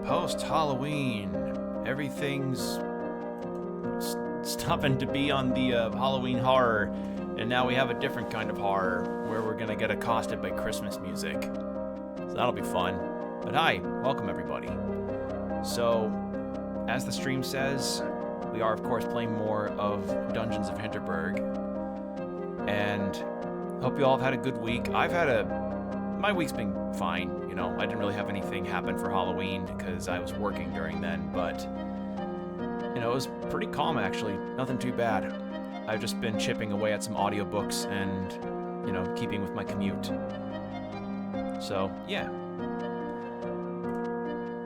Post-Halloween. Everything's stopping to be on the Halloween horror, and now we have a different kind of horror where we're gonna get accosted by Christmas music. So that'll be fun. But hi, welcome everybody. So, as the stream says, we are of course playing more of Dungeons of Hinterberg, and hope you all have had a good week. My week's been fine, you know. I didn't really have anything happen for Halloween because I was working during then, but you know, it was pretty calm actually. Nothing too bad. I've just been chipping away at some audiobooks and, you know, keeping with my commute. So, yeah.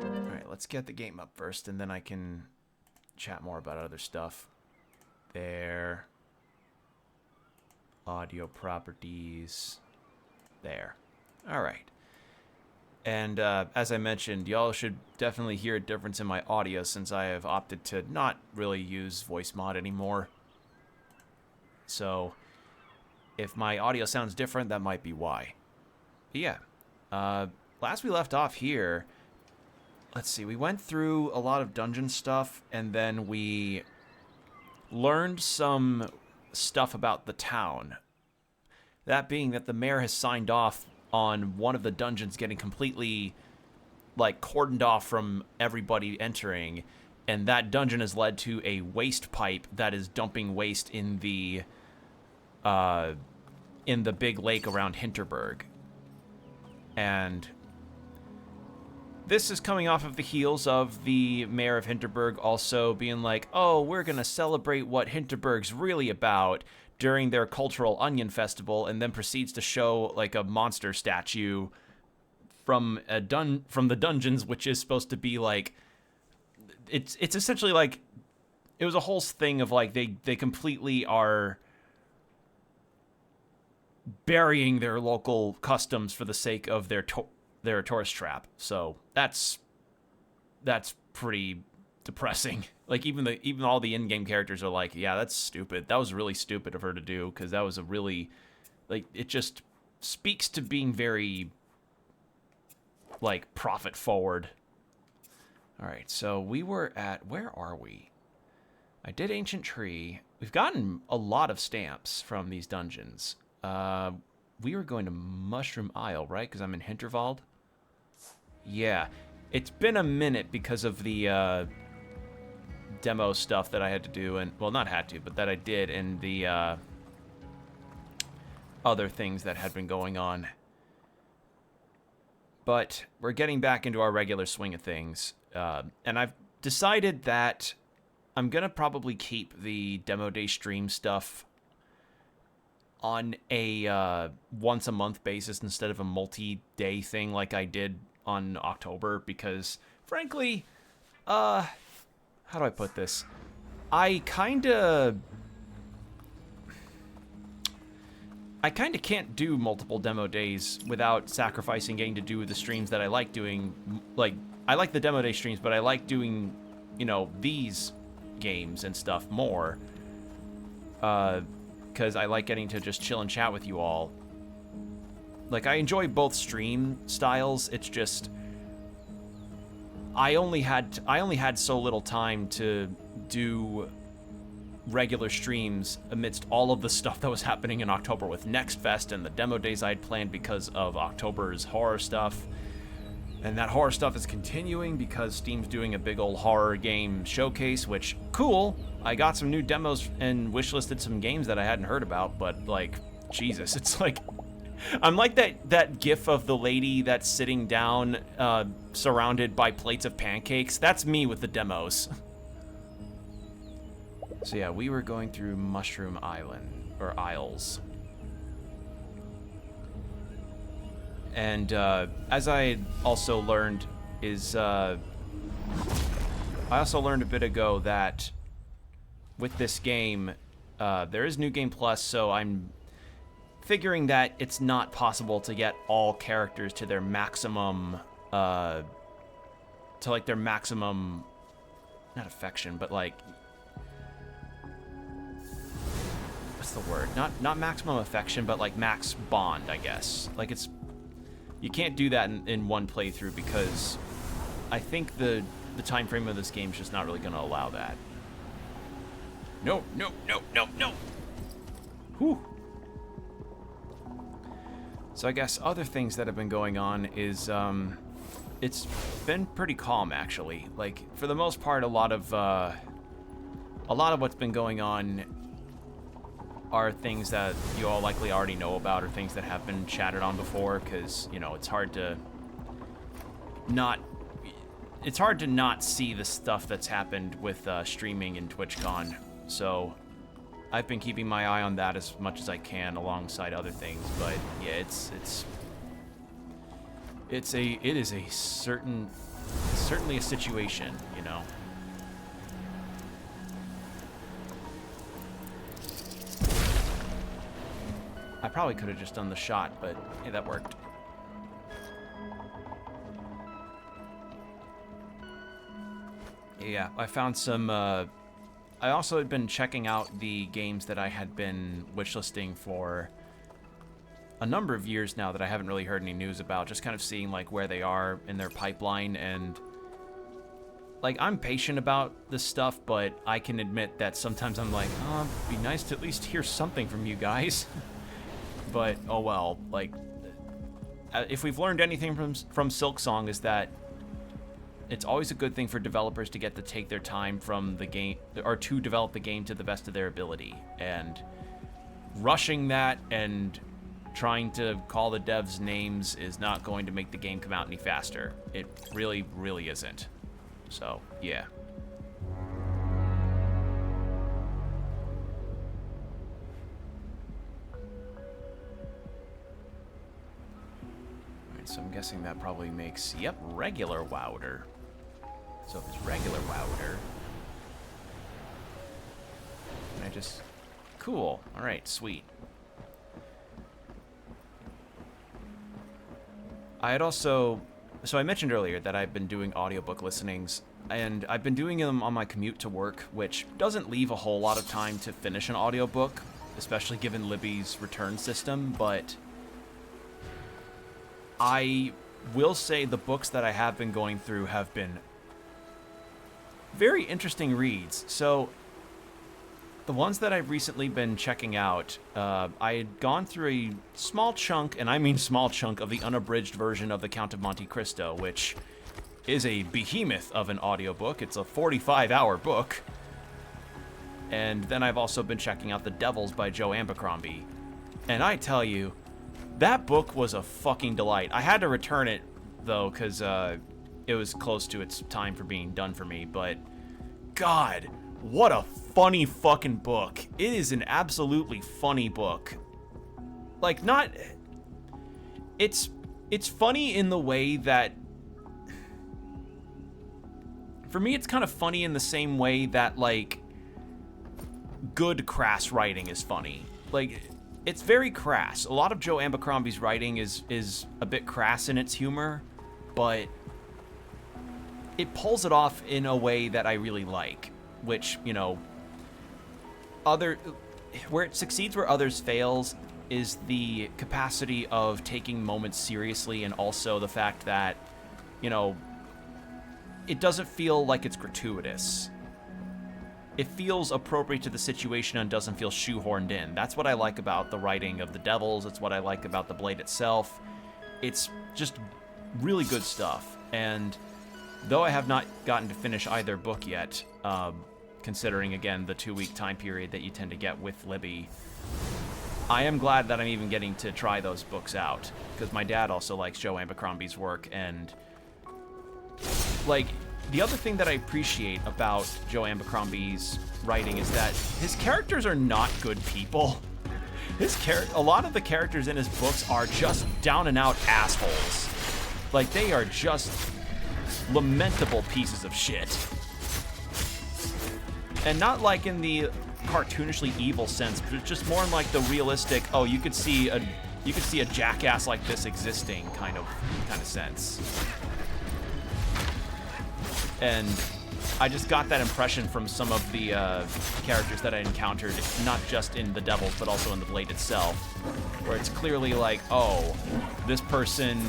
Alright, let's get the game up first and then I can chat more about other stuff. There. Audio properties. There. Alright. And as I mentioned, y'all should definitely hear a difference in my audio since I have opted to not really use voice mod anymore. So, if my audio sounds different, that might be why. But yeah. Last we left off here, let's see, we went through a lot of dungeon stuff, and then we learned some stuff about the town. That being that the mayor has signed off on one of the dungeons getting completely, like, cordoned off from everybody entering, and that dungeon has led to a waste pipe that is dumping waste in the big lake around Hinterberg. And this is coming off of the heels of the mayor of Hinterberg also being like, oh, we're gonna celebrate what Hinterberg's really about during their cultural onion festival, and then proceeds to show like a monster statue from the dungeons, which is supposed to be like, it's essentially like, it was a whole thing of like they completely are burying their local customs for the sake of their tourist trap. So that's pretty depressing. Like, even all the in-game characters are like, yeah, that's stupid. That was really stupid of her to do, because that was a really, like, it just speaks to being very, like, profit-forward. Alright, so we were at, where are we? I did Ancient Tree. We've gotten a lot of stamps from these dungeons. We were going to Mushroom Isle, right? Because I'm in Hinterwald? Yeah. It's been a minute because of the, demo stuff that I had to do, and well, not had to, but that I did, and the other things that had been going on. But we're getting back into our regular swing of things, and I've decided that I'm gonna probably keep the demo day stream stuff on a once a month basis instead of a multi-day thing like I did on October, because frankly, how do I put this? I kinda can't do multiple demo days without sacrificing getting to do the streams that I like doing. Like, I like the demo day streams, but I like doing, you know, these games and stuff more. Because I like getting to just chill and chat with you all. Like, I enjoy both stream styles, it's just I only had so little time to do regular streams amidst all of the stuff that was happening in October with Next Fest and the demo days I'd planned because of October's horror stuff. And that horror stuff is continuing because Steam's doing a big old horror game showcase, which, cool. I got some new demos and wishlisted some games that I hadn't heard about, but, like, Jesus, it's like, I'm like that gif of the lady that's sitting down, surrounded by plates of pancakes. That's me with the demos. So yeah, we were going through Mushroom Island, or Isles. And, as I also learned I also learned a bit ago that with this game, there is New Game Plus, so I'm figuring that it's not possible to get all characters to their maximum, not affection, but like, what's the word? Not maximum affection, but like max bond, I guess. Like, you can't do that in one playthrough because I think the time frame of this game is just not really going to allow that. No, no, no, no, no. Whew. So I guess other things that have been going on is, it's been pretty calm, actually. Like, for the most part, a lot of what's been going on are things that you all likely already know about, or things that have been chatted on before, because, you know, it's hard to not see the stuff that's happened with streaming and TwitchCon. So I've been keeping my eye on that as much as I can alongside other things, but yeah, it is certainly a situation, you know. I probably could have just done the shot, but hey, that worked. Yeah, I found some, I also had been checking out the games that I had been wishlisting for a number of years now that I haven't really heard any news about, just kind of seeing, like, where they are in their pipeline, and, like, I'm patient about this stuff, but I can admit that sometimes I'm like, oh, it'd be nice to at least hear something from you guys. But, oh well, like, if we've learned anything from Silksong is that it's always a good thing for developers to get to take their time from the game, or to develop the game to the best of their ability. And rushing that and trying to call the devs names is not going to make the game come out any faster. It really, really isn't. So, yeah. Alright, so I'm guessing that probably makes, yep, regular Wowder. So if it's regular Wowder, and I just, cool. Alright, sweet. I had also, so I mentioned earlier that I've been doing audiobook listenings, and I've been doing them on my commute to work, which doesn't leave a whole lot of time to finish an audiobook, especially given Libby's return system, but I will say the books that I have been going through have been very interesting reads. So the ones that I've recently been checking out, I had gone through a small chunk, and I mean small chunk, of the unabridged version of The Count of Monte Cristo, which is a behemoth of an audiobook. It's a 45-hour book. And then I've also been checking out The Devils by Joe Abercrombie. And I tell you, that book was a fucking delight. I had to return it, though, because it was close to its time for being done for me, but God, what a funny fucking book. It is an absolutely funny book. Like, not... It's funny in the way that... For me, it's kind of funny in the same way that, like, good crass writing is funny. Like, it's very crass. A lot of Joe Abercrombie's writing is a bit crass in its humor, but it pulls it off in a way that I really like, which, you know, where it succeeds where others fails is the capacity of taking moments seriously, and also the fact that, you know, it doesn't feel like it's gratuitous. It feels appropriate to the situation and doesn't feel shoehorned in. That's what I like about the writing of The Devils. It's what I like about The Blade itself. It's just really good stuff. And though I have not gotten to finish either book yet, considering, again, the 2-week time period that you tend to get with Libby, I am glad that I'm even getting to try those books out, because my dad also likes Joe Abercrombie's work, and, like, the other thing that I appreciate about Joe Abercrombie's writing is that his characters are not good people. A lot of the characters in his books are just down and out assholes. Like, they are just lamentable pieces of shit. And not like in the cartoonishly evil sense, but just more in like the realistic, oh, you could see a jackass like this existing kind of sense. And I just got that impression from some of the characters that I encountered, not just in The Devils, but also in The Blade itself, where it's clearly like, oh, this person,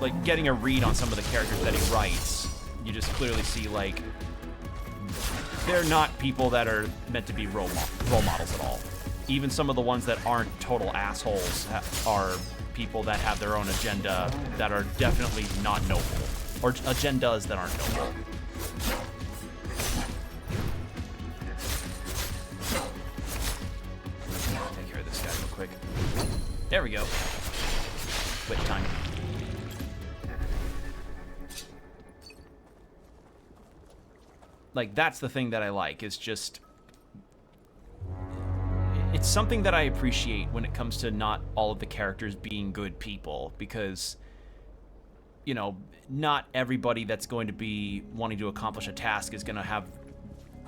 like, getting a read on some of the characters that he writes, you just clearly see, like, they're not people that are meant to be role models at all. Even some of the ones that aren't total assholes are people that have their own agenda that are definitely not noble, or agendas that aren't noble. Take care of this guy real quick. There we go. Quit time. Like, that's the thing that I like, is just... It's something that I appreciate when it comes to not all of the characters being good people, because, you know, not everybody that's going to be wanting to accomplish a task is going to have,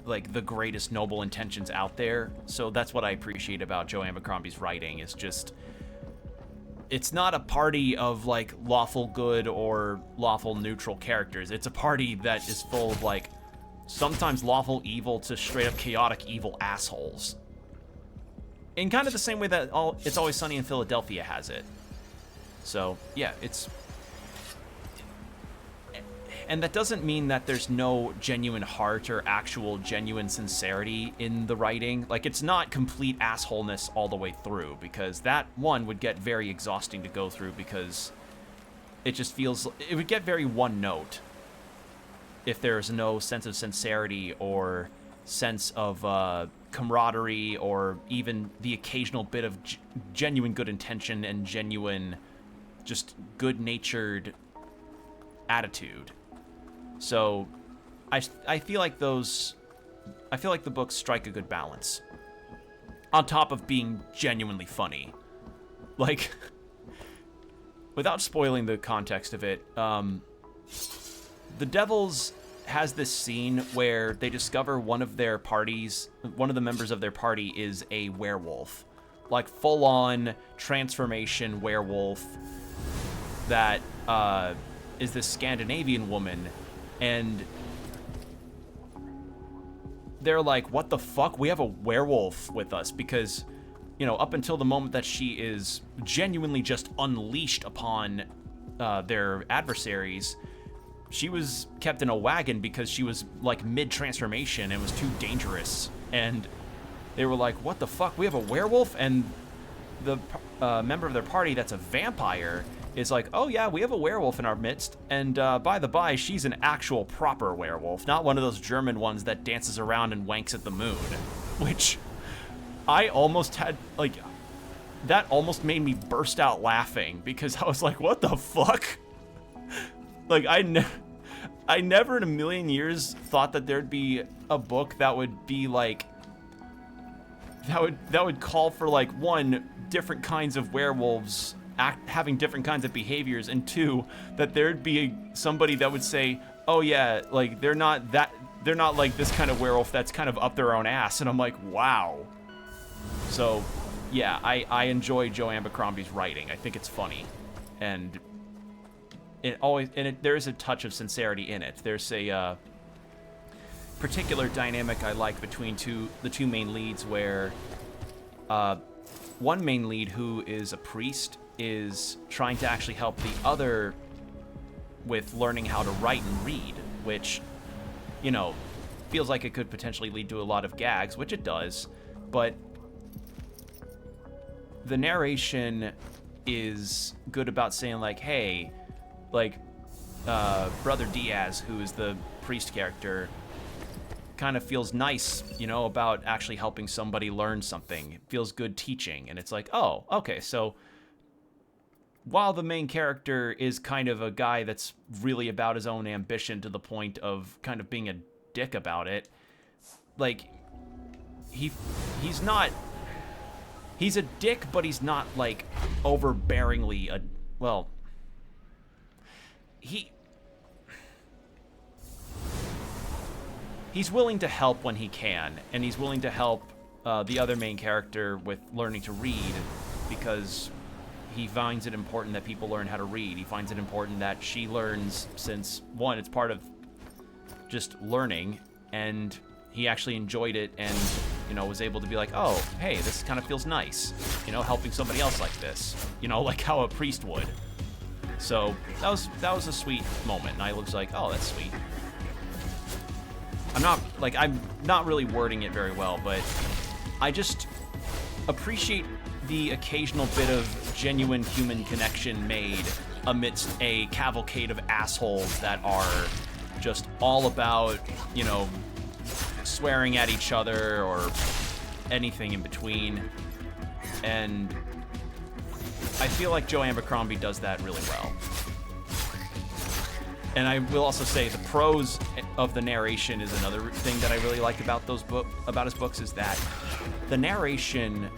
like, the greatest noble intentions out there. So that's what I appreciate about Joe Abercrombie's writing, is just... It's not a party of, like, lawful good or lawful neutral characters. It's a party that is full of, like, sometimes lawful evil to straight up chaotic evil assholes. In kind of the same way that It's Always Sunny in Philadelphia has it. So, yeah, it's... And that doesn't mean that there's no genuine heart or actual genuine sincerity in the writing. Like, it's not complete assholeness all the way through, because that, one, would get very exhausting to go through, because it just feels... It would get very one note if there's no sense of sincerity or sense of camaraderie, or even the occasional bit of genuine good intention and genuine just good-natured attitude. So I feel like the books strike a good balance on top of being genuinely funny. Like, without spoiling the context of it, the Devils has this scene where they discover one of the members of their party is a werewolf. Like, full-on transformation werewolf that is this Scandinavian woman, and they're like, what the fuck? We have a werewolf with us, because, you know, up until the moment that she is genuinely just unleashed upon their adversaries, she was kept in a wagon because she was, like, mid-transformation and was too dangerous. And they were like, what the fuck? We have a werewolf? And the member of their party that's a vampire is like, oh yeah, we have a werewolf in our midst. And by the by, she's an actual proper werewolf, not one of those German ones that dances around and wanks at the moon. Which I almost had, like, that almost made me burst out laughing, because I was like, what the fuck? Like, I never in a million years thought that there'd be a book that would be like, that would call for, like, one, different kinds of werewolves having different kinds of behaviors, and two, that there'd be somebody that would say, oh yeah, like, they're not like this kind of werewolf that's kind of up their own ass. And I'm like, wow. So yeah, I enjoy Joe Abercrombie's writing. I think it's funny, and there is a touch of sincerity in it. There's a particular dynamic I like between the two main leads, where one main lead, who is a priest, is trying to actually help the other with learning how to write and read, which, you know, feels like it could potentially lead to a lot of gags, which it does, but the narration is good about saying, like, hey, like, Brother Diaz, who is the priest character, kind of feels nice, you know, about actually helping somebody learn something. It feels good teaching, and it's like, oh, okay, so while the main character is kind of a guy that's really about his own ambition to the point of kind of being a dick about it, like, he's a dick, but he's not, like, overbearingly he's willing to help when he can, and he's willing to help the other main character with learning to read, because he finds it important that people learn how to read. He finds it important that she learns, since, one, it's part of just learning, and he actually enjoyed it, and, you know, was able to be like, oh, hey, this kind of feels nice, you know, helping somebody else like this, you know, like how a priest would. So that was a sweet moment, and I was like, oh, that's sweet. I'm not really wording it very well, but I just appreciate the occasional bit of genuine human connection made amidst a cavalcade of assholes that are just all about, you know, swearing at each other or anything in between. And I feel like Joe Abercrombie does that really well. And I will also say the prose of the narration is another thing that I really like about his books, is that the narration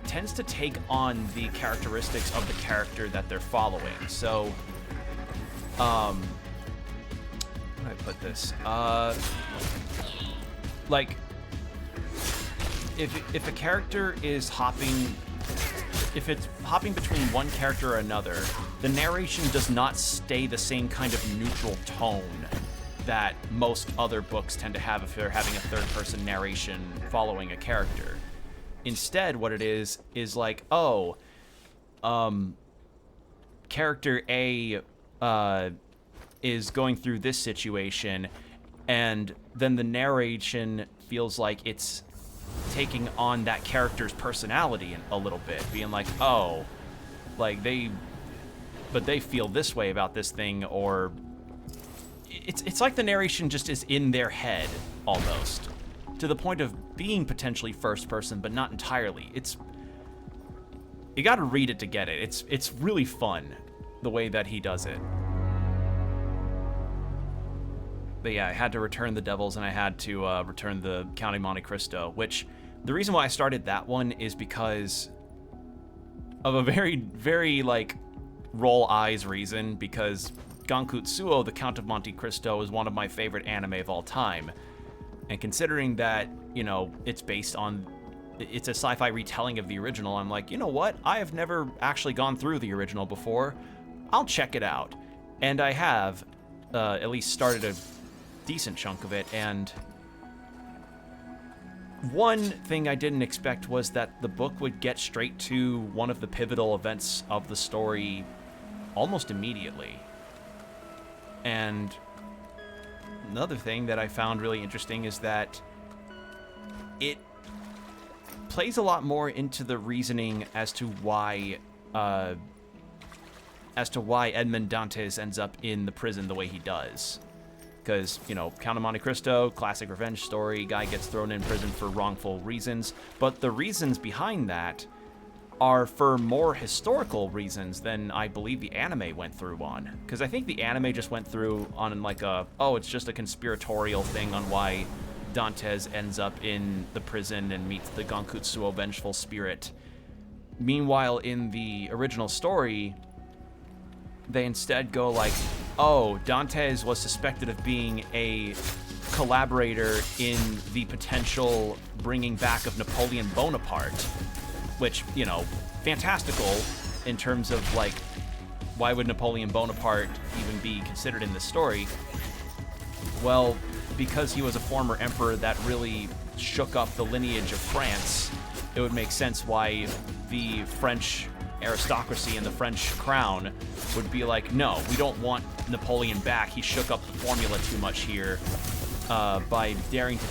tends to take on the characteristics of the character that they're following. So, how do I put this? Like, if a character is if it's hopping between one character or another, the narration does not stay the same kind of neutral tone that most other books tend to have if they're having a third-person narration following a character. Instead, what it is like, character A is going through this situation, and then the narration feels like it's taking on that character's personality a little bit, being like, oh, like they feel this way about this thing, or it's like the narration just is in their head almost, to the point of being potentially first person, but not entirely. You got to read it to get it. It's really fun the way that he does it. But yeah, I had to return the Devils, and I had to return the Count of Monte Cristo, which the reason why I started that one is because of a very, very, like, roll eyes reason, because Gankutsuo, the Count of Monte Cristo, is one of my favorite anime of all time. And considering that, you know, it's a sci-fi retelling of the original, I'm like, you know what? I have never actually gone through the original before. I'll check it out. And I have at least started a decent chunk of it, and one thing I didn't expect was that the book would get straight to one of the pivotal events of the story almost immediately. And another thing that I found really interesting is that it plays a lot more into the reasoning as to why Edmond Dantes ends up in the prison the way he does. Because, you know, Count of Monte Cristo, classic revenge story, guy gets thrown in prison for wrongful reasons, but the reasons behind that are for more historical reasons than I believe the anime went through on. Because I think the anime just went through on like it's just a conspiratorial thing on why Dantes ends up in the prison and meets the Gankutsuo vengeful spirit. Meanwhile, in the original story, they instead go like, oh, Dantes was suspected of being a collaborator in the potential bringing back of Napoleon Bonaparte, which, you know, fantastical in terms of, like, why would Napoleon Bonaparte even be considered in this story? Well, because he was a former emperor that really shook up the lineage of France, it would make sense why the French aristocracy and the French crown would be like, no, we don't want Napoleon back. He shook up the formula too much here by daring to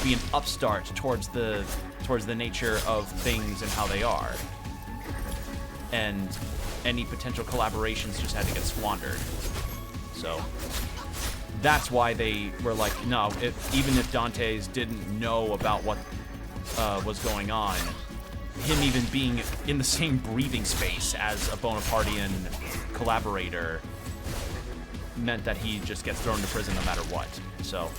be an upstart towards the nature of things and how they are. And any potential collaborations just had to get squandered. So that's why they were like, no, even if Dantes didn't know about what was going on, him even being in the same breathing space as a Bonapartean collaborator meant that he just gets thrown to prison no matter what. So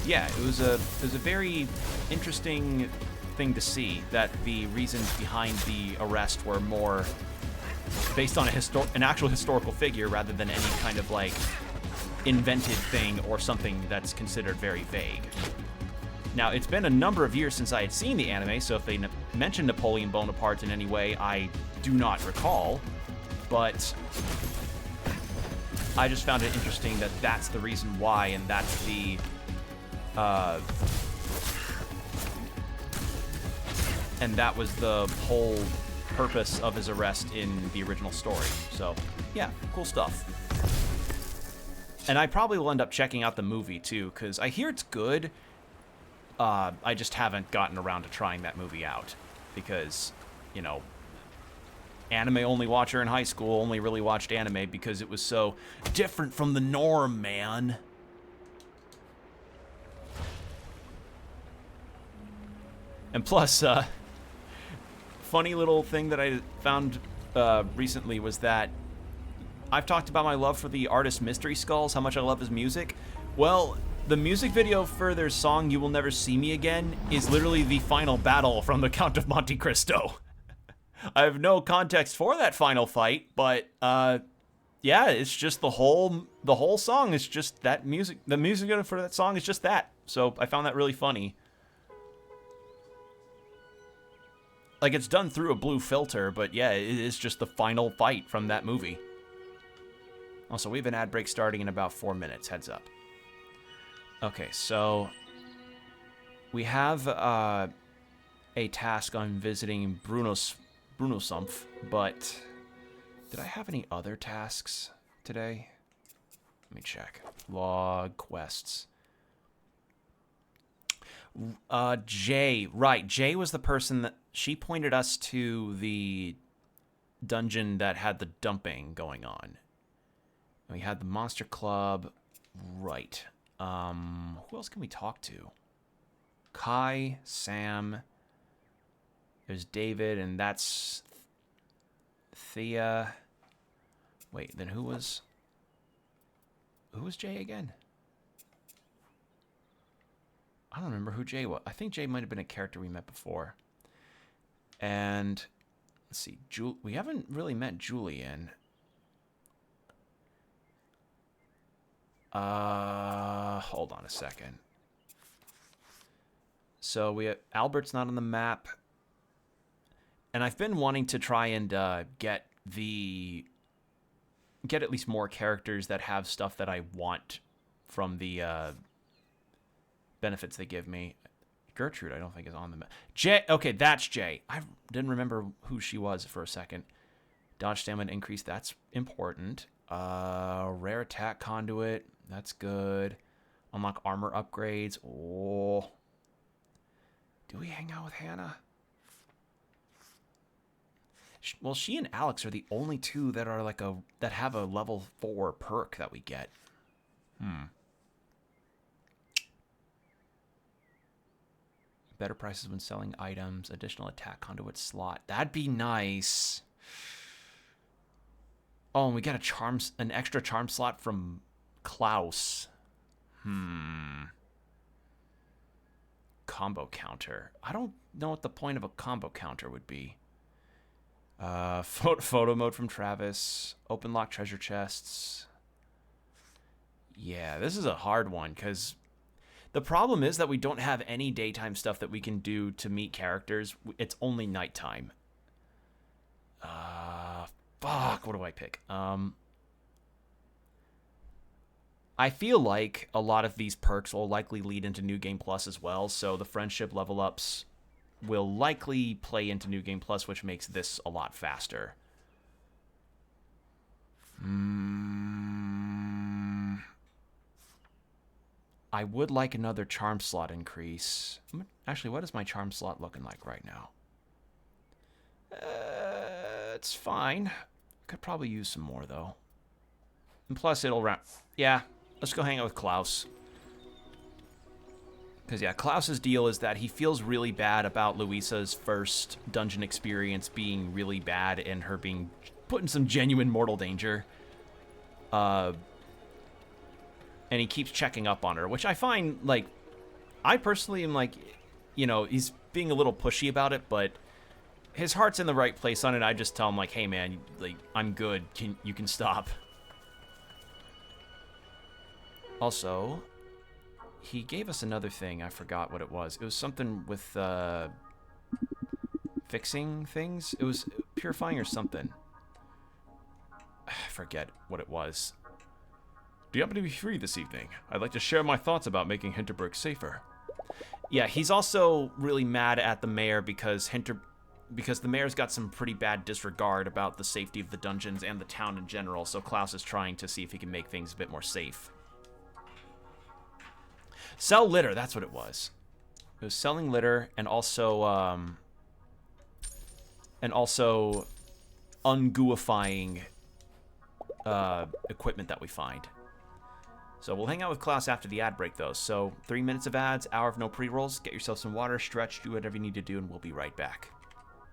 yeah, it was a very interesting thing to see that the reasons behind the arrest were more based on an actual historical figure rather than any kind of like invented thing or something that's considered very vague. Now, it's been a number of years since I had seen the anime, so if they mention Napoleon Bonaparte in any way, I do not recall, but I just found it interesting that that's the reason why, and that's the and that was the whole purpose of his arrest in the original story. So, yeah, cool stuff. And I probably will end up checking out the movie, too, because I hear it's good. I just haven't gotten around to trying that movie out. Because, you know, anime-only watcher in high school only really watched anime because it was so different from the norm, man. And plus, funny little thing that I found recently was that I've talked about my love for the artist Mystery Skulls, how much I love his music. Well, the music video for their song You Will Never See Me Again is literally the final battle from the Count of Monte Cristo. I have no context for that final fight, but yeah, it's just the whole song is just that music. The music for that song is just that. So I found that really funny. Like, it's done through a blue filter, but yeah, it is just the final fight from that movie. Also, we have an ad break starting in about 4 minutes. Heads up. Okay, so we have a task on visiting Bruno Sumpf, but did I have any other tasks today? Let me check. Log quests. Jay. Right, Jay was the person that... She pointed us to the dungeon that had the dumping going on. We had the Monster Club. Right. Who else can we talk to? Kai, Sam. There's David, and that's Thea. Wait, then who was Jay again? I don't remember who Jay was. I think Jay might have been a character we met before. And let's see, we haven't really met Julian. Hold on a second. So Albert's not on the map. And I've been wanting to try and get at least more characters that have stuff that I want from the benefits they give me. Gertrude, I don't think is on the map. Jay, okay, that's Jay. I didn't remember who she was for a second. Dodge stamina increase, that's important. Rare attack conduit, that's good. Unlock armor upgrades. Oh. Do we hang out with Hannah? Well, she and Alex are the only two that are like that have a level 4 perk that we get. Better prices when selling items, additional attack conduit slot. That'd be nice. Oh, and we get an extra charm slot from Klaus. Combo counter. I don't know what the point of a combo counter would be. Photo mode from Travis. Open lock treasure chests. Yeah, this is a hard one because the problem is that we don't have any daytime stuff that we can do to meet characters. It's only nighttime. Fuck, what do I pick? I feel like a lot of these perks will likely lead into New Game Plus as well, so the friendship level ups will likely play into New Game Plus, which makes this a lot faster. I would like another charm slot increase. Actually, what is my charm slot looking like right now? It's fine. Could probably use some more, though. And plus, it'll wrap... Yeah, let's go hang out with Klaus. Because, yeah, Klaus's deal is that he feels really bad about Luisa's first dungeon experience being really bad and her being put in some genuine mortal danger. And he keeps checking up on her, which I find, like, I personally am like, you know, he's being a little pushy about it, but his heart's in the right place on it. I just tell him, like, hey, man, like, I'm good. You can stop. Also, he gave us another thing. I forgot what it was. It was something with fixing things. It was purifying or something. I forget what it was. Do you happen to be free this evening? I'd like to share my thoughts about making Hinterberg safer. Yeah, he's also really mad at the mayor because the mayor's got some pretty bad disregard about the safety of the dungeons and the town in general, so Klaus is trying to see if he can make things a bit more safe. Sell litter, that's what it was. It was selling litter and also ungooifying equipment that we find. So we'll hang out with Klaus after the ad break, though. So 3 minutes of ads, hour of no pre-rolls. Get yourself some water, stretch, do whatever you need to do, and we'll be right back.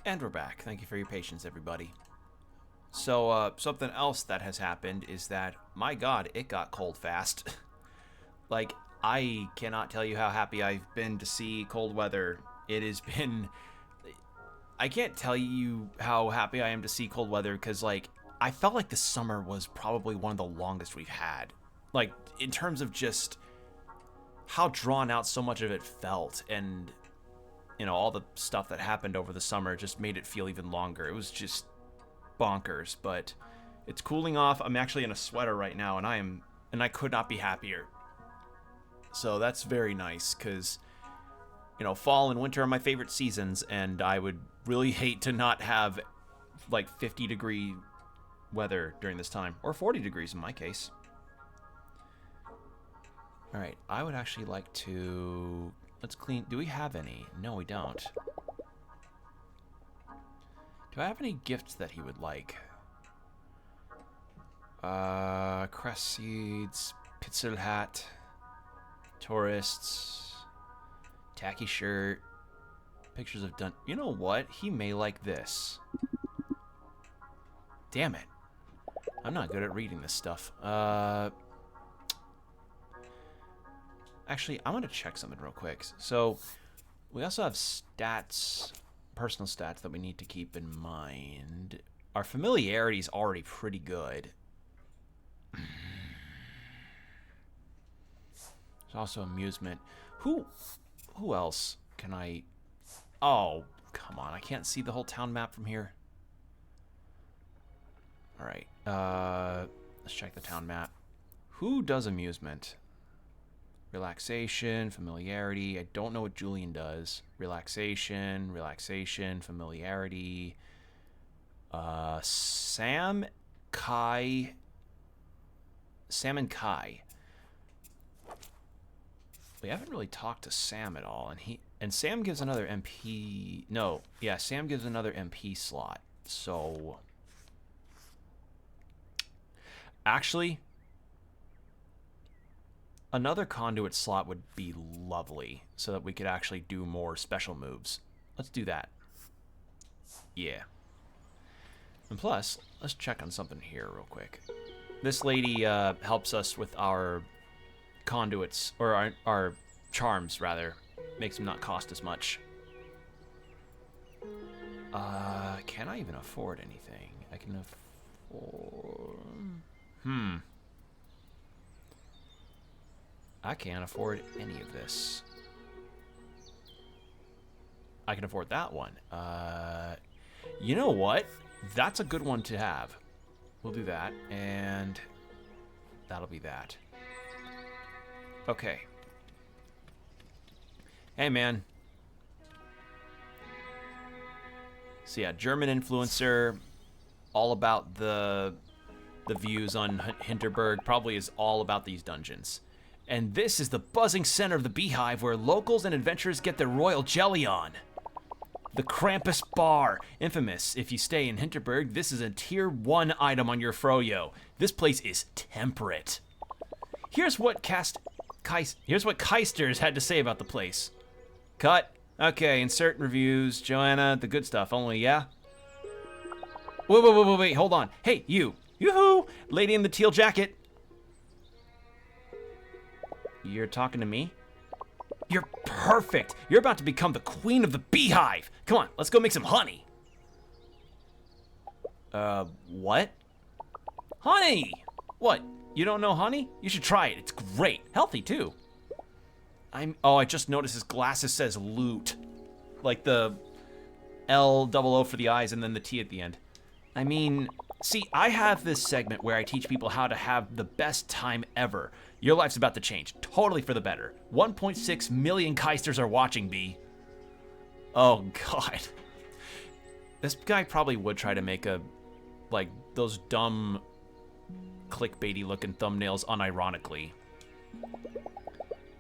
And we're back. Thank you for your patience, everybody. So something else that has happened is that, my God, it got cold fast. Like, I cannot tell you how happy I've been to see cold weather. It has been... I can't tell you how happy I am to see cold weather because, like, I felt like the summer was probably one of the longest we've had. Like, in terms of just how drawn out so much of it felt, and, you know, all the stuff that happened over the summer just made it feel even longer. It was just bonkers, but it's cooling off. I'm actually in a sweater right now, and I could not be happier. So that's very nice, because, you know, fall and winter are my favorite seasons, and I would really hate to not have, like, 50-degree weather during this time, or 40 degrees in my case. All right, I would actually like to... Let's clean... Do we have any? No, we don't. Do I have any gifts that he would like? Crest seeds, Pitzel hat, tourists, tacky shirt, pictures of dun... You know what? He may like this. Damn it. I'm not good at reading this stuff. Actually, I'm going to check something real quick. So, we also have stats, personal stats that we need to keep in mind. Our familiarity is already pretty good. There's also amusement. Who else can I... Oh, come on. I can't see the whole town map from here. All right. Let's check the town map. Who does amusement? Relaxation, familiarity. I don't know what Julian does. Relaxation, familiarity. Sam and Kai. We haven't really talked to Sam at all, and Sam gives another MP. No, yeah, Sam gives another MP slot. So, actually, another conduit slot would be lovely, so that we could actually do more special moves. Let's do that. Yeah. And plus, let's check on something here real quick. This lady helps us with our conduits, or our charms, rather. Makes them not cost as much. Can I even afford anything? I can afford... I can't afford any of this. I can afford that one. You know what? That's a good one to have. We'll do that, and that'll be that. Okay. Hey, man. So yeah, German influencer, all about the views on Hinterberg, probably is all about these dungeons. And this is the buzzing center of the Beehive where locals and adventurers get their royal jelly on. The Krampus Bar. Infamous. If you stay in Hinterberg, this is a tier 1 item on your froyo. This place is temperate. Here's what Keisters had to say about the place. Cut. Okay, insert reviews. Joanna, the good stuff only, yeah? Wait, hold on. Hey, you. Yoo-hoo! Lady in the teal jacket. You're talking to me? You're perfect. You're about to become the queen of the Beehive. Come on, let's go make some honey. What? Honey! What? You don't know honey? You should try it. It's great. Healthy, too. Oh, I just noticed his glasses says loot. Like the L-O-O for the eyes and then the T at the end. I mean, see, I have this segment where I teach people how to have the best time ever. Your life's about to change, totally for the better. 1.6 million Keisters are watching, B. Oh, God. This guy probably would try to make like, those dumb, clickbaity-looking thumbnails unironically.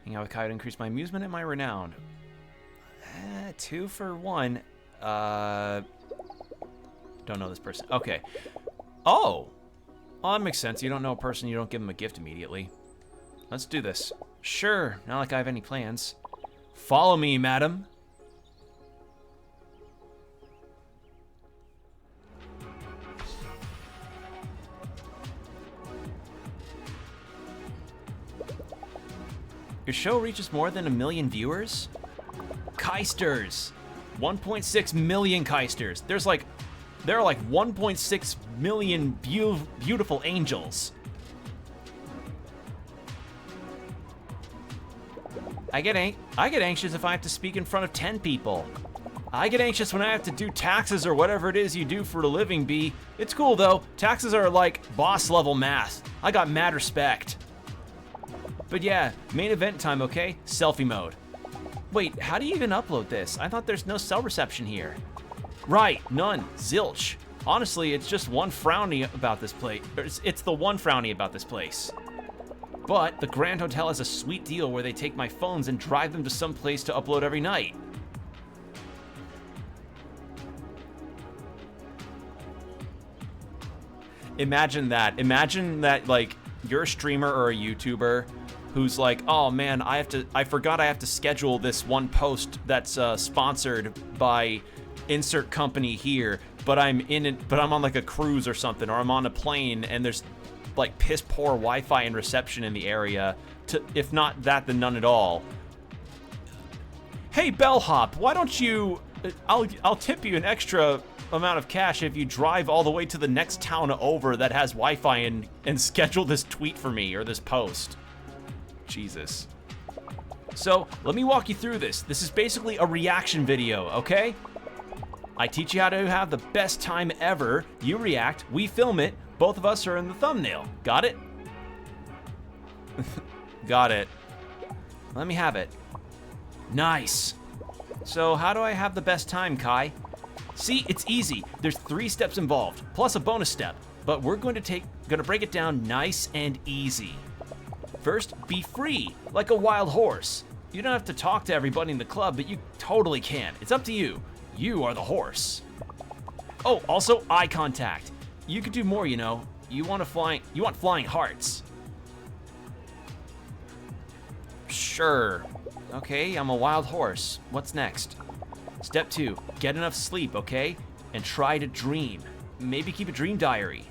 Hang out with Kai to increase my amusement and my renown. 2 for 1. Don't know this person. Okay. Oh! Oh, that makes sense. You don't know a person, you don't give them a gift immediately. Let's do this. Sure, not like I have any plans. Follow me, madam. Your show reaches more than 1 million viewers? Keisters! 1.6 million Keisters. There are like 1.6 million beautiful angels. I get anxious if I have to speak in front of 10 people. I get anxious when I have to do taxes or whatever it is you do for a living, B. It's cool though. Taxes are like boss level math. I got mad respect. But yeah, main event time, okay? Selfie mode. Wait, how do you even upload this? I thought there's no cell reception here. Right, none. Zilch. Honestly, it's just one frowny about this place. It's the one frowny about this place. But the Grand Hotel has a sweet deal where they take my phones and drive them to some place to upload every night. Imagine that. Imagine that, like, you're a streamer or a YouTuber who's like, oh man, I forgot I have to schedule this one post that's sponsored by insert company here, but I'm on like a cruise or something, or I'm on a plane and there's like piss poor Wi-Fi and reception in the area, if not that, then none at all. Hey Bellhop, why don't you, I'll tip you an extra amount of cash if you drive all the way to the next town over that has Wi-Fi and schedule this tweet for me, or this post. Jesus. So, let me walk you through this. This is basically a reaction video, okay? I teach you how to have the best time ever. You react, we film it, both of us are in the thumbnail. Got it? Got it. Let me have it. Nice. So, how do I have the best time, Kai? See, it's easy. There's 3 steps involved, plus a bonus step, but we're going to break it down nice and easy. First, be free, like a wild horse. You don't have to talk to everybody in the club, but you totally can. It's up to you. You are the horse. Oh, also eye contact. You could do more, you know. You want flying hearts. Sure. Okay, I'm a wild horse. What's next? Step 2, get enough sleep, okay? And try to dream. Maybe keep a dream diary.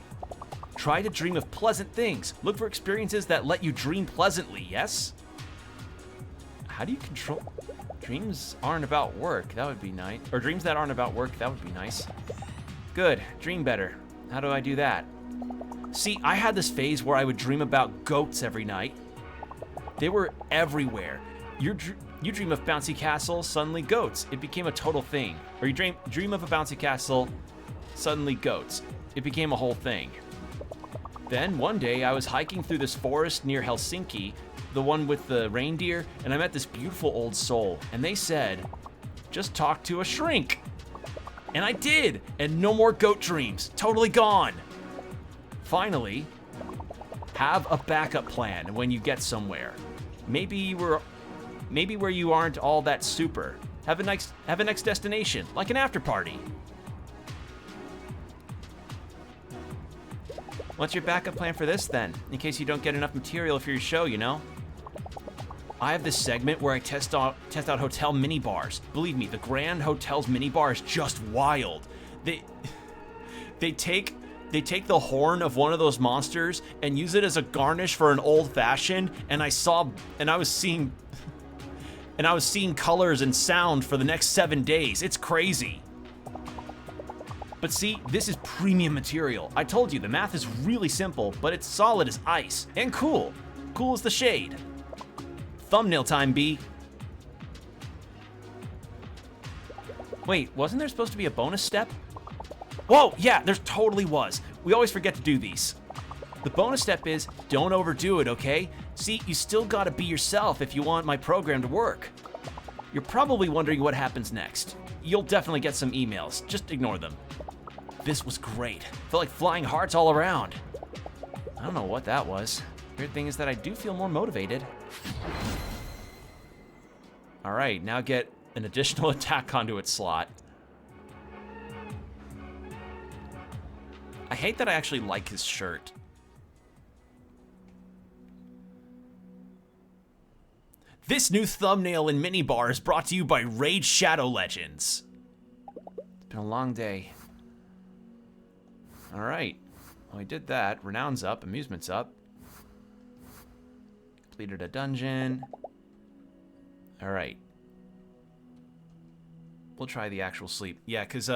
Try to dream of pleasant things. Look for experiences that let you dream pleasantly, yes? How do you control? Dreams aren't about work, that would be nice. Or dreams that aren't about work, that would be nice. Good, dream better. How do I do that? See, I had this phase where I would dream about goats every night. They were everywhere. You dream of bouncy castle, suddenly goats. It became a total thing. Or you dream of a bouncy castle, suddenly goats. It became a whole thing. Then one day I was hiking through this forest near Helsinki, the one with the reindeer, and I met this beautiful old soul, and they said, just talk to a shrink. And I did, and no more goat dreams, totally gone. Finally, have a backup plan when you get somewhere. Maybe where you aren't all that super. Have a next destination, like an after party. What's your backup plan for this then? In case you don't get enough material for your show, you know? I have this segment where I test out hotel mini bars. Believe me, the Grand Hotel's mini bar is just wild. They take the horn of one of those monsters and use it as a garnish for an old fashioned, and I was seeing colors and sound for the next 7 days. It's crazy. But see, this is premium material. I told you, the math is really simple, but it's solid as ice. And cool. Cool as the shade. Thumbnail time, B. Wait, wasn't there supposed to be a bonus step? Whoa, yeah, there totally was. We always forget to do these. The bonus step is, don't overdo it, okay? See, you still gotta be yourself if you want my program to work. You're probably wondering what happens next. You'll definitely get some emails. Just ignore them. This was great. Felt like flying hearts all around. I don't know what that was. Weird thing is that I do feel more motivated. All right, now get an additional attack conduit slot. I hate that I actually like his shirt. This new thumbnail and minibar is brought to you by Raid Shadow Legends. It's been a long day. All right. Well, we did that. Renown's up. Amusement's up. Completed a dungeon. All right. We'll try the actual sleep. Yeah, because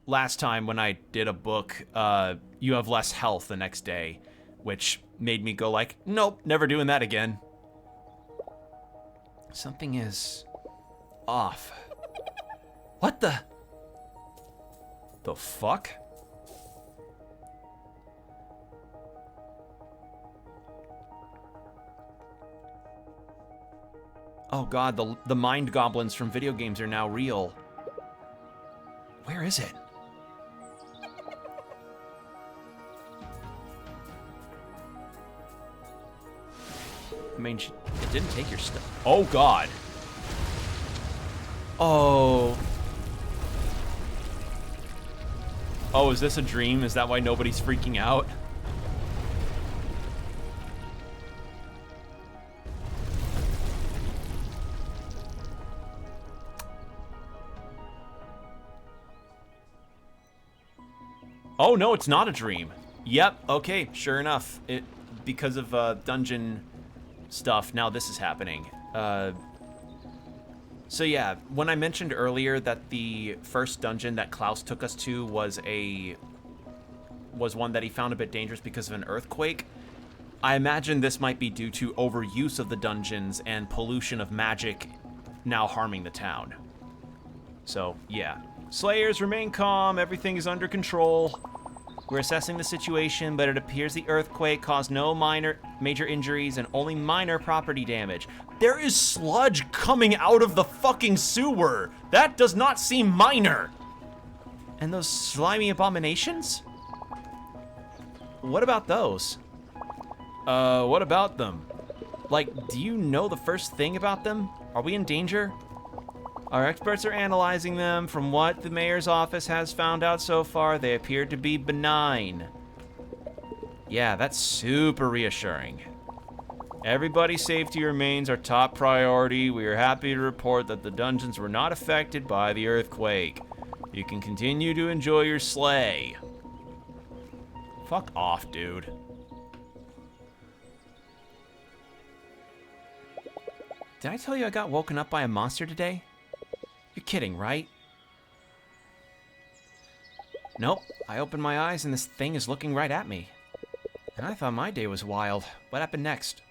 last time when I did a book, you have less health the next day, which made me go like, nope, never doing that again. Something is off. What the fuck? Oh god, the mind goblins from video games are now real. Where is it? I mean, it didn't take your stuff. Oh god. Oh. Oh, is this a dream? Is that why nobody's freaking out? Oh no, it's not a dream. Yep, okay, sure enough. Because of dungeon stuff, now this is happening. So yeah, when I mentioned earlier that the first dungeon that Klaus took us to was one that he found a bit dangerous because of an earthquake, I imagine this might be due to overuse of the dungeons and pollution of magic now harming the town. So yeah. Slayers, remain calm, everything is under control. We're assessing the situation, but it appears the earthquake caused no major injuries and only minor property damage. There is sludge coming out of the fucking sewer. That does not seem minor. And those slimy abominations? What about those? What about them? Like, do you know the first thing about them? Are we in danger? Our experts are analyzing them. From what the mayor's office has found out so far, they appear to be benign. Yeah, that's super reassuring. Everybody's safety remains our top priority. We are happy to report that the dungeons were not affected by the earthquake. You can continue to enjoy your sleigh. Fuck off, dude. Did I tell you I got woken up by a monster today? You're kidding, right? Nope. I opened my eyes and this thing is looking right at me. And I thought my day was wild. What happened next?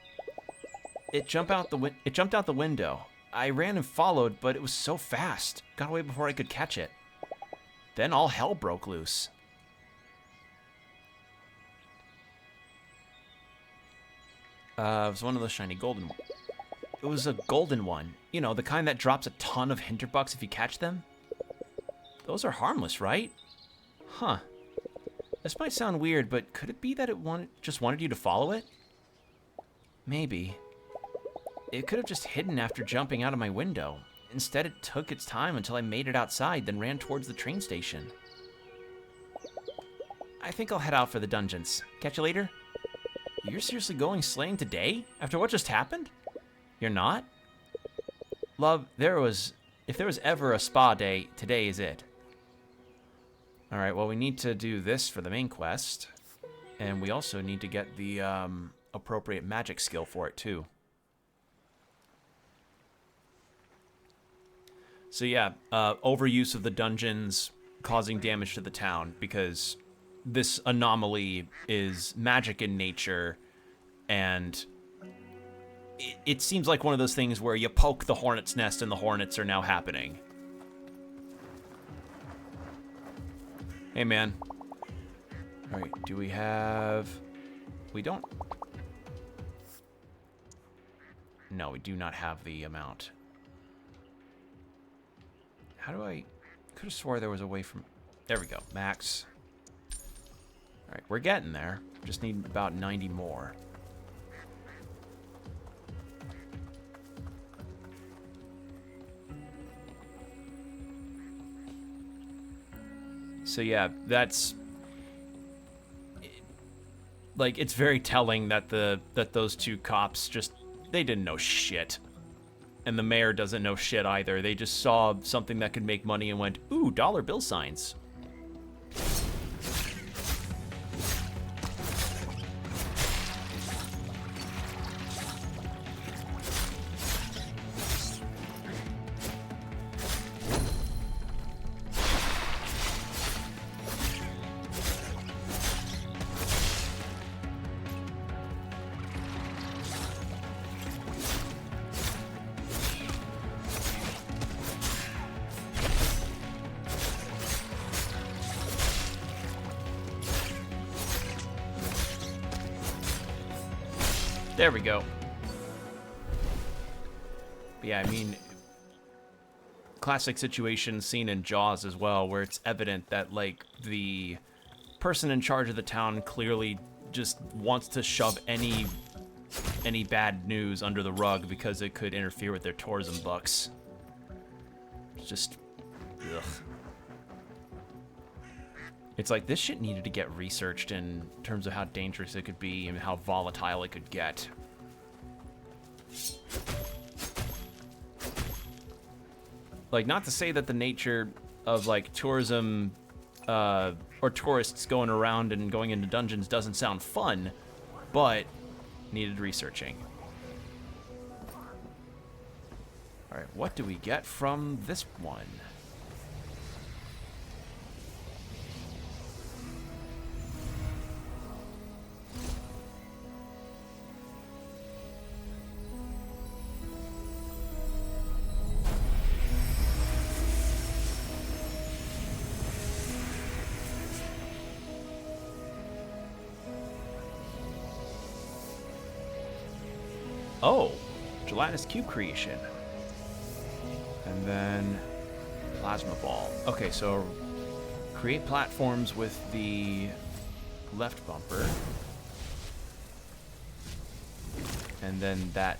It jumped out the window. I ran and followed, but it was so fast. Got away before I could catch it. Then all hell broke loose. It was one of those shiny golden ones. It was a golden one. You know, the kind that drops a ton of Hinterbucks if you catch them. Those are harmless, right? Huh. This might sound weird, but could it be that it just wanted you to follow it? Maybe. It could have just hidden after jumping out of my window. Instead, it took its time until I made it outside, then ran towards the train station. I think I'll head out for the dungeons. Catch you later? You're seriously going sleighing today? After what just happened? You're not? Love, if there was ever a spa day, today is it. Alright, well, we need to do this for the main quest. And we also need to get the appropriate magic skill for it, too. So yeah, overuse of the dungeons causing damage to the town, because this anomaly is magic in nature, and it seems like one of those things where you poke the hornet's nest and the hornets are now happening. Hey, man. All right, do we have... We don't... No, we do not have the amount. How do I... Could have swore there was a way from... There we go, max. All right, we're getting there. Just need about 90 more. So yeah, that's like, it's very telling that those two cops just, they didn't know shit. And the mayor doesn't know shit either. They just saw something that could make money and went, ooh, dollar bill signs. There we go. But yeah, I mean, classic situation seen in Jaws as well, where it's evident that, like, the person in charge of the town clearly just wants to shove any bad news under the rug because it could interfere with their tourism bucks. It's just, ugh. It's like, this shit needed to get researched in terms of how dangerous it could be and how volatile it could get. Like, not to say that the nature of, like, tourism, or tourists going around and going into dungeons doesn't sound fun, but needed researching. Alright, what do we get from this one? Oh, gelatinous cube creation. And then plasma ball. Okay, so create platforms with the left bumper. And then that.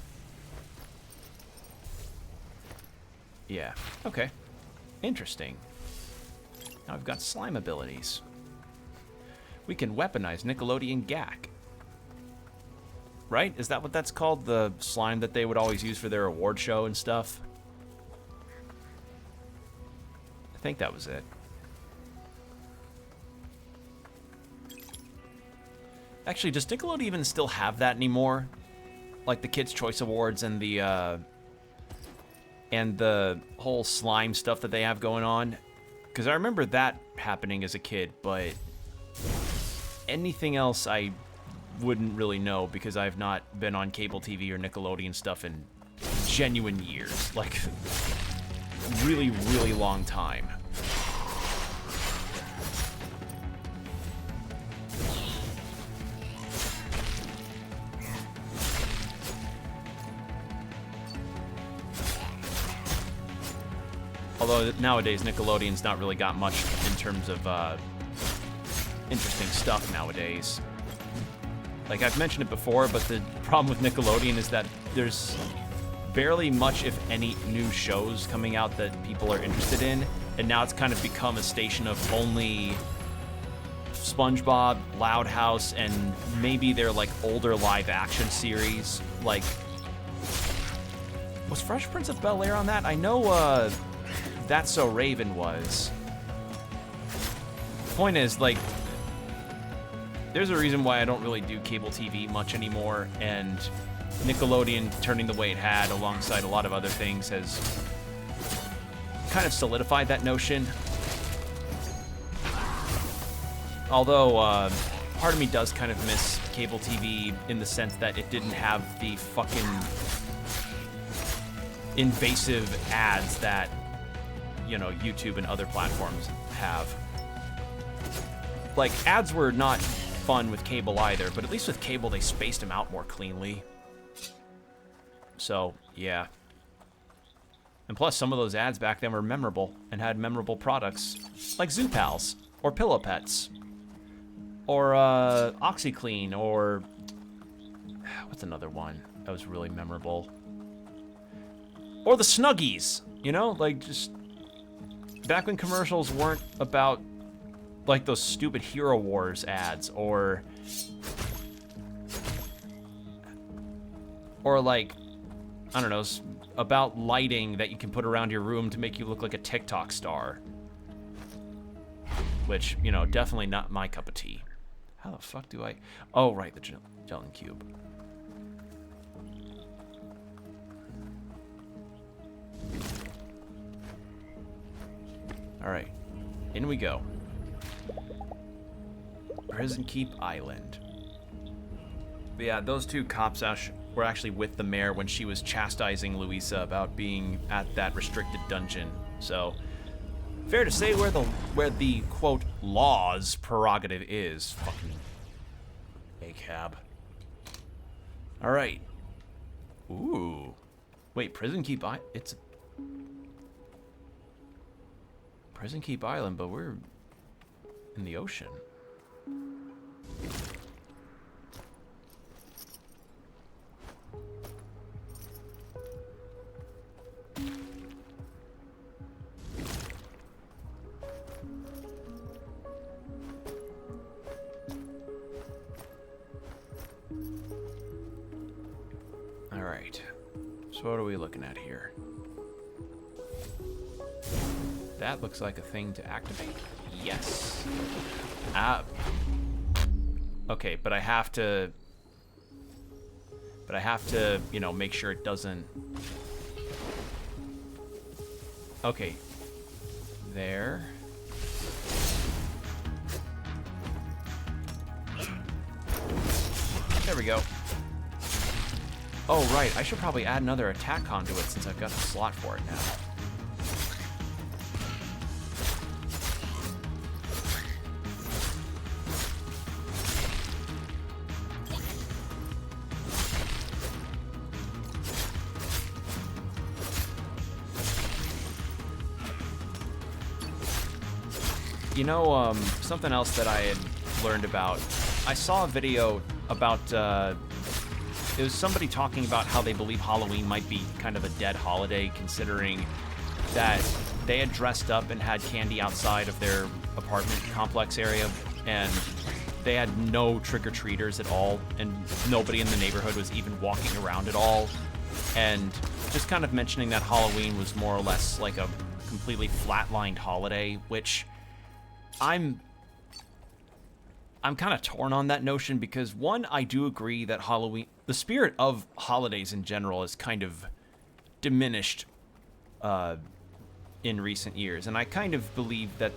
Yeah, okay. Interesting. Now I've got slime abilities. We can weaponize Nickelodeon Gak. Right? Is that what that's called? The slime that they would always use for their award show and stuff? I think that was it. Actually, does Nickelodeon even still have that anymore? Like the Kids' Choice Awards and the whole slime stuff that they have going on? Because I remember that happening as a kid, but anything else I wouldn't really know because I've not been on cable TV or Nickelodeon stuff in genuine years. Like, really, really long time. Although nowadays Nickelodeon's not really got much in terms of interesting stuff nowadays. Like, I've mentioned it before, but the problem with Nickelodeon is that there's barely much, if any, new shows coming out that people are interested in, and now it's kind of become a station of only SpongeBob, Loud House, and maybe their, like, older live-action series. Like, was Fresh Prince of Bel-Air on that? I know, That's So Raven was. Point is, like, there's a reason why I don't really do cable TV much anymore, and Nickelodeon turning the way it had alongside a lot of other things has kind of solidified that notion. Although, part of me does kind of miss cable TV in the sense that it didn't have the fucking invasive ads that, you know, YouTube and other platforms have. Like, ads were not fun with cable either, but at least with cable they spaced them out more cleanly. So, yeah. And plus, some of those ads back then were memorable and had memorable products, like Zoo Pals, or Pillow Pets, or OxyClean, or what's another one that was really memorable? Or the Snuggies, you know? Like, just back when commercials weren't about like those stupid Hero Wars ads, or like, I don't know, about lighting that you can put around your room to make you look like a TikTok star. Which, you know, definitely not my cup of tea. How the fuck do I... Oh, right, the gelatin cube. Alright, in we go. Prison Keep Island. But yeah, those two cops were actually with the mayor when she was chastising Louisa about being at that restricted dungeon. So, fair to say where the quote law's prerogative is. Fucking A-cab. All right. Ooh. Wait, Prison Keep Island. It's Prison Keep Island, but we're in the ocean. All right. So what are we looking at here? That looks like a thing to activate. Yes. Okay, but I have to, you know, make sure it doesn't. Okay. There. There we go. Oh, right. I should probably add another attack conduit since I've got the slot for it now. You know, something else that I had learned about, I saw a video about, it was somebody talking about how they believe Halloween might be kind of a dead holiday, considering that they had dressed up and had candy outside of their apartment complex area, and they had no trick-or-treaters at all, and nobody in the neighborhood was even walking around at all, and just kind of mentioning that Halloween was more or less like a completely flatlined holiday, which I'm kind of torn on that notion because, one, I do agree that Halloween, the spirit of holidays in general, is kind of diminished in recent years. And I kind of believe that,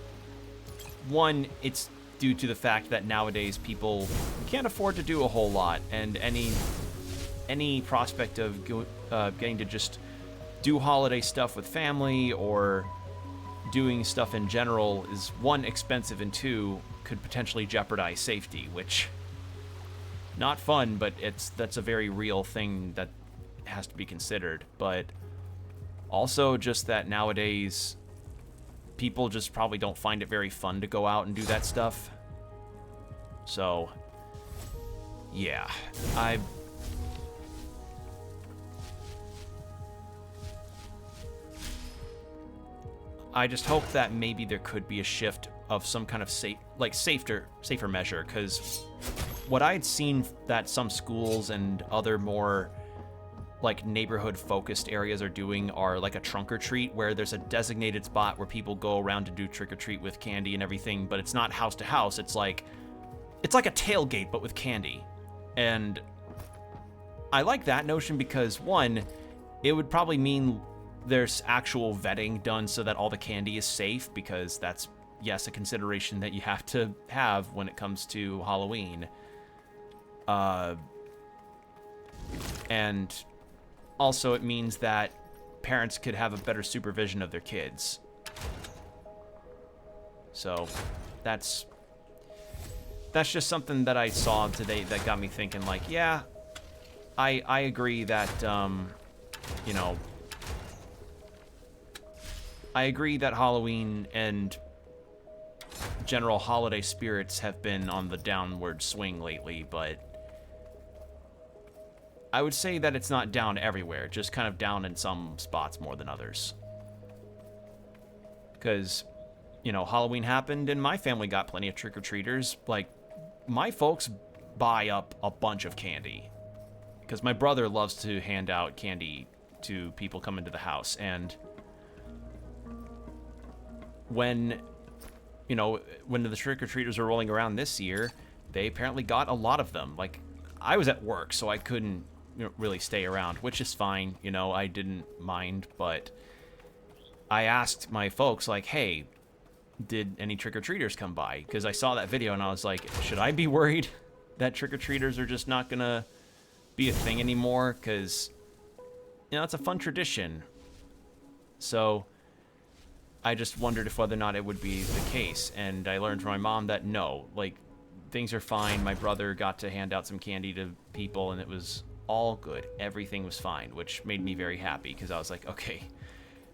one, it's due to the fact that nowadays people can't afford to do a whole lot, and any prospect of getting to just do holiday stuff with family or doing stuff in general is, one, expensive, and two, could potentially jeopardize safety, which, not fun, but that's a very real thing that has to be considered. But also just that nowadays people just probably don't find it very fun to go out and do that stuff. So yeah, I just hope that maybe there could be a shift of some kind of safer measure, because what I had seen that some schools and other more like neighborhood focused areas are doing are like a trunk or treat, where there's a designated spot where people go around to do trick or treat with candy and everything, but it's not house to house. It's like a tailgate but with candy. And I like that notion because, one, it would probably mean there's actual vetting done so that all the candy is safe, because that's, yes, a consideration that you have to have when it comes to Halloween. And also it means that parents could have a better supervision of their kids. So that's just something that I saw today that got me thinking, like, yeah, I agree that, you know, I agree that Halloween and general holiday spirits have been on the downward swing lately, but I would say that it's not down everywhere, just kind of down in some spots more than others. Because you know, Halloween happened and my family got plenty of trick-or-treaters. Like, my folks buy up a bunch of candy because my brother loves to hand out candy to people coming to the house. And when, you know, when the trick-or-treaters were rolling around this year, they apparently got a lot of them. Like, I was at work, so I couldn't, you know, really stay around, which is fine. You know, I didn't mind, but I asked my folks, like, hey, did any trick-or-treaters come by? Because I saw that video and I was like, should I be worried that trick-or-treaters are just not gonna be a thing anymore? Because, you know, it's a fun tradition. So I just wondered if whether or not it would be the case. And I learned from my mom that no, like, things are fine. My brother got to hand out some candy to people and it was all good. Everything was fine, which made me very happy because I was like, okay,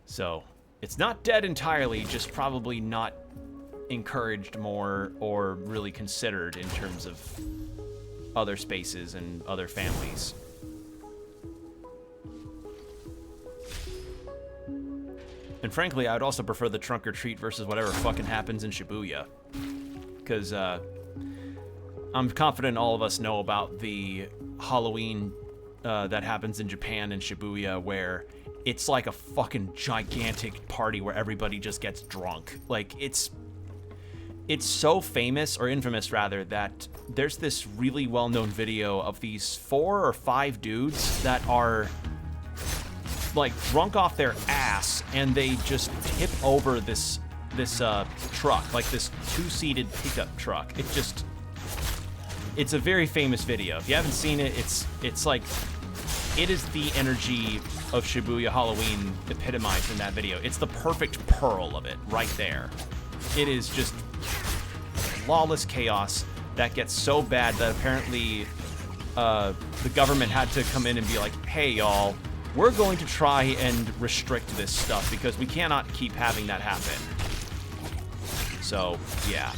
so it's not dead entirely, just probably not encouraged more or really considered in terms of other spaces and other families. And frankly, I would also prefer the trunk or treat versus whatever fucking happens in Shibuya. Because I'm confident all of us know about the Halloween that happens in Japan and Shibuya, where it's like a fucking gigantic party where everybody just gets drunk. Like, it's so famous, or infamous rather, that there's this really well-known video of these 4 or 5 dudes that are like drunk off their ass, and they just tip over this truck, like this 2-seated pickup truck. It's a very famous video. If you haven't seen it, it's like, it is the energy of Shibuya Halloween epitomized in that video. It's the perfect pearl of it right there. It is just lawless chaos that gets so bad that apparently the government had to come in and be like, hey y'all, we're going to try and restrict this stuff because we cannot keep having that happen. So, yeah.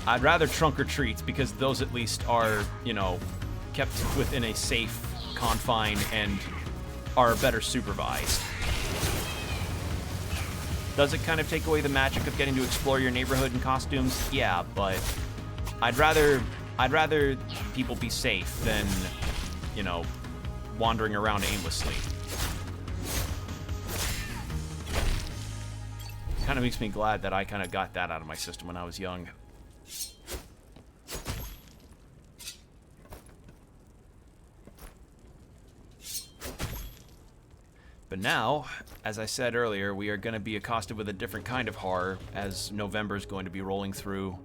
I'd rather trunk or treats because those at least are, you know, kept within a safe confine and are better supervised. Does it kind of take away the magic of getting to explore your neighborhood in costumes? Yeah, but I'd rather people be safe than, you know, wandering around aimlessly. Kind of makes me glad that I kind of got that out of my system when I was young. But now, as I said earlier, we are going to be accosted with a different kind of horror as November is going to be rolling through.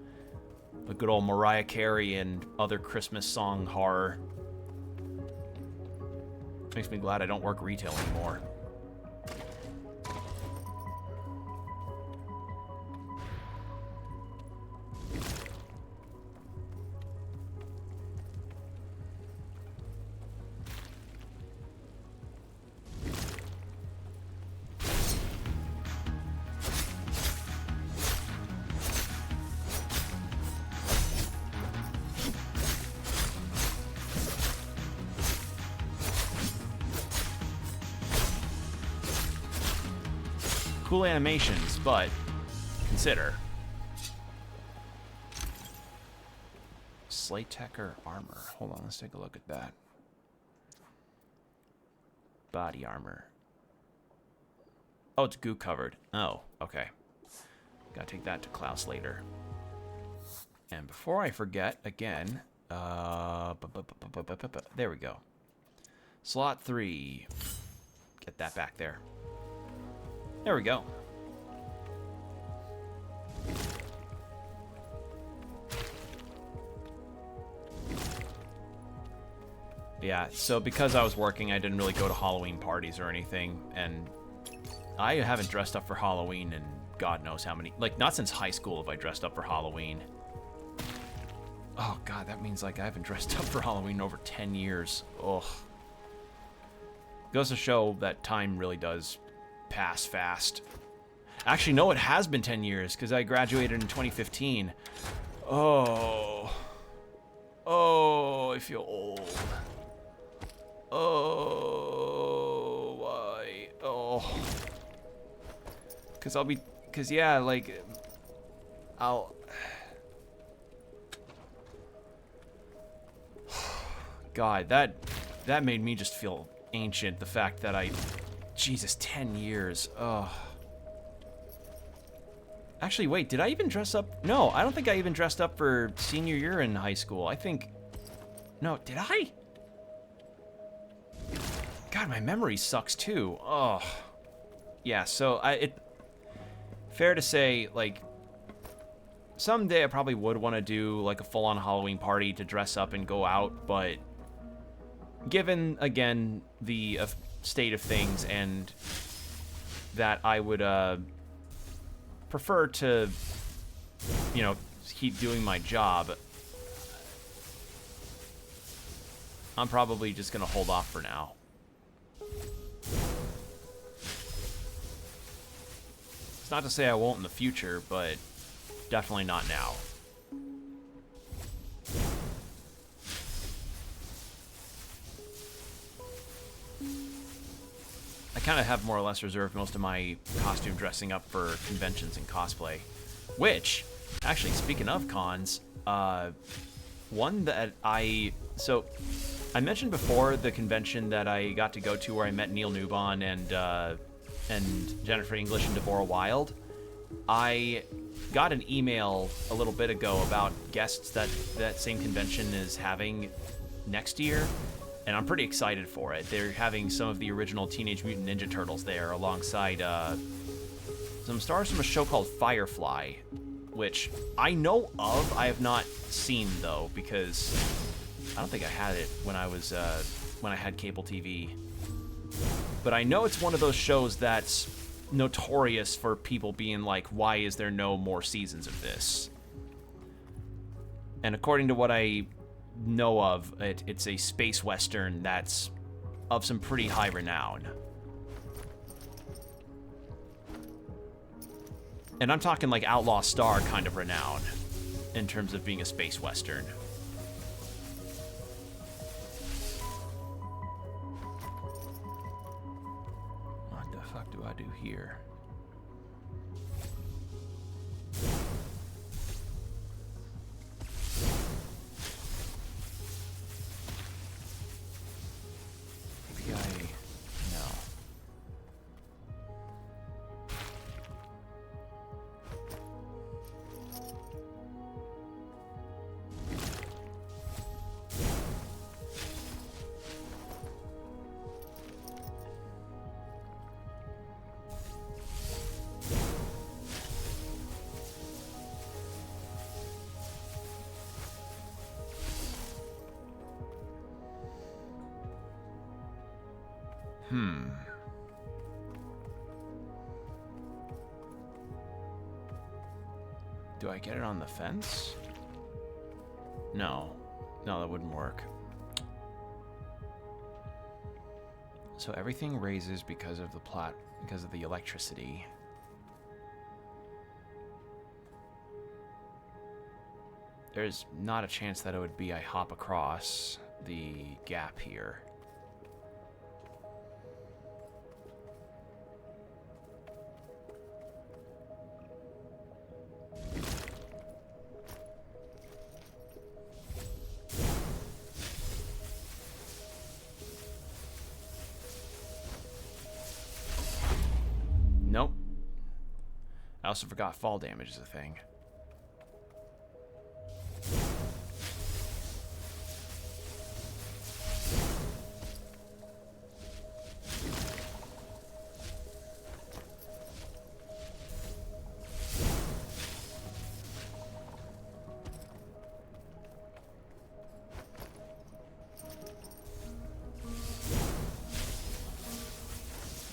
The good old Mariah Carey and other Christmas song horror. Makes me glad I don't work retail anymore. Cool animations, but consider. Slaytecker armor. Hold on, let's take a look at that. Body armor. Oh, it's goo covered. Oh, okay. Gotta take that to Klaus later. And before I forget, again, there we go. Slot 3. Get that back there. There we go. Yeah, so because I was working, I didn't really go to Halloween parties or anything, and I haven't dressed up for Halloween in God knows how many, like, not since high school have I dressed up for Halloween. Oh God, that means like I haven't dressed up for Halloween in over 10 years. Ugh. Goes to show that time really does pass fast. Actually, no, it has been 10 years because I graduated in 2015. Oh, I feel old. Oh, why? Oh, because I'll be Cause yeah, like, I'll... God, that made me just feel ancient, the fact that Jesus, 10 years, ugh. Actually, wait, did I even dress up? No, I don't think I even dressed up for senior year in high school. I think, no, did I? God, my memory sucks too, ugh. Yeah, so fair to say, like, someday I probably would want to do, like, a full-on Halloween party to dress up and go out, but given, again, the state of things and that I would, prefer to, you know, keep doing my job, I'm probably just gonna hold off for now. It's not to say I won't in the future, but definitely not now. I kind of have more or less reserved most of my costume dressing up for conventions and cosplay. Which, actually, speaking of cons, one that so I mentioned before the convention that I got to go to where I met Neil Newbon and Jennifer English and Deborah Wild. I got an email a little bit ago about guests that same convention is having next year, and I'm pretty excited for it. They're having some of the original Teenage Mutant Ninja Turtles there alongside some stars from a show called Firefly, which I know of. I have not seen, though, because I don't think I had it when I had cable TV. But I know it's one of those shows that's notorious for people being like, why is there no more seasons of this? And according to what I know of, it's a space western that's of some pretty high renown. And I'm talking like Outlaw Star kind of renown in terms of being a space western. What the fuck do I do here? Do I get it on the fence? No. No, that wouldn't work. So everything raises because of the electricity. There's not a chance that it would be I hop across the gap here. Nope. I also forgot fall damage is a thing.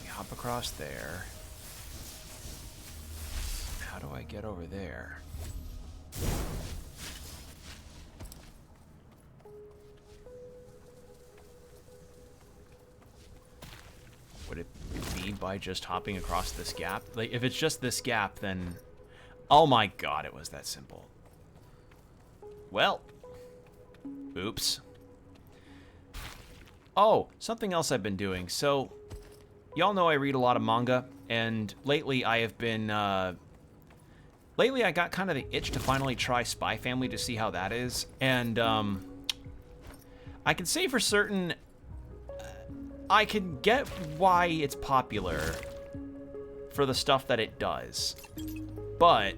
We hop across there. How do I get over there? Would it be by just hopping across this gap? Like, if it's just this gap, then... Oh my god, it was that simple. Well. Oops. Oh, something else I've been doing. So, y'all know I read a lot of manga, and lately I have been, lately I got kind of the itch to finally try Spy Family to see how that is, and I can say for certain I can get why it's popular for the stuff that it does, but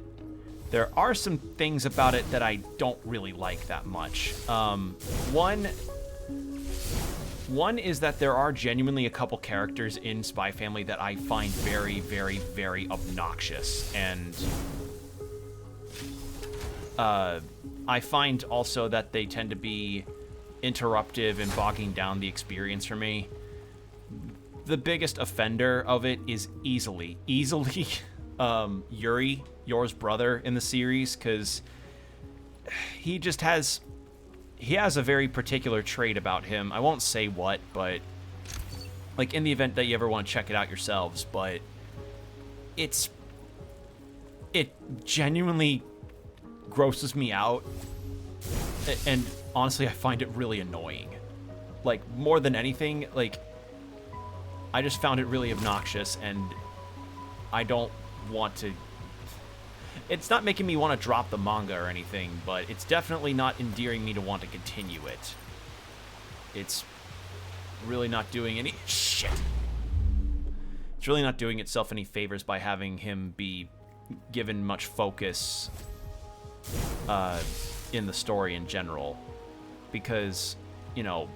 there are some things about it that I don't really like that much. One is that there are genuinely a couple characters in Spy Family that I find very, very, very obnoxious, and I find also that they tend to be interruptive and bogging down the experience for me. The biggest offender of it is easily Yuri, Yor's brother in the series, because he has a very particular trait about him. I won't say what, but like in the event that you ever want to check it out yourselves, but it genuinely grosses me out, and honestly I find it really annoying. Like, more than anything, like, I just found it really obnoxious, and I don't want to... It's not making me want to drop the manga or anything, but it's definitely not endearing me to want to continue it. It's really not doing any... Shit! It's really not doing itself any favors by having him be given much focus in the story in general. Because, you know,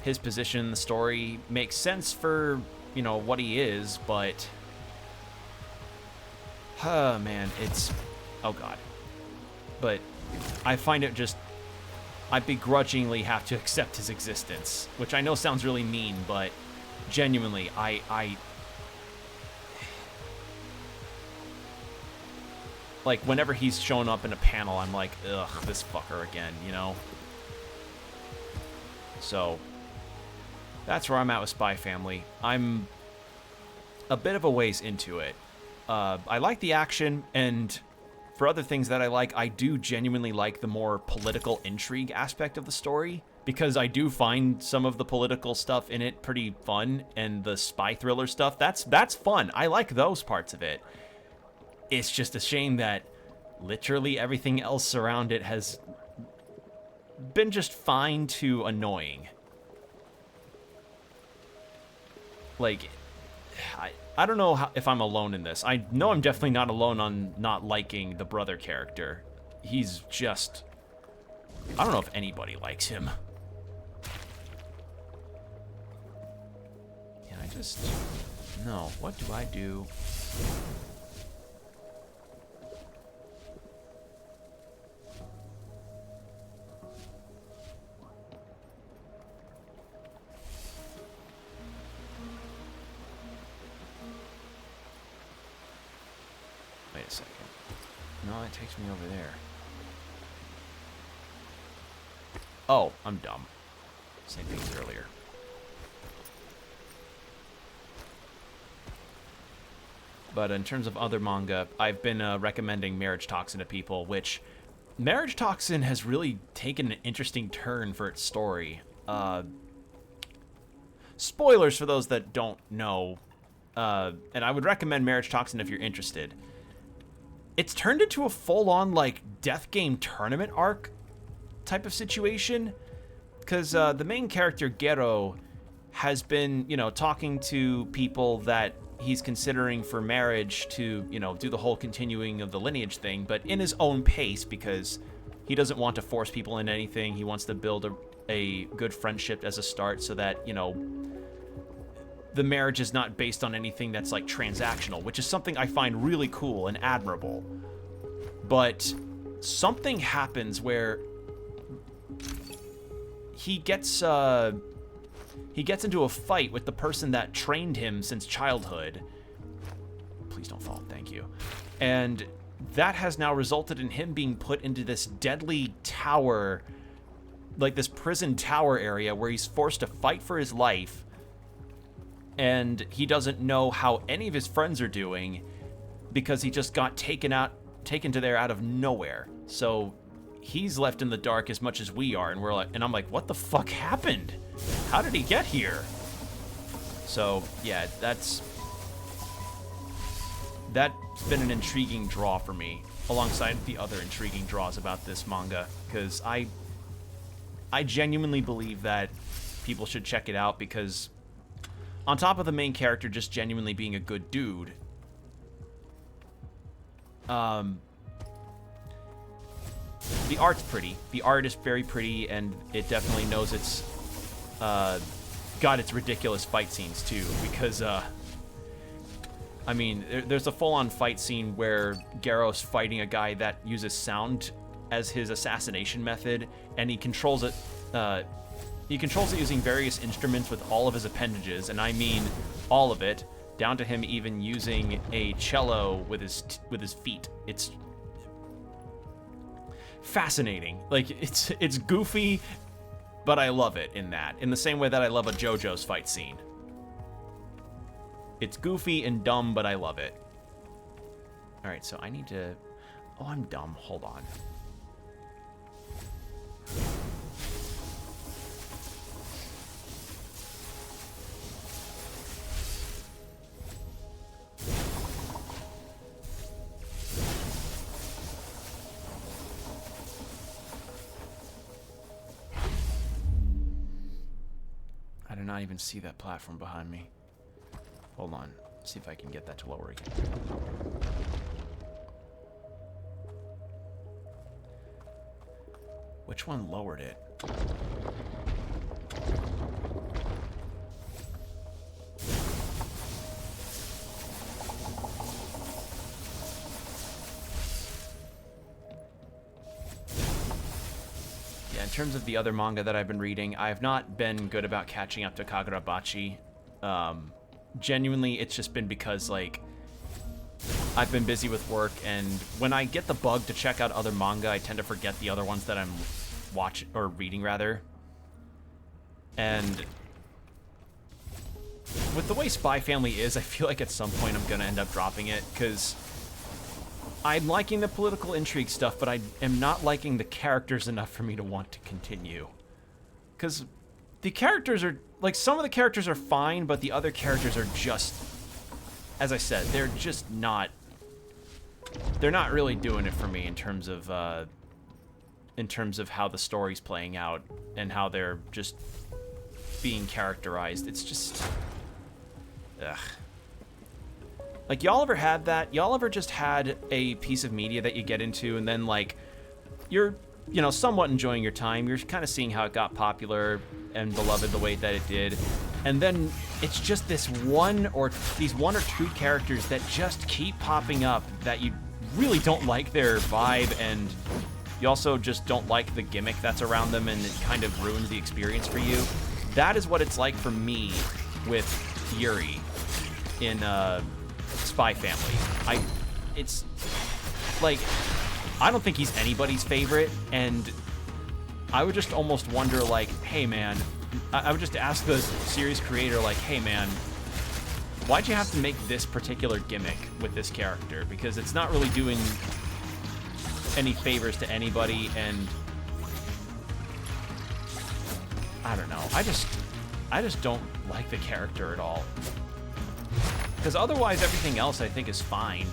his position in the story makes sense for, you know, what he is, but... man, it's... Oh, God. But I find it just... I begrudgingly have to accept his existence, which I know sounds really mean, but genuinely, I like, whenever he's shown up in a panel, I'm like, ugh, this fucker again, you know? So, that's where I'm at with Spy Family. I'm a bit of a ways into it. I like the action, and for other things that I like, I do genuinely like the more political intrigue aspect of the story, because I do find some of the political stuff in it pretty fun, and the spy thriller stuff, that's fun. I like those parts of it. It's just a shame that literally everything else around it has been just fine to annoying. Like, I don't know if I'm alone in this. I know I'm definitely not alone on not liking the brother character. He's just... I don't know if anybody likes him. Yeah, I just... No, what do I do? Wait a second. No, it takes me over there. Oh, I'm dumb. Same thing as earlier. But in terms of other manga, I've been recommending Marriage Toxin to people, which Marriage Toxin has really taken an interesting turn for its story. Spoilers for those that don't know, and I would recommend Marriage Toxin if you're interested. It's turned into a full-on, like, death game tournament arc type of situation, because the main character, Gero, has been, you know, talking to people that he's considering for marriage to, you know, do the whole continuing of the lineage thing, but in his own pace, because he doesn't want to force people into anything. He wants to build a good friendship as a start so that, you know, the marriage is not based on anything that's, like, transactional, which is something I find really cool and admirable. But something happens where he gets into a fight with the person that trained him since childhood. Please don't fall, thank you. And that has now resulted in him being put into this deadly tower, like this prison tower area where he's forced to fight for his life. And he doesn't know how any of his friends are doing because he just got taken to there out of nowhere. So he's left in the dark as much as we are, and I'm like, what the fuck happened? How did he get here? So yeah, that's been an intriguing draw for me, alongside the other intriguing draws about this manga, because I genuinely believe that people should check it out, because on top of the main character just genuinely being a good dude, the art's pretty. The art is very pretty, and it definitely knows it's got its ridiculous fight scenes too, because I mean, there's a full-on fight scene where Garrow's fighting a guy that uses sound as his assassination method, and he controls it using various instruments with all of his appendages, and I mean all of it, down to him even using a cello with his feet. It's fascinating. Like, it's goofy, but I love it in the same way that I love a JoJo's fight scene. It's goofy and dumb, but I love it. All right, so I need to... Oh, I'm dumb. Hold on. I did not even see that platform behind me. Hold on. Let's see if I can get that to lower again. Which one lowered it? Yeah, in terms of the other manga that I've been reading, I have not been good about catching up to Kagurabachi. Genuinely, it's just been because, like, I've been busy with work, and when I get the bug to check out other manga, I tend to forget the other ones that I'm reading, rather. And with the way Spy Family is, I feel like at some point I'm gonna end up dropping it, because I'm liking the political intrigue stuff, but I am not liking the characters enough for me to want to continue. Because the characters are, like, some of the characters are fine, but the other characters are just, as I said, they're just not, they're not really doing it for me in terms of how the story's playing out and how they're just being characterized. It's just, ugh. Like, y'all ever had that? Y'all ever just had a piece of media that you get into and then, like, you're, you know, somewhat enjoying your time. You're kind of seeing how it got popular and beloved the way that it did. And then it's just these one or two characters that just keep popping up that you really don't like their vibe, and you also just don't like the gimmick that's around them, and it kind of ruins the experience for you. That is what it's like for me with Yuri in Spy Family. It's like, I don't think he's anybody's favorite, and I would just almost wonder, like, hey man, I would just ask the series creator, like, hey man, why'd you have to make this particular gimmick with this character? Because it's not really doing any favors to anybody, and I don't know. I just don't like the character at all. Because otherwise, everything else I think is fine,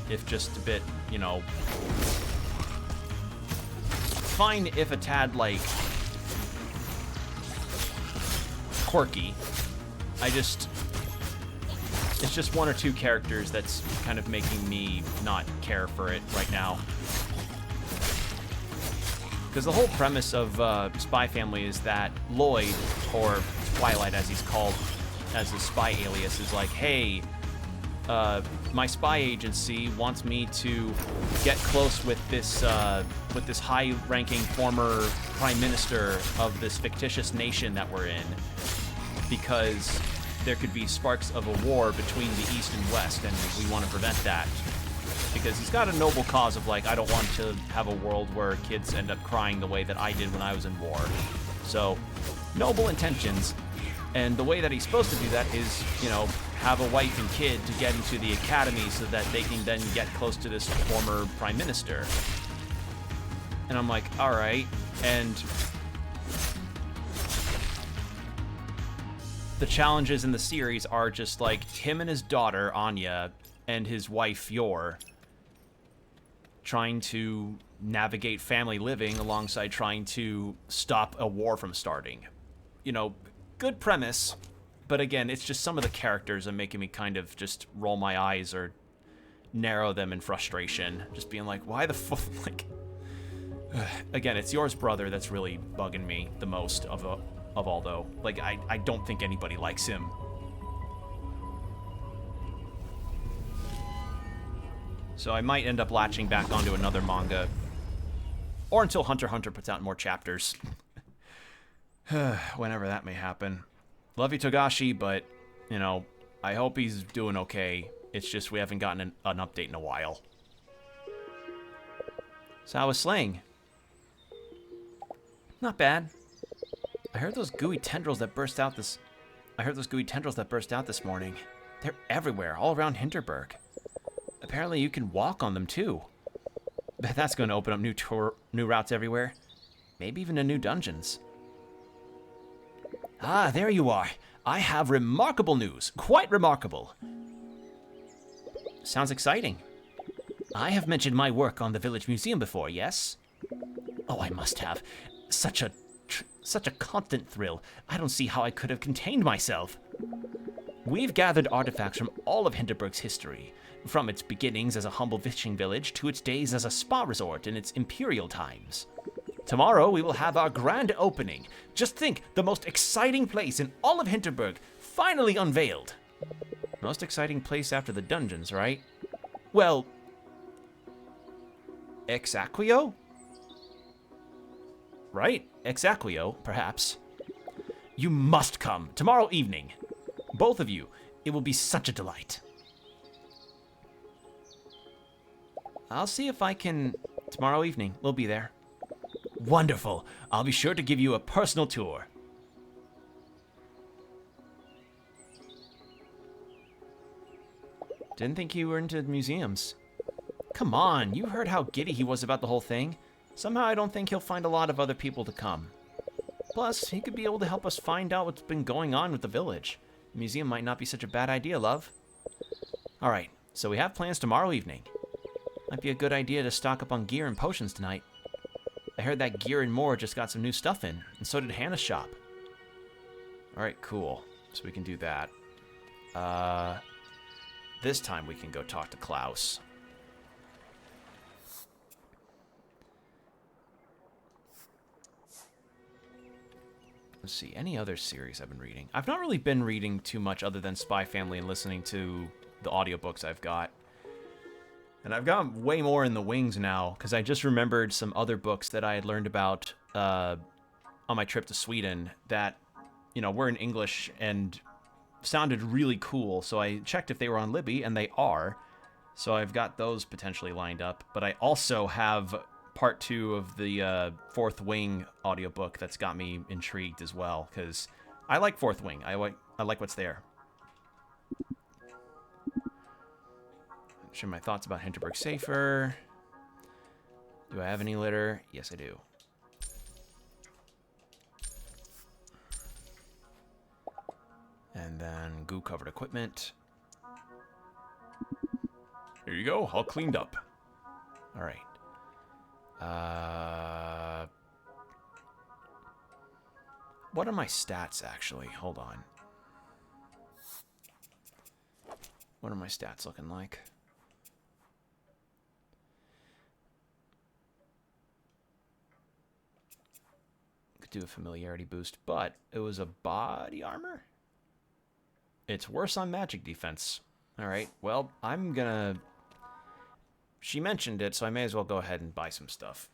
if just a bit, you know, fine if a tad, like, quirky. It's just one or two characters that's kind of making me not care for it right now. Because the whole premise of Spy Family is that Lloyd, or Twilight as he's called as his spy alias, is like, hey, my spy agency wants me to get close with this high-ranking former prime minister of this fictitious nation that we're in, because there could be sparks of a war between the East and West, and we want to prevent that. Because he's got a noble cause of, like, I don't want to have a world where kids end up crying the way that I did when I was in war. So, noble intentions. And the way that he's supposed to do that is, you know, have a wife and kid to get into the academy so that they can then get close to this former prime minister. And I'm like, all right. And the challenges in the series are just like him and his daughter, Anya, and his wife Yor trying to navigate family living alongside trying to stop a war from starting. You know, good premise, but again, it's just some of the characters are making me kind of just roll my eyes or narrow them in frustration. Just being like, why the fuck? Like, again, it's Yor's brother that's really bugging me the most of all, though. Like, I don't think anybody likes him. So I might end up latching back onto another manga. Or until Hunter x Hunter puts out more chapters. Whenever that may happen. Love you, Togashi, but, you know, I hope he's doing okay. It's just we haven't gotten an update in a while. So how was slaying? Not bad. I heard those gooey tendrils that burst out this morning. They're everywhere, all around Hinterberg. Apparently you can walk on them too. Bet that's going to open up new routes everywhere. Maybe even to new dungeons. Ah, there you are. I have remarkable news. Quite remarkable. Sounds exciting. I have mentioned my work on the village museum before, yes? Oh, I must have. Such a constant thrill. I don't see how I could have contained myself. We've gathered artifacts from all of Hinterberg's history, from its beginnings as a humble fishing village to its days as a spa resort in its imperial times. Tomorrow we will have our grand opening. Just think, the most exciting place in all of Hinterberg finally unveiled. Most exciting place after the dungeons, right? Well, Exacquio? Right? Exacquio, perhaps. You must come tomorrow evening. Both of you. It will be such a delight. I'll see if I can... Tomorrow evening, we'll be there. Wonderful. I'll be sure to give you a personal tour. Didn't think you were into museums. Come on, you heard how giddy he was about the whole thing. Somehow I don't think he'll find a lot of other people to come. Plus, he could be able to help us find out what's been going on with the village. The museum might not be such a bad idea, love. Alright, so we have plans tomorrow evening. Might be a good idea to stock up on gear and potions tonight. I heard that Gear and More just got some new stuff in, and so did Hannah's shop. Alright, cool. So we can do that. This time we can go talk to Klaus. Let's see, any other series I've been reading? I've not really been reading too much other than Spy Family and listening to the audiobooks I've got. And I've got way more in the wings now, because I just remembered some other books that I had learned about on my trip to Sweden that, you know, were in English and sounded really cool. So I checked if they were on Libby, and they are. So I've got those potentially lined up. But I also have part 2 of the Fourth Wing audiobook that's got me intrigued as well, because I like Fourth Wing. I like what's there. Share my thoughts about Hinterberg Safer. Do I have any litter? Yes, I do. And then goo-covered equipment. Here you go, all cleaned up. All right. What are my stats, actually? Hold on. What are my stats looking like? Could do a familiarity boost, but it was a body armor? It's worse on magic defense. Alright, well, I'm gonna... She mentioned it, so I may as well go ahead and buy some stuff.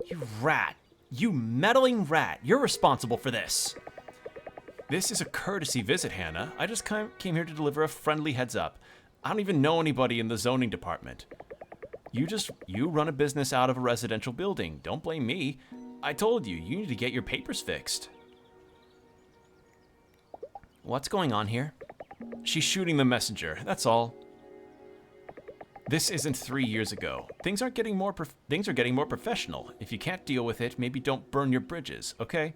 You rat. You meddling rat. You're responsible for this. This is a courtesy visit, Hannah. I just came here to deliver a friendly heads up. I don't even know anybody in the zoning department. You run a business out of a residential building. Don't blame me. I told you, you need to get your papers fixed. What's going on here? She's shooting the messenger, that's all. This isn't 3 years ago. Things are getting more professional. If you can't deal with it, maybe don't burn your bridges, okay?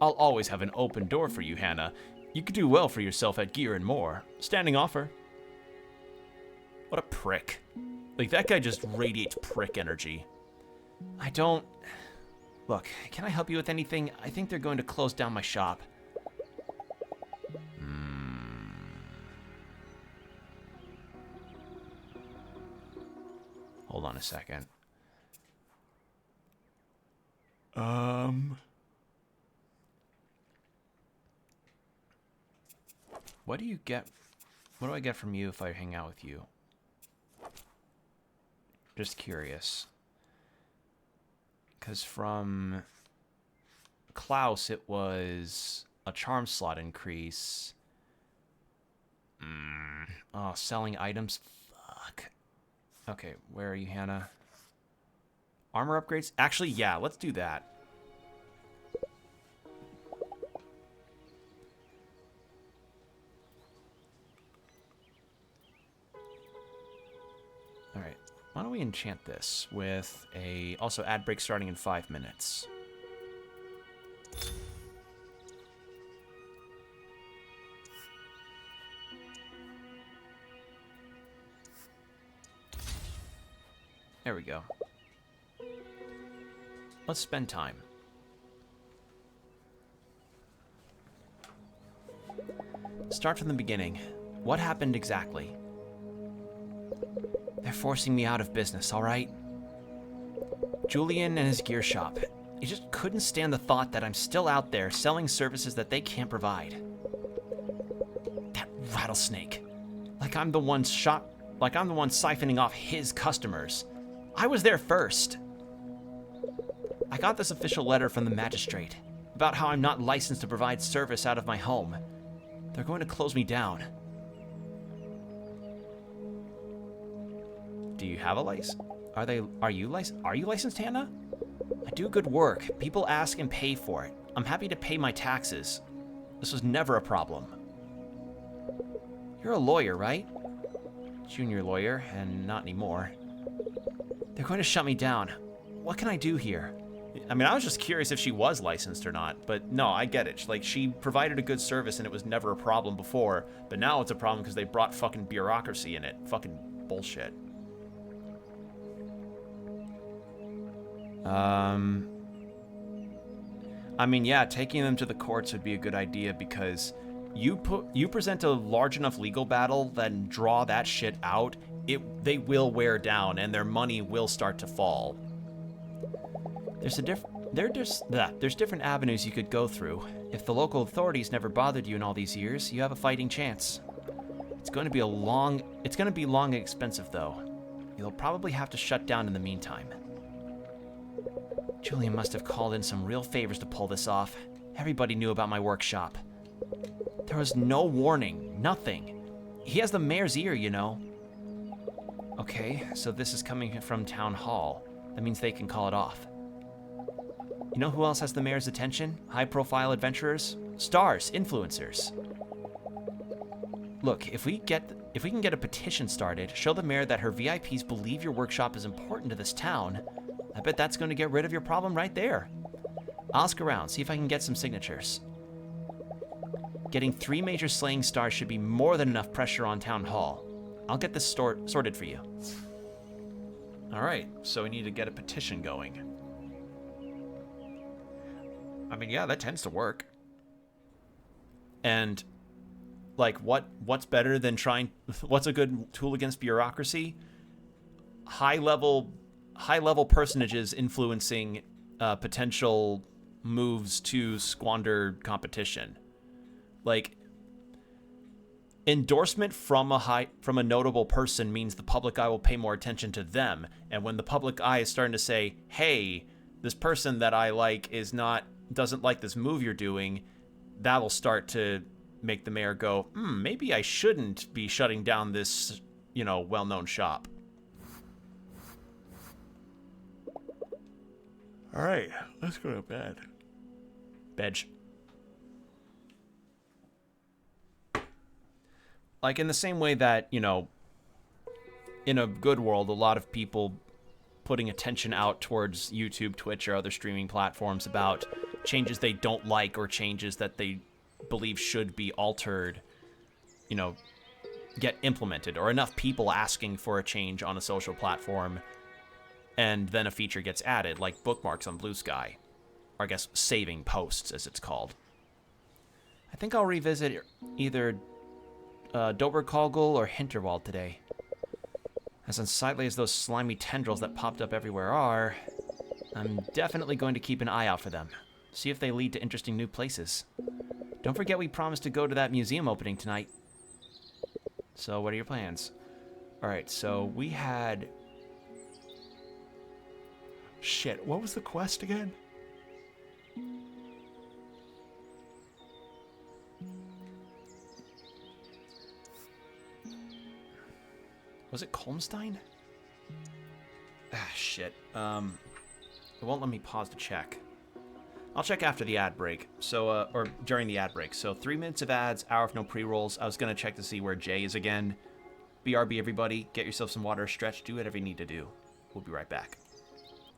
I'll always have an open door for you, Hannah. You could do well for yourself at Gear and More. Standing offer. What a prick. Like, that guy just radiates prick energy. I don't... Look, can I help you with anything? I think they're going to close down my shop. Hold on a second. What do you get? What do I get from you if I hang out with you? Just curious. Because from Klaus, it was a charm slot increase. Oh, selling items? Fuck. Okay, where are you, Hannah? Armor upgrades? Actually, yeah, let's do that. Alright, why don't we enchant this with a... Also, ad break starting in 5 minutes. There we go. Let's spend time. Start from the beginning. What happened exactly? They're forcing me out of business, alright? Julian and his gear shop. He just couldn't stand the thought that I'm still out there selling services that they can't provide. That rattlesnake. Like I'm the one siphoning off his customers. I was there first. I got this official letter from the magistrate about how I'm not licensed to provide service out of my home. They're going to close me down. Do you have a license? Are you licensed, Hannah? I do good work. People ask and pay for it. I'm happy to pay my taxes. This was never a problem. You're a lawyer, right? Junior lawyer, and not anymore. They're going to shut me down. What can I do here? I mean, I was just curious if she was licensed or not, but no, I get it. Like, she provided a good service and it was never a problem before, but now it's a problem because they brought fucking bureaucracy in it. Fucking bullshit. I mean, yeah, taking them to the courts would be a good idea because you present a large enough legal battle, then draw that shit out, they will wear down and their money will start to fall. There's different avenues you could go through. If the local authorities never bothered you in all these years, you have a fighting chance. It's going to be long and expensive though. You'll probably have to shut down in the meantime. Julian must have called in some real favors to pull this off. Everybody knew about my workshop. There was no warning, nothing. He has the mayor's ear, you know. Okay, so this is coming from Town Hall. That means they can call it off. You know who else has the mayor's attention? High-profile adventurers? Stars, influencers. Look, if we can get a petition started, show the mayor that her VIPs believe your workshop is important to this town, I bet that's going to get rid of your problem right there. I'll ask around, see if I can get some signatures. Getting 3 major slaying stars should be more than enough pressure on Town Hall. I'll get this sorted for you. Alright, so we need to get a petition going. I mean, yeah, that tends to work. And, like, what's better than what's a good tool against bureaucracy? High-level personages influencing potential moves to squander competition. Like, endorsement from a notable person means the public eye will pay more attention to them. And when the public eye is starting to say, hey, this person that I like doesn't like this move you're doing, that'll start to make the mayor go, maybe I shouldn't be shutting down this, well-known shop. All right, let's go to bed. Bedge. Like, in the same way that, in a good world, a lot of people putting attention out towards YouTube, Twitch, or other streaming platforms about changes they don't like or changes that they believe should be altered, you know, get implemented, or enough people asking for a change on a social platform, and then a feature gets added, like bookmarks on Blue Sky, or I guess saving posts, as it's called. I think I'll revisit either Doberkogel or Hinterwald today. As unsightly as those slimy tendrils that popped up everywhere are, I'm definitely going to keep an eye out for them. See if they lead to interesting new places. Don't forget we promised to go to that museum opening tonight. So what are your plans? Alright, so we had... Shit, what was the quest again? Was it Kolmstein? Ah, shit. It won't let me pause to check. I'll check after the ad break. So, or during the ad break. So 3 minutes of ads, hour of no pre-rolls. I was gonna check to see where Jay is again. BRB, everybody. Get yourself some water, stretch, do whatever you need to do. We'll be right back.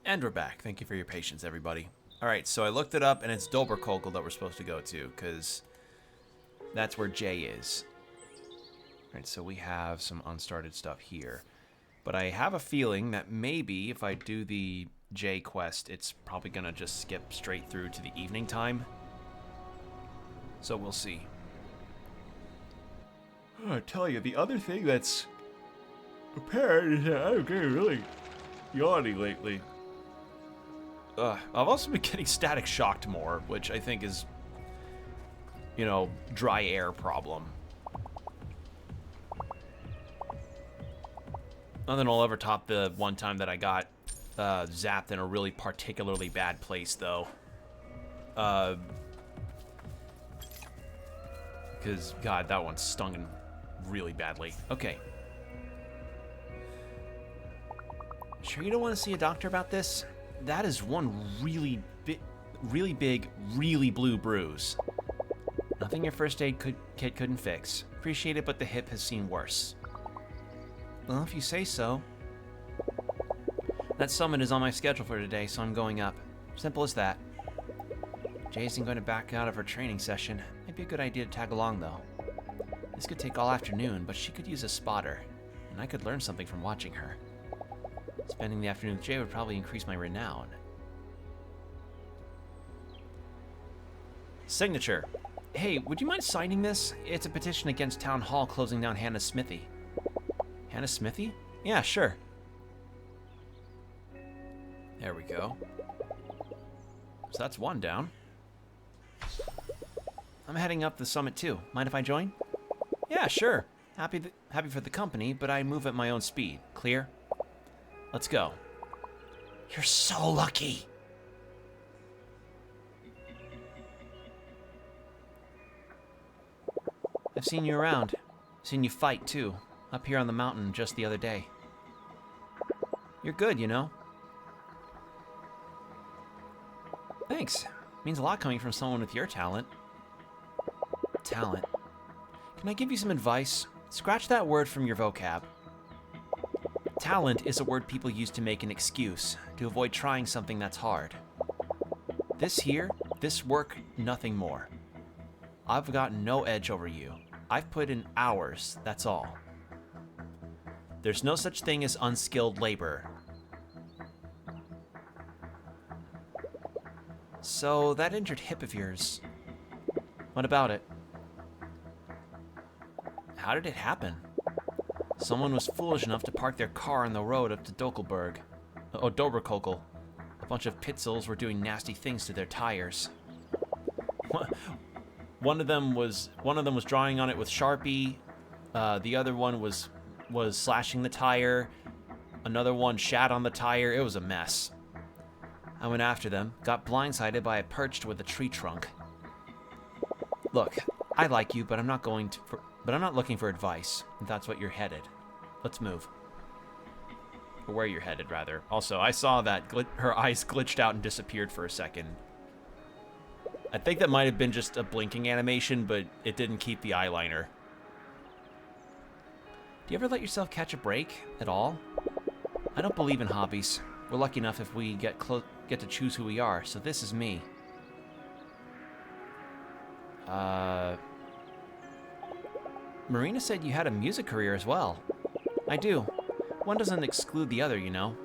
And we're back. Thank you for your patience, everybody. Alright, so I looked it up, and it's Doberkogel that we're supposed to go to, because that's where Jay is. Alright, so we have some unstarted stuff here. But I have a feeling that maybe if I do the J quest, it's probably gonna just skip straight through to the evening time. So we'll see. I tell you, the other thing that's apparent is that I'm getting really yawny lately. I've also been getting static shocked more, which I think is, you know, dry air problem. Nothing will ever top the one time that I got zapped in a really particularly bad place, though. Because, God, that one stung really badly. Okay. Sure you don't want to see a doctor about this? That is one really big, really blue bruise. Nothing your first aid kit couldn't fix. Appreciate it, but the hip has seen worse. Well, if you say so. That summit is on my schedule for today, so I'm going up. Simple as that. Jay isn't going to back out of her training session. Might be a good idea to tag along, though. This could take all afternoon, but she could use a spotter, and I could learn something from watching her. Spending the afternoon with Jay would probably increase my renown. Signature. Hey, would you mind signing this? It's a petition against Town Hall closing down Hannah's smithy. Hannah's smithy? Yeah, sure. There we go. So that's one down. I'm heading up the summit too. Mind if I join? Yeah, sure. Happy for the company, but I move at my own speed. Clear? Let's go. You're so lucky. I've seen you around. Seen you fight too. Up here on the mountain just the other day. You're good, you know. Thanks. Means a lot coming from someone with your talent. Talent. Can I give you some advice? Scratch that word from your vocab. Talent is a word people use to make an excuse, to avoid trying something that's hard. This work, nothing more. I've got no edge over you. I've put in hours, that's all. There's no such thing as unskilled labor. So, that injured hip of yours, what about it? How did it happen? Someone was foolish enough to park their car on the road up to Doberkogel. A bunch of Pitzels were doing nasty things to their tires. One of them was drawing on it with Sharpie. The other one was slashing the tire. Another one shat on the tire. It was a mess. I went after them, got blindsided by a perched with a tree trunk. Look, I like you, but I'm not looking for advice, if that's what you're headed. Let's move. Or where you're headed, rather. Also, I saw that her eyes glitched out and disappeared for a second. I think that might have been just a blinking animation, but it didn't keep the eyeliner. Do you ever let yourself catch a break at all? I don't believe in hobbies. We're lucky enough if we get to choose who we are, so this is me. Marina said you had a music career as well. I do. One doesn't exclude the other, you know.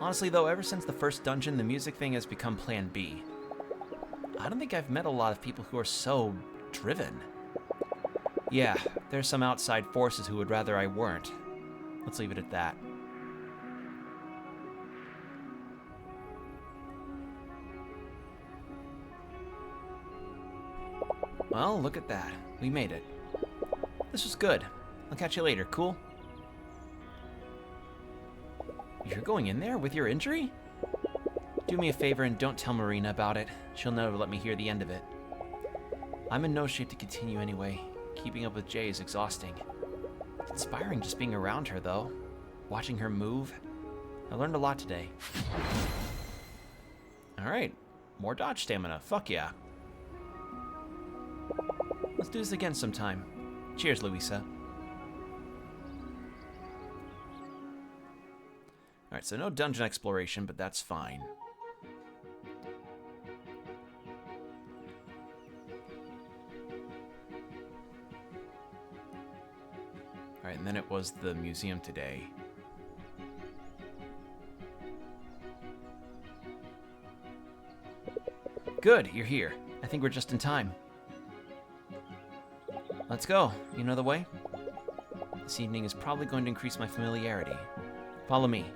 Honestly, though, ever since the first dungeon, the music thing has become plan B. I don't think I've met a lot of people who are so driven. Yeah, there's some outside forces who would rather I weren't. Let's leave it at that. Well, look at that. We made it. This was good. I'll catch you later, cool? You're going in there with your injury? Do me a favor and don't tell Marina about it. She'll never let me hear the end of it. I'm in no shape to continue anyway. Keeping up with Jay is exhausting. It's inspiring just being around her, though. Watching her move. I learned a lot today. Alright. More dodge stamina. Fuck yeah. Let's do this again sometime. Cheers, Louisa. Alright, so no dungeon exploration, but that's fine. Alright, and then it was the museum today. Good, you're here. I think we're just in time. Let's go. You know the way? This evening is probably going to increase my familiarity. Follow me.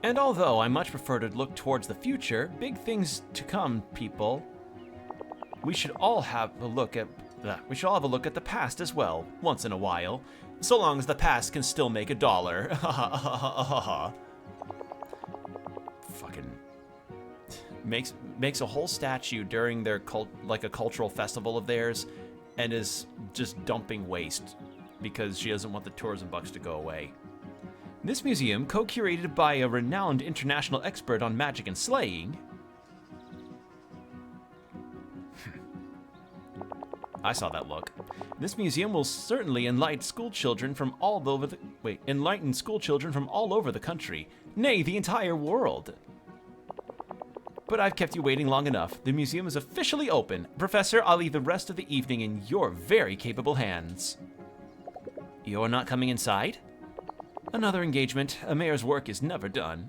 And although I much prefer to look towards the future, big things to come, people, we should all have a look at the past as well, once in a while, so long as the past can still make $1. Fucking makes a whole statue during their like a cultural festival of theirs, and is just dumping waste because she doesn't want the tourism bucks to go away. This museum, co-curated by a renowned international expert on magic and slaying. I saw that look. This museum will certainly enlighten school children from all over the country, nay, the entire world. But I've kept you waiting long enough. The museum is officially open. Professor, I'll leave the rest of the evening in your very capable hands. You're not coming inside? Another engagement. A mayor's work is never done.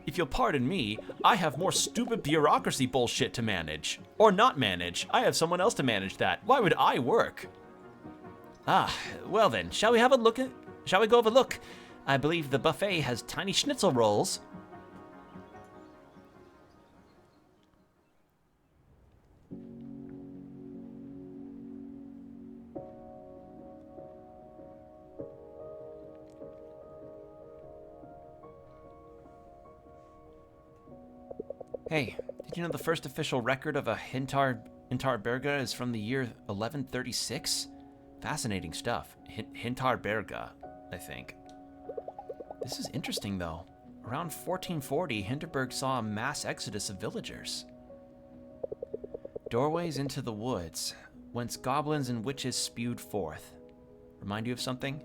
If you'll pardon me, I have more stupid bureaucracy bullshit to manage. Or not manage. I have someone else to manage that. Why would I work? Ah, well then, shall we go have a look? I believe the buffet has tiny schnitzel rolls. Hey, did you know the first official record of a Hinterberg is from the year 1136? Fascinating stuff. Hinterberg, I think. This is interesting, though. Around 1440, Hinterberg saw a mass exodus of villagers. Doorways into the woods, whence goblins and witches spewed forth. Remind you of something?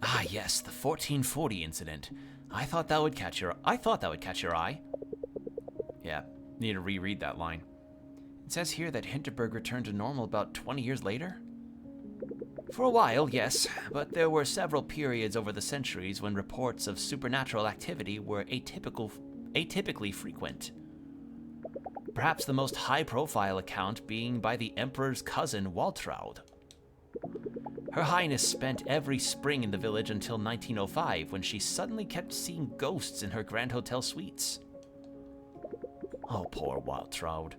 Ah, yes, the 1440 incident. I thought that would catch your eye. Yeah, need to reread that line. It says here that Hinterberg returned to normal about 20 years later? For a while, yes, but there were several periods over the centuries when reports of supernatural activity were atypically frequent. Perhaps the most high-profile account being by the Emperor's cousin, Waltraud. Her Highness spent every spring in the village until 1905, when she suddenly kept seeing ghosts in her Grand Hotel suites. Oh, poor Waltraud.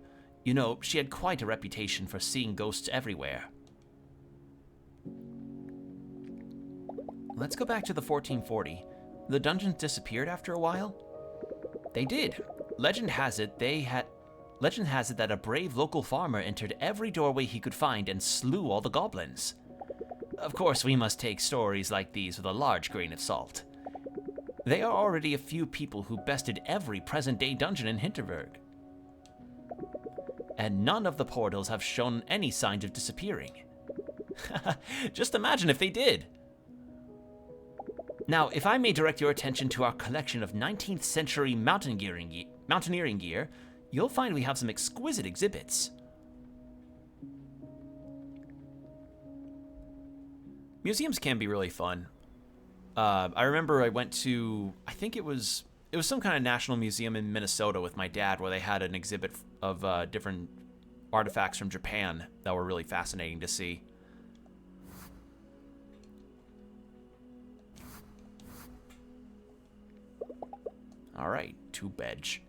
You know, she had quite a reputation for seeing ghosts everywhere. Let's go back to the 1440. The dungeons disappeared after a while? They did. Legend has it that a brave local farmer entered every doorway he could find and slew all the goblins. Of course, we must take stories like these with a large grain of salt. There are already a few people who bested every present-day dungeon in Hinterberg. And none of the portals have shown any signs of disappearing. Just imagine if they did. Now, if I may direct your attention to our collection of 19th century mountaineering gear, you'll find we have some exquisite exhibits. Museums can be really fun. I remember I went to, I think it was some kind of national museum in Minnesota with my dad where they had an exhibit of different artifacts from Japan that were really fascinating to see. All right, 2 bedge.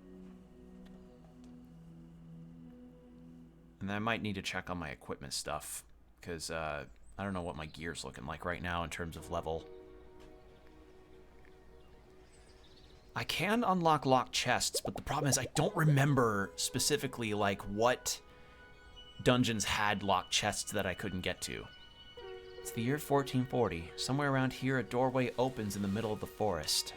And I might need to check on my equipment stuff because I don't know what my gear's looking like right now in terms of level. I can unlock locked chests, but the problem is I don't remember specifically like what dungeons had locked chests that I couldn't get to. It's the year 1440. Somewhere around here, a doorway opens in the middle of the forest.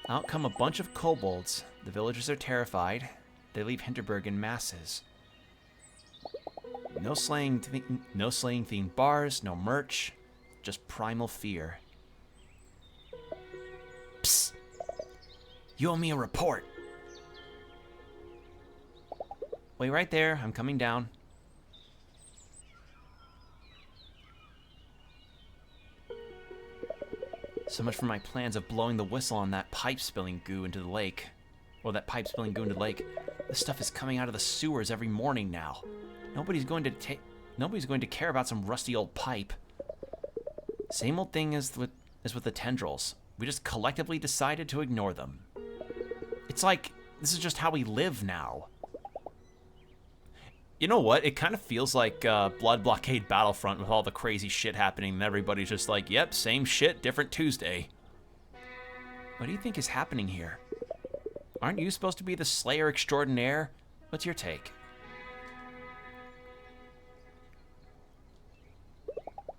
Out come a bunch of kobolds. The villagers are terrified. They leave Hinterberg in masses. No slaying themed bars, no merch, just primal fear. Psst! You owe me a report. Wait right there, I'm coming down. So much for my plans of blowing the whistle on that pipe spilling goo into the lake. Or that pipe spilling goo into the lake. This stuff is coming out of the sewers every morning now. Nobody's going to care about some rusty old pipe. Same old thing as with the tendrils. We just collectively decided to ignore them. It's like, this is just how we live now. You know what? It kind of feels like Blood Blockade Battlefront with all the crazy shit happening and everybody's just like, yep, same shit, different Tuesday. What do you think is happening here? Aren't you supposed to be the Slayer Extraordinaire? What's your take?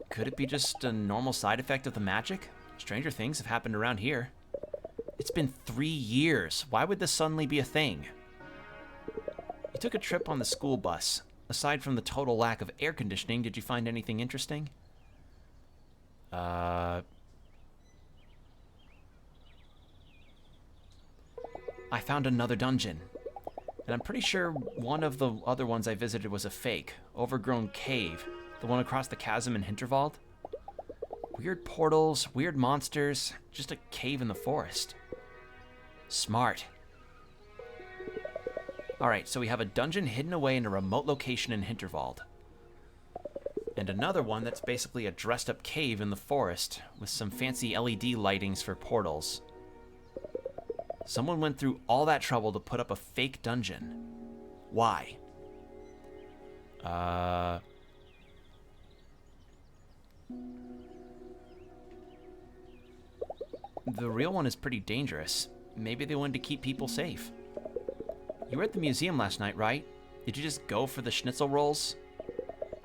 Could it be just a normal side effect of the magic? Stranger things have happened around here. It's been 3 years. Why would this suddenly be a thing? You took a trip on the school bus. Aside from the total lack of air conditioning, did you find anything interesting? I found another dungeon. And I'm pretty sure one of the other ones I visited was a fake. Overgrown cave. The one across the chasm in Hinterwald. Weird portals, weird monsters, just a cave in the forest. Smart. Alright, so we have a dungeon hidden away in a remote location in Hinterwald. And another one that's basically a dressed up cave in the forest with some fancy LED lightings for portals. Someone went through all that trouble to put up a fake dungeon. Why? The real one is pretty dangerous. Maybe they wanted to keep people safe. You were at the museum last night, right? Did you just go for the schnitzel rolls?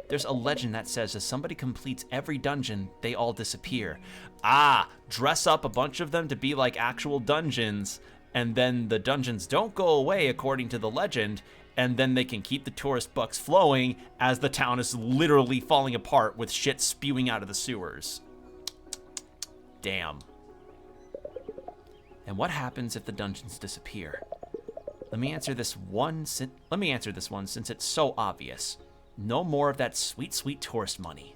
There's a legend that says if somebody completes every dungeon, they all disappear. Ah, dress up a bunch of them to be like actual dungeons, and then the dungeons don't go away according to the legend, and then they can keep the tourist bucks flowing as the town is literally falling apart with shit spewing out of the sewers. Damn. And what happens if the dungeons disappear? Let me answer this one since it's so obvious. No more of that sweet, sweet tourist money.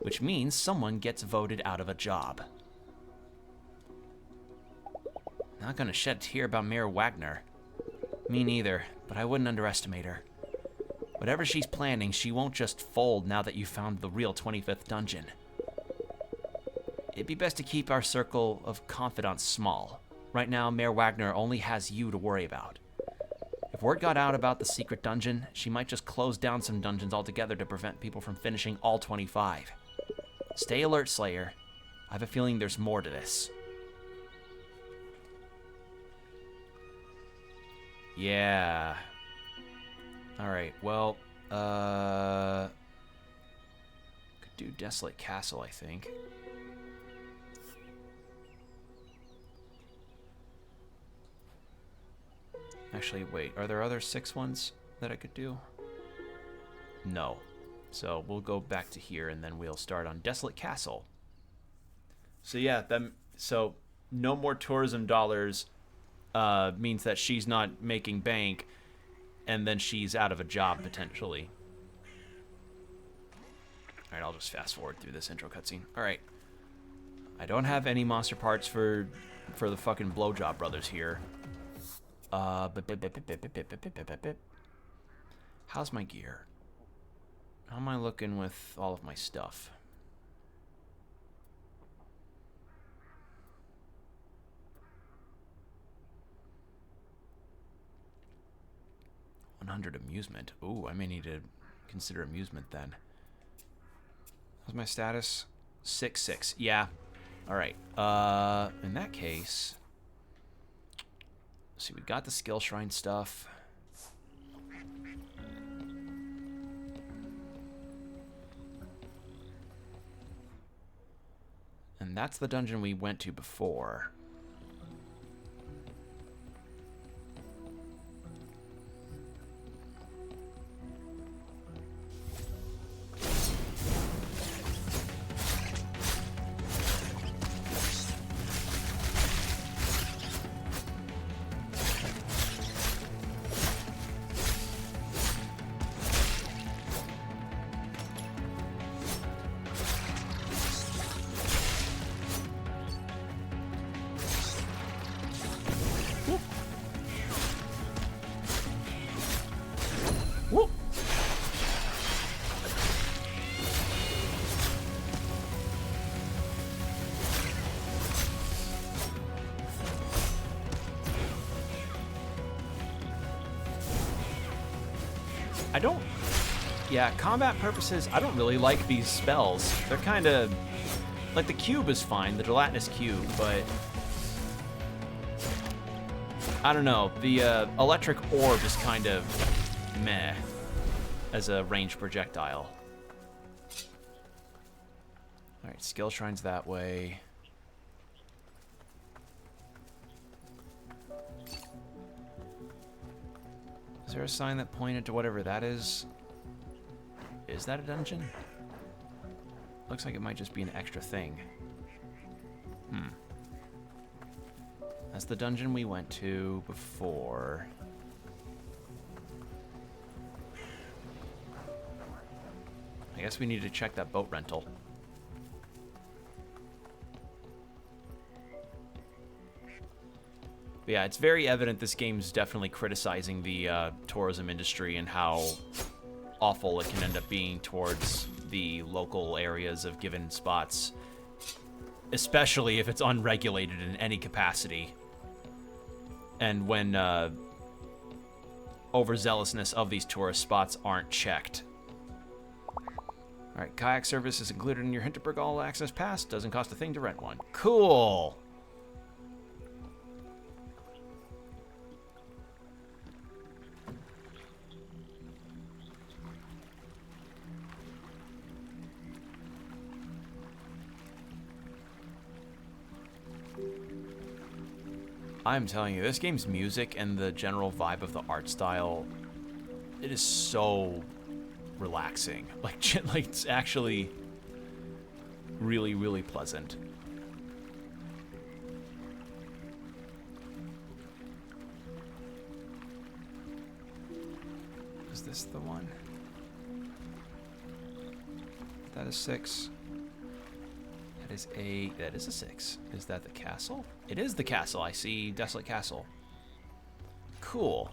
Which means someone gets voted out of a job. Not gonna shed a tear about Mayor Wagner. Me neither, but I wouldn't underestimate her. Whatever she's planning, she won't just fold now that you found the real 25th dungeon. It'd be best to keep our circle of confidants small. Right now, Mayor Wagner only has you to worry about. If word got out about the secret dungeon, she might just close down some dungeons altogether to prevent people from finishing all 25. Stay alert, Slayer. I have a feeling there's more to this. Yeah. Alright, well, could do Desolate Castle, I think. Actually, wait. Are there other 6 ones that I could do? No. So we'll go back to here, and then we'll start on Desolate Castle. So yeah, so no more tourism dollars means that she's not making bank, and then she's out of a job, potentially. Alright, I'll just fast forward through this intro cutscene. Alright. I don't have any monster parts for the fucking blowjob brothers here. How's my gear? How am I looking with all of my stuff? $100 amusement. Ooh, I may need to consider amusement then. What's my status? 6-6. Yeah. Alright. In that case... Let's see, we got the skill shrine stuff. And that's the dungeon we went to before. Whoop. I don't... Yeah, combat purposes, I don't really like these spells. They're kind of... Like, the cube is fine, the gelatinous cube, but... I don't know, the electric orb is kind of meh as a ranged projectile. Alright, skill shrines that way. Is there a sign that pointed to whatever that is? Is that a dungeon? Looks like it might just be an extra thing. That's the dungeon we went to before. I guess we need to check that boat rental. But yeah, it's very evident this game's definitely criticizing the tourism industry and how awful it can end up being towards the local areas of given spots, especially if it's unregulated in any capacity. And when overzealousness of these tourist spots aren't checked. Alright, kayak service is included in your Hinterberg all-access pass. Doesn't cost a thing to rent one. Cool! I'm telling you, this game's music and the general vibe of the art style, it is so relaxing. Like it's actually really, really pleasant. Is this the one? That is 6. That is a 6. Is that the castle? It is the castle. I see Desolate Castle. Cool.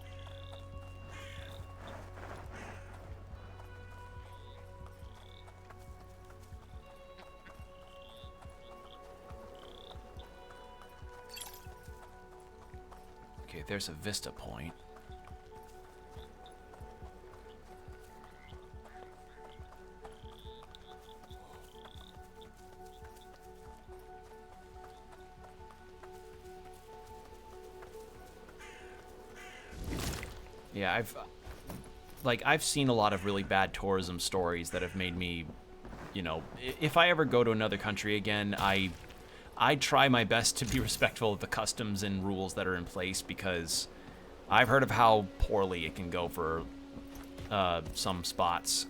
Okay, there's a vista point. Yeah, I've seen a lot of really bad tourism stories that have made me, you know, if I ever go to another country again, I try my best to be respectful of the customs and rules that are in place, because I've heard of how poorly it can go for some spots.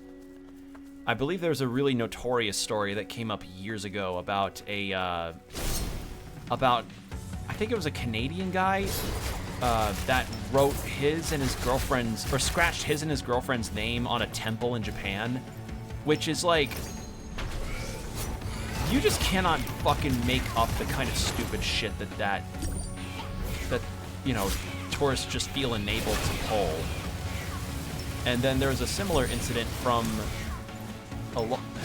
I believe there's a really notorious story that came up years ago about I think it was a Canadian guy that wrote his and his girlfriend's, or scratched his and his girlfriend's name on a temple in Japan, which is like, you just cannot fucking make up the kind of stupid shit that you know, tourists just feel enabled to pull. And then there's a similar incident from I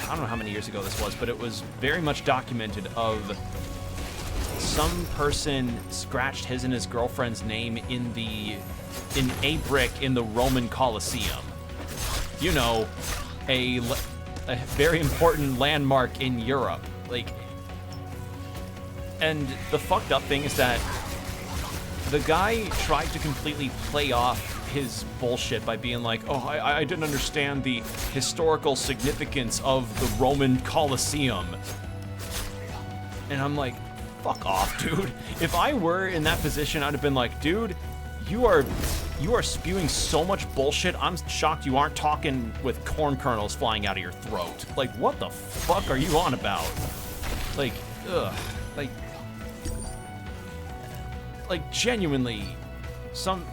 don't know how many years ago this was, but it was very much documented of some person scratched his and his girlfriend's name in a brick in the Roman Colosseum. You know, a very important landmark in Europe. Like, and the fucked up thing is that the guy tried to completely play off his bullshit by being like, oh, I didn't understand the historical significance of the Roman Colosseum. And I'm like, fuck off, dude. If I were in that position, I'd have been like, dude, you are spewing so much bullshit. I'm shocked you aren't talking with corn kernels flying out of your throat. Like, what the fuck are you on about? Like, ugh. Like genuinely, some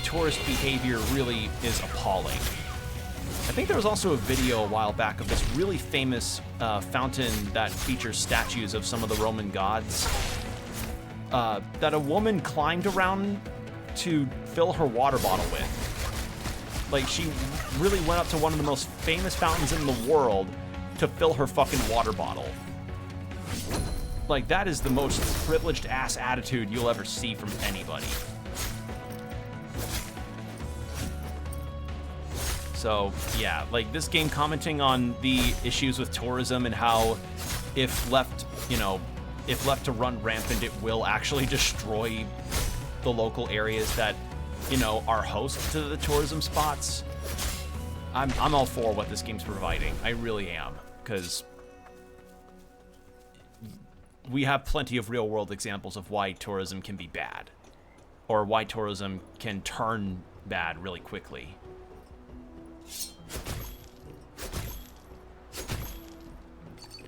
tourist behavior really is appalling. I think there was also a video a while back of this really famous fountain that features statues of some of the Roman gods that a woman climbed around to fill her water bottle with. Like, she really went up to one of the most famous fountains in the world to fill her fucking water bottle. Like, that is the most privileged ass attitude you'll ever see from anybody. So, yeah, like, this game commenting on the issues with tourism and how if left to run rampant, it will actually destroy the local areas that, you know, are host to the tourism spots. I'm all for what this game's providing. I really am, because we have plenty of real-world examples of why tourism can be bad, or why tourism can turn bad really quickly.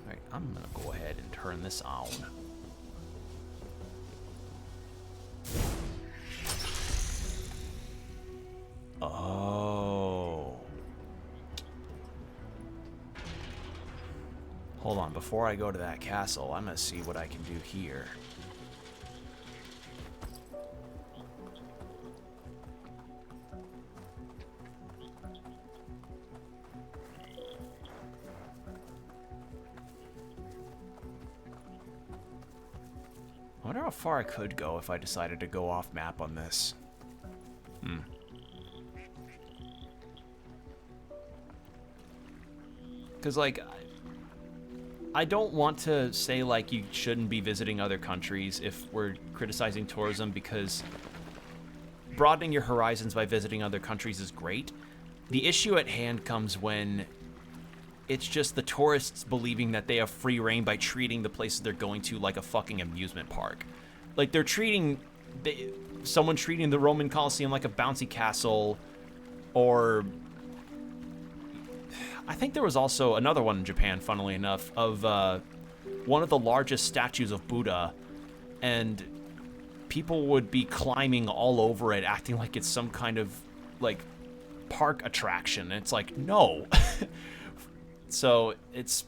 Alright, I'm gonna go ahead and turn this on. Oh. Hold on, before I go to that castle, I'm gonna see what I can do here. I wonder how far I could go if I decided to go off map on this. Because, like, I don't want to say, like, you shouldn't be visiting other countries if we're criticizing tourism, because broadening your horizons by visiting other countries is great. The issue at hand comes when it's just the tourists believing that they have free reign by treating the places they're going to like a fucking amusement park. Like, they're treating someone treating the Roman Colosseum like a bouncy castle, or I think there was also another one in Japan, funnily enough, of one of the largest statues of Buddha, and people would be climbing all over it, acting like it's some kind of, like, park attraction. And it's like, no. So it's,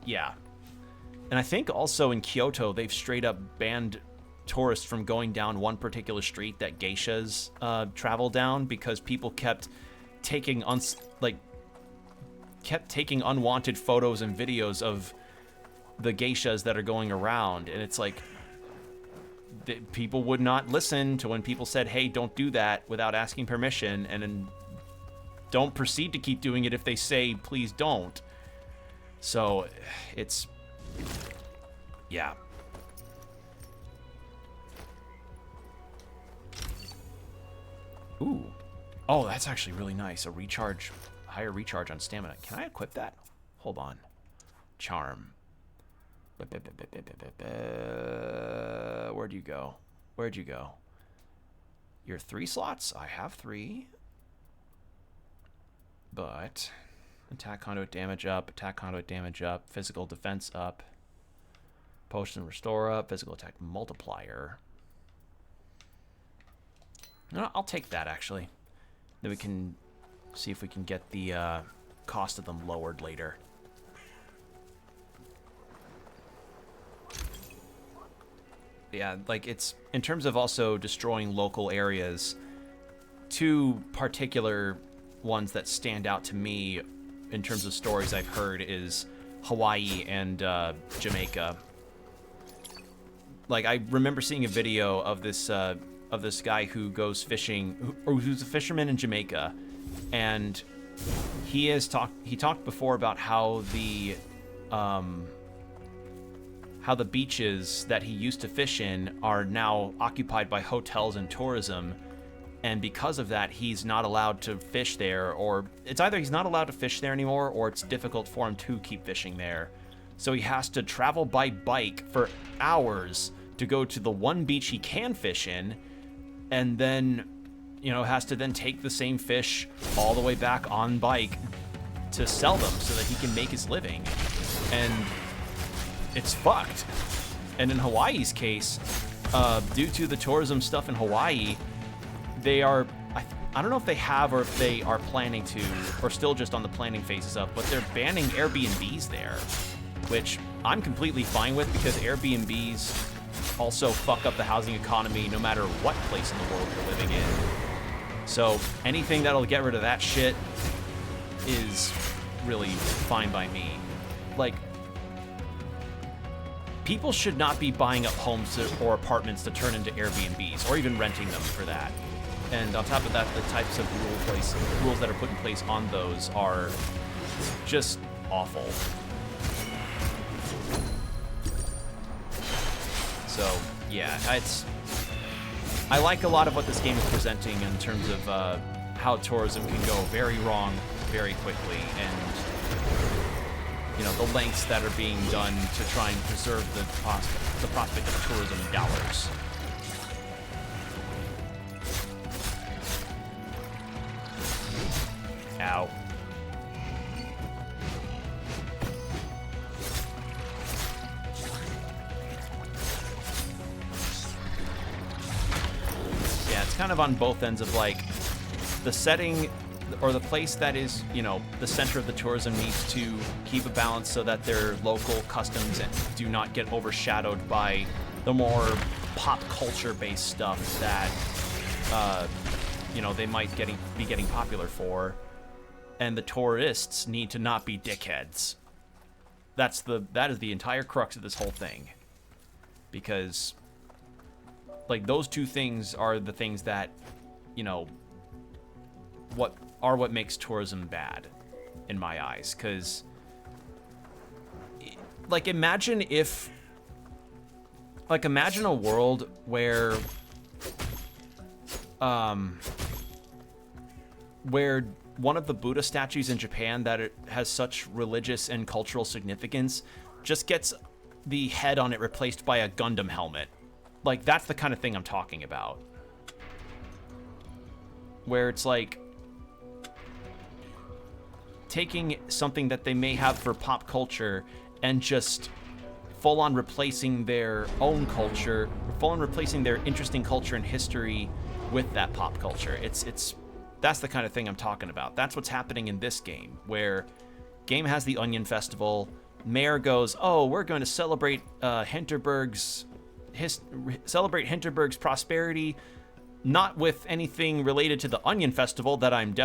yeah. And I think also in Kyoto, they've straight up banned tourists from going down one particular street that geishas travel down, because people kept taking unwanted photos and videos of the geishas that are going around. And it's like, people would not listen to when people said, hey, don't do that, without asking permission, and then don't proceed to keep doing it if they say, please don't. So, it's, yeah. Ooh. Oh, that's actually really nice. A recharge, higher recharge on stamina. Can I equip that? Hold on. Charm. Where'd you go? Where'd you go? Your 3 slots? I have 3. But attack conduit damage up, attack conduit damage up, physical defense up, potion restore up, physical attack multiplier. No, I'll take that, actually. Then we can see if we can get the cost of them lowered later. Yeah, like it's in terms of also destroying local areas, 2 particular ones that stand out to me in terms of stories I've heard is Hawaii and Jamaica. Like, I remember seeing a video of this guy who goes fishing, who's a fisherman in Jamaica, and he talked before about how the beaches that he used to fish in are now occupied by hotels and tourism, and because of that, he's not allowed to fish there, or it's either he's not allowed to fish there anymore, or it's difficult for him to keep fishing there. So he has to travel by bike for hours to go to the one beach he can fish in, and then, you know, has to then take the same fish all the way back on bike to sell them so that he can make his living. And it's fucked. And in Hawaii's case, due to the tourism stuff in Hawaii, they are, I don't know if they have or if they are planning to, or still just on the planning phases of, but they're banning Airbnbs there, which I'm completely fine with because Airbnbs also fuck up the housing economy no matter what place in the world you're living in. So anything that'll get rid of that shit is really fine by me. Like, people should not be buying up homes or apartments to turn into Airbnbs, or even renting them for that. And on top of that, the types of rules that are put in place on those are just awful. So, yeah, I like a lot of what this game is presenting in terms of how tourism can go very wrong very quickly, and you know, the lengths that are being done to try and preserve the prospect of tourism dollars. Ow. Yeah, it's kind of on both ends of, like, the setting or the place that is, you know, the center of the tourism needs to keep a balance so that their local customs do not get overshadowed by the more pop culture based stuff that, you know, they might be getting popular for. And the tourists need to not be dickheads. That is the entire crux of this whole thing. Because, like, those two things are the things that, you know, what makes tourism bad, in my eyes. Because, like, imagine a world where, where one of the Buddha statues in Japan that it has such religious and cultural significance just gets the head on it replaced by a Gundam helmet. Like, that's the kind of thing I'm talking about. Where it's like taking something that they may have for pop culture and just full-on replacing their own culture, full-on replacing their interesting culture and history with that pop culture. That's the kind of thing I'm talking about. That's what's happening in this game, where game has the Onion Festival. Mayor goes, "Oh, we're going to celebrate Hinterberg's prosperity, not with anything related to the Onion Festival that I'm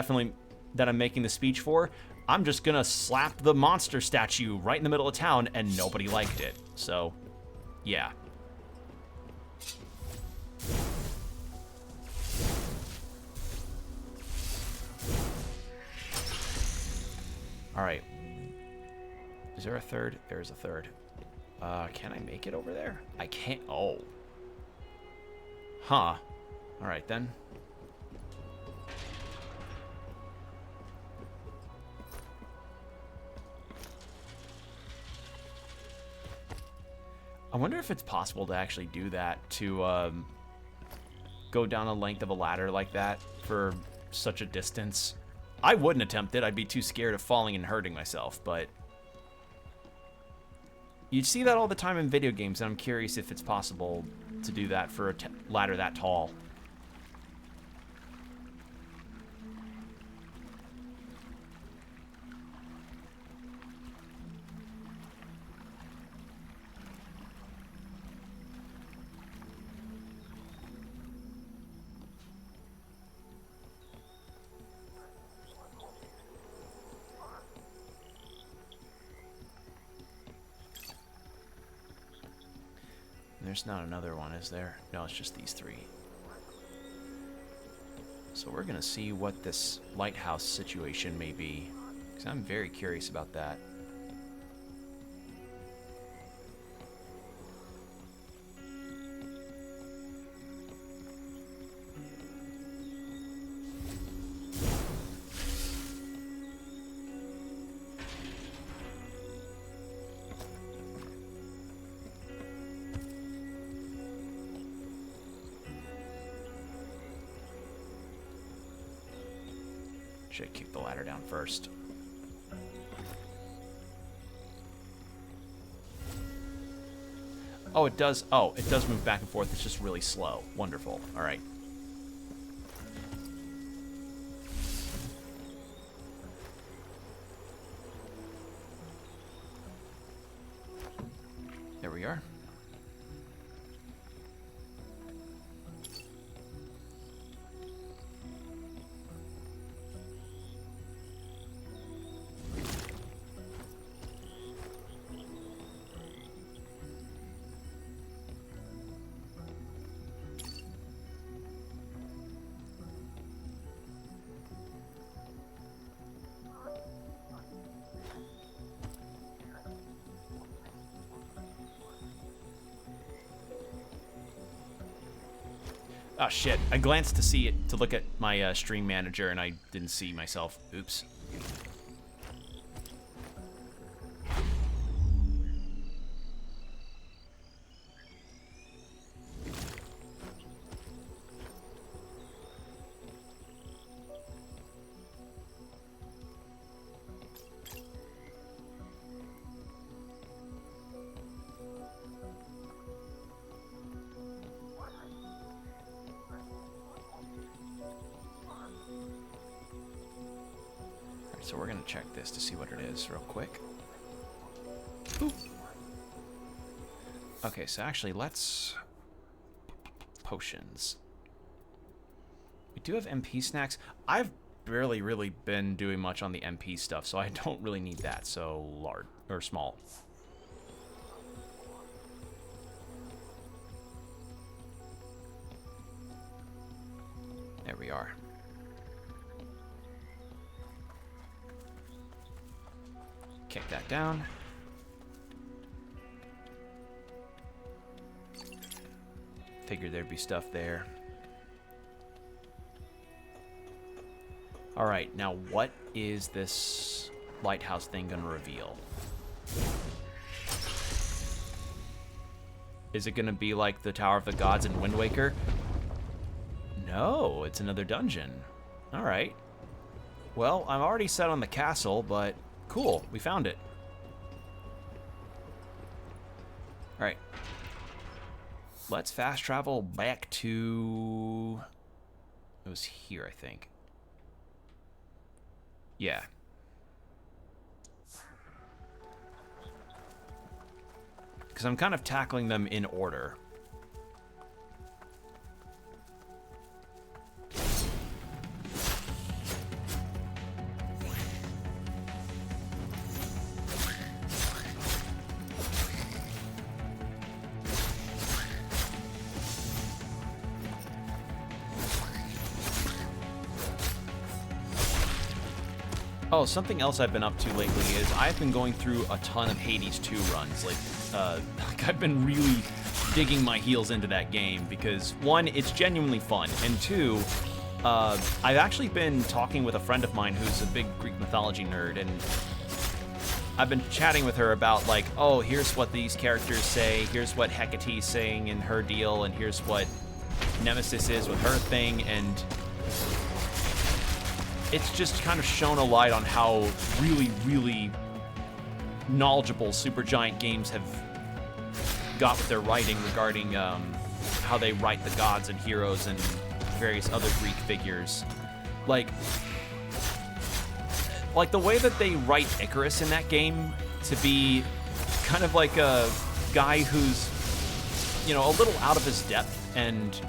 making the speech for. I'm just gonna slap the monster statue right in the middle of town," and nobody liked it. So, yeah. All right. Is there a third? There's a third. Can I make it over there? I can't. Oh. Huh. All right, then. I wonder if it's possible to actually do that to, go down a length of a ladder like that for such a distance. I wouldn't attempt it. I'd be too scared of falling and hurting myself, but you see that all the time in video games, and I'm curious if it's possible to do that for a ladder that tall. There's not another one, is there? No, it's just these three. So we're going to see what this lighthouse situation may be, because I'm very curious about that. Should kick the ladder down first. Oh, it does. Oh, it does move back and forth. It's just really slow. Wonderful. All right. There we are. Oh shit, I glanced to look at my stream manager and I didn't see myself. Oops. So we're going to check this to see what it is real quick. Ooh. Okay, so actually let's... Potions. We do have MP snacks. I've barely really been doing much on the MP stuff, so I don't really need that. So large, or small. There we are. Kick that down. Figured there'd be stuff there. Alright, now what is this lighthouse thing gonna reveal? Is it gonna be like the Tower of the Gods in Wind Waker? No, it's another dungeon. Alright. Well, I'm already set on the castle, but cool, we found it. Alright. Let's fast travel back to... It was here, I think. Yeah. Because I'm kind of tackling them in order. Oh, something else I've been up to lately is I've been going through a ton of Hades 2 runs. Like I've been really digging my heels into that game because, one, it's genuinely fun, and two, I've actually been talking with a friend of mine who's a big Greek mythology nerd, and I've been chatting with her about, like, oh, here's what these characters say, here's what Hecate's saying in her deal, and here's what Nemesis is with her thing, and it's just kind of shown a light on how really, really knowledgeable Supergiant Games have got with their writing regarding how they write the gods and heroes and various other Greek figures. Like the way that they write Icarus in that game to be kind of like a guy who's, you know, a little out of his depth, and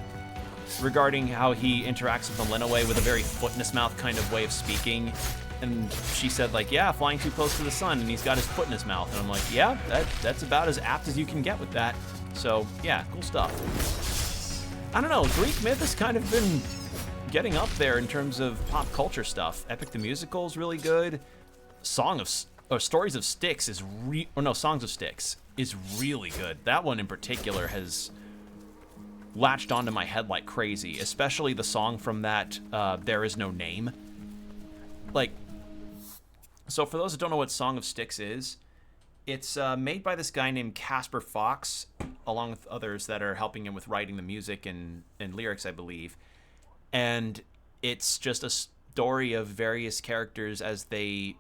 regarding how he interacts with Melinoway with a very foot in his mouth kind of way of speaking. And she said, like, yeah, flying too close to the sun, and he's got his foot in his mouth. And I'm like, yeah, that's about as apt as you can get with that. So, yeah, cool stuff. I don't know, Greek myth has kind of been getting up there in terms of pop culture stuff. Epic the Musical is really good. Stories of Styx is Songs of Styx is really good. That one in particular has latched onto my head like crazy, especially the song from that There Is No Name. Like, so for those that don't know what Song of Styx is, it's made by this guy named Casper Fox, along with others that are helping him with writing the music and lyrics, I believe. And it's just a story of various characters as they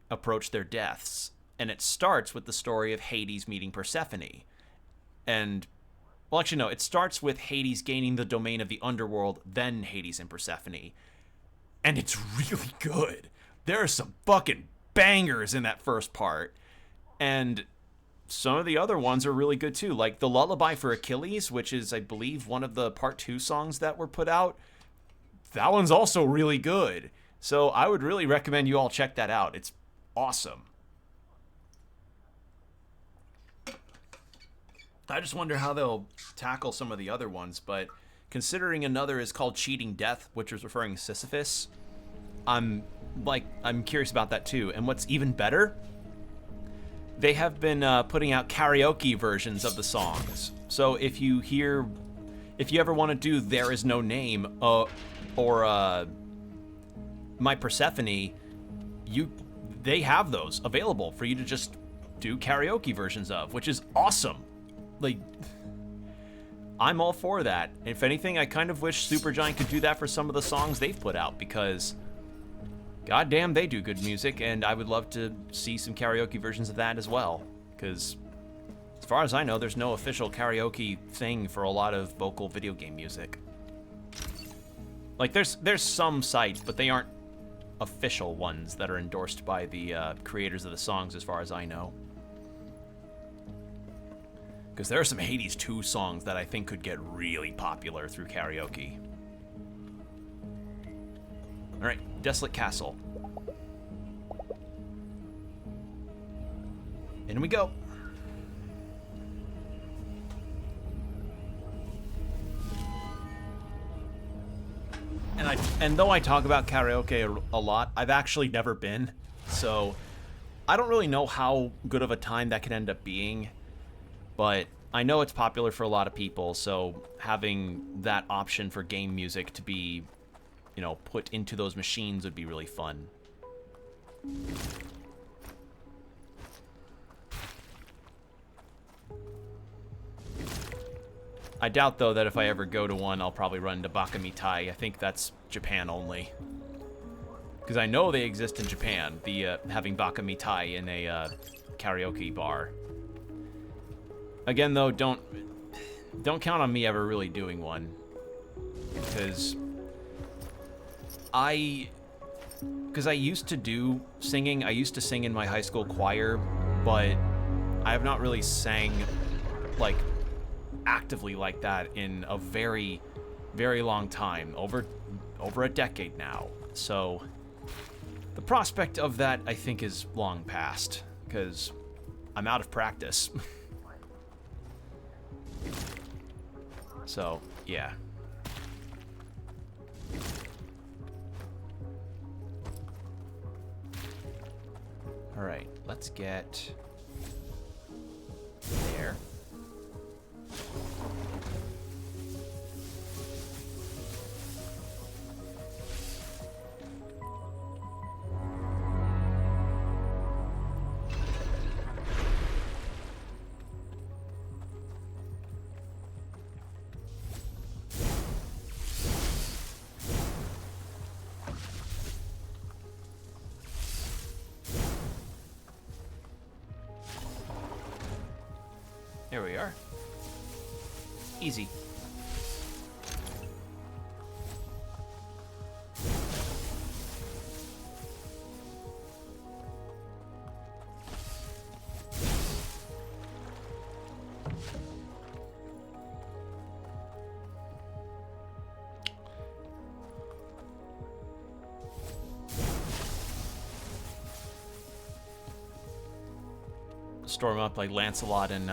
approach their deaths. And it starts with the story of Hades meeting Persephone. And, well, actually, no, it starts with Hades gaining the domain of the underworld, then Hades and Persephone. And it's really good. There are some fucking bangers in that first part. And some of the other ones are really good too. Like the Lullaby for Achilles, which is, I believe, one of the part 2 songs that were put out. That one's also really good. So I would really recommend you all check that out. It's awesome. I just wonder how they'll tackle some of the other ones, but considering another is called Cheating Death, which is referring to Sisyphus, I'm curious about that too. And what's even better, they have been putting out karaoke versions of the songs. So if you ever want to do There Is No Name or My Persephone, they have those available for you to just do karaoke versions of, which is awesome. Like, I'm all for that. If anything, I kind of wish Supergiant could do that for some of the songs they've put out, because goddamn, they do good music, and I would love to see some karaoke versions of that as well. Because as far as I know, there's no official karaoke thing for a lot of vocal video game music. Like, there's some sites, but they aren't official ones that are endorsed by the creators of the songs, as far as I know. Because there are some Hades 2 songs that I think could get really popular through karaoke. Alright, Desolate Castle. In we go. And though I talk about karaoke a lot, I've actually never been. So I don't really know how good of a time that could end up being. But I know it's popular for a lot of people, so having that option for game music to be, you know, put into those machines would be really fun. I doubt, though, that if I ever go to one, I'll probably run into Bakamitai. I think that's Japan only. Because I know they exist in Japan, having Bakamitai in a karaoke bar. Again, though, don't count on me ever really doing one, because I used to do singing. I used to sing in my high school choir, but I have not really sang like actively like that in a very, very long time, over a decade now. So the prospect of that, I think, is long past, because I'm out of practice. So, yeah. Alright, let's get there. There we are. Easy. Storm up like Lancelot in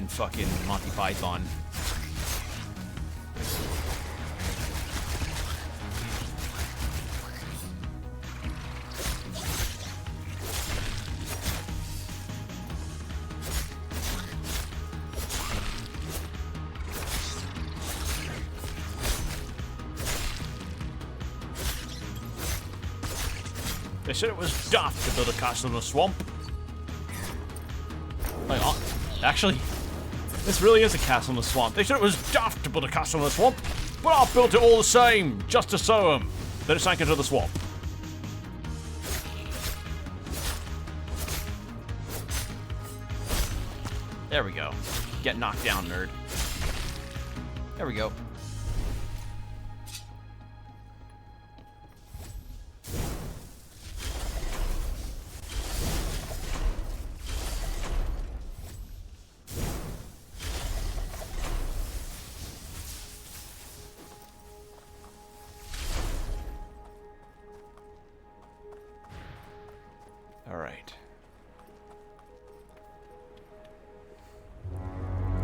fucking Monty Python. They said it was daft to build a castle in a swamp. Like, actually, this really is a castle in a swamp. They said it was daft to build a castle in a swamp, but I built it all the same, just to show them that it sank into the swamp. There we go. Get knocked down, nerd. There we go.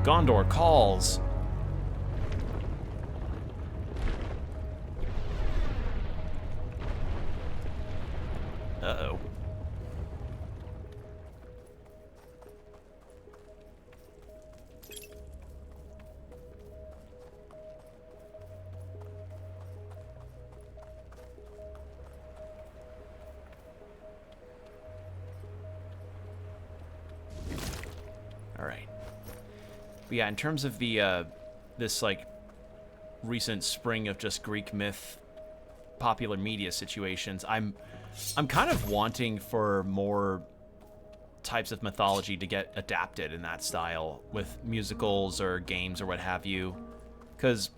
Gondor calls. Uh-oh. All right. But yeah, in terms of the this like recent spring of just Greek myth popular media situations, I'm kind of wanting for more types of mythology to get adapted in that style with musicals or games or what have you. Because,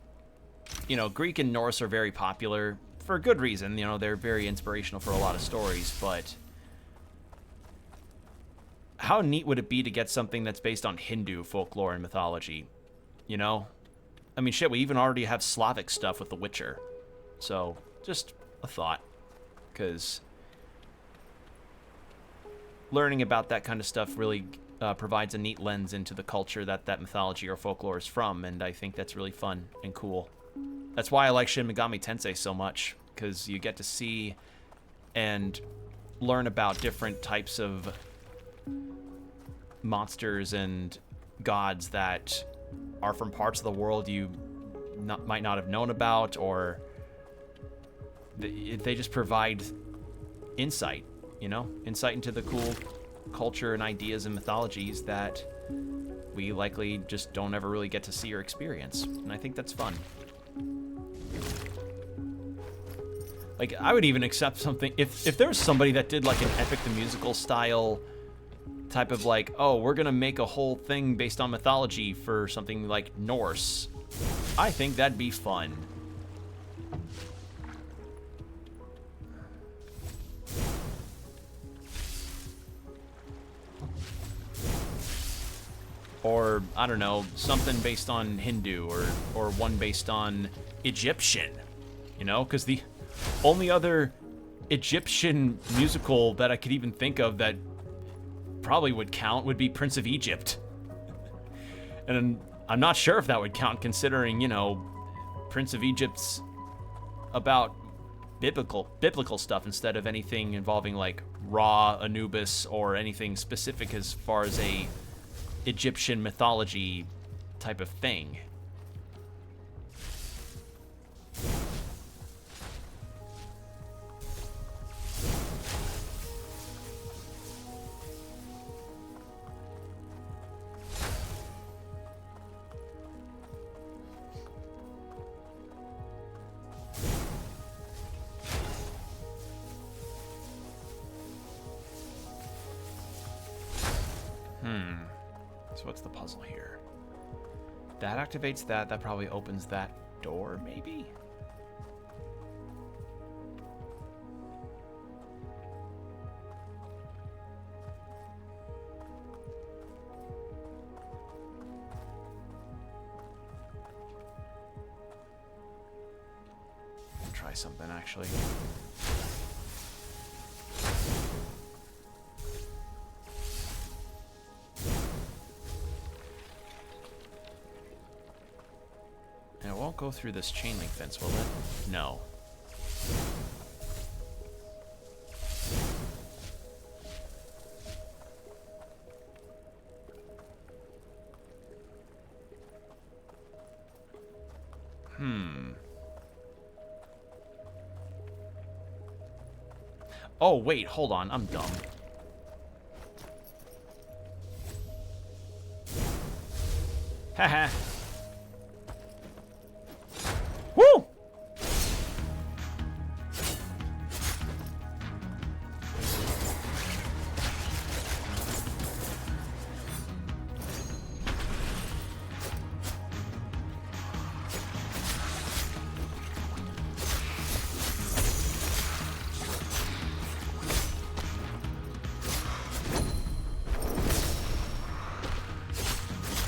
you know, Greek and Norse are very popular for a good reason. You know, they're very inspirational for a lot of stories, but how neat would it be to get something that's based on Hindu folklore and mythology? You know? I mean, shit, we even already have Slavic stuff with The Witcher. So, just a thought. Because learning about that kind of stuff really provides a neat lens into the culture that that mythology or folklore is from, and I think that's really fun and cool. That's why I like Shin Megami Tensei so much, because you get to see and learn about different types of monsters and gods that are from parts of the world you might not have known about, or they just provide insight, you know? Insight into the cool culture and ideas and mythologies that we likely just don't ever really get to see or experience. And I think that's fun. Like, I would even accept something, if there was somebody that did like an Epic the Musical style type of like, oh, we're gonna make a whole thing based on mythology for something like Norse. I think that'd be fun. Or, I don't know, something based on Hindu, or one based on Egyptian, you know? Because the only other Egyptian musical that I could even think of that probably would count would be Prince of Egypt. And I'm not sure if that would count, considering, you know, Prince of Egypt's about biblical stuff instead of anything involving like Ra, Anubis, or anything specific as far as a Egyptian mythology type of thing. puzzle here. That activates that. That probably opens that door, maybe? Try something, actually. And it won't go through this chain link fence, will it? No. Oh, wait, hold on. I'm dumb. Haha. Woo!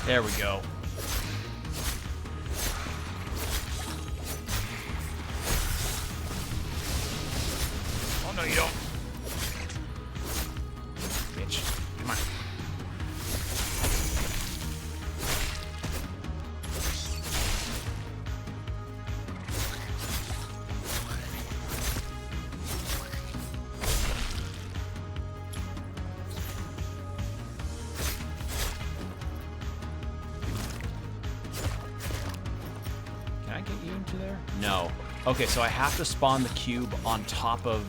There we go. Oh, no, you don't. Bitch. Come on. Can I get you into there? No. Okay, so I have to spawn the cube on top of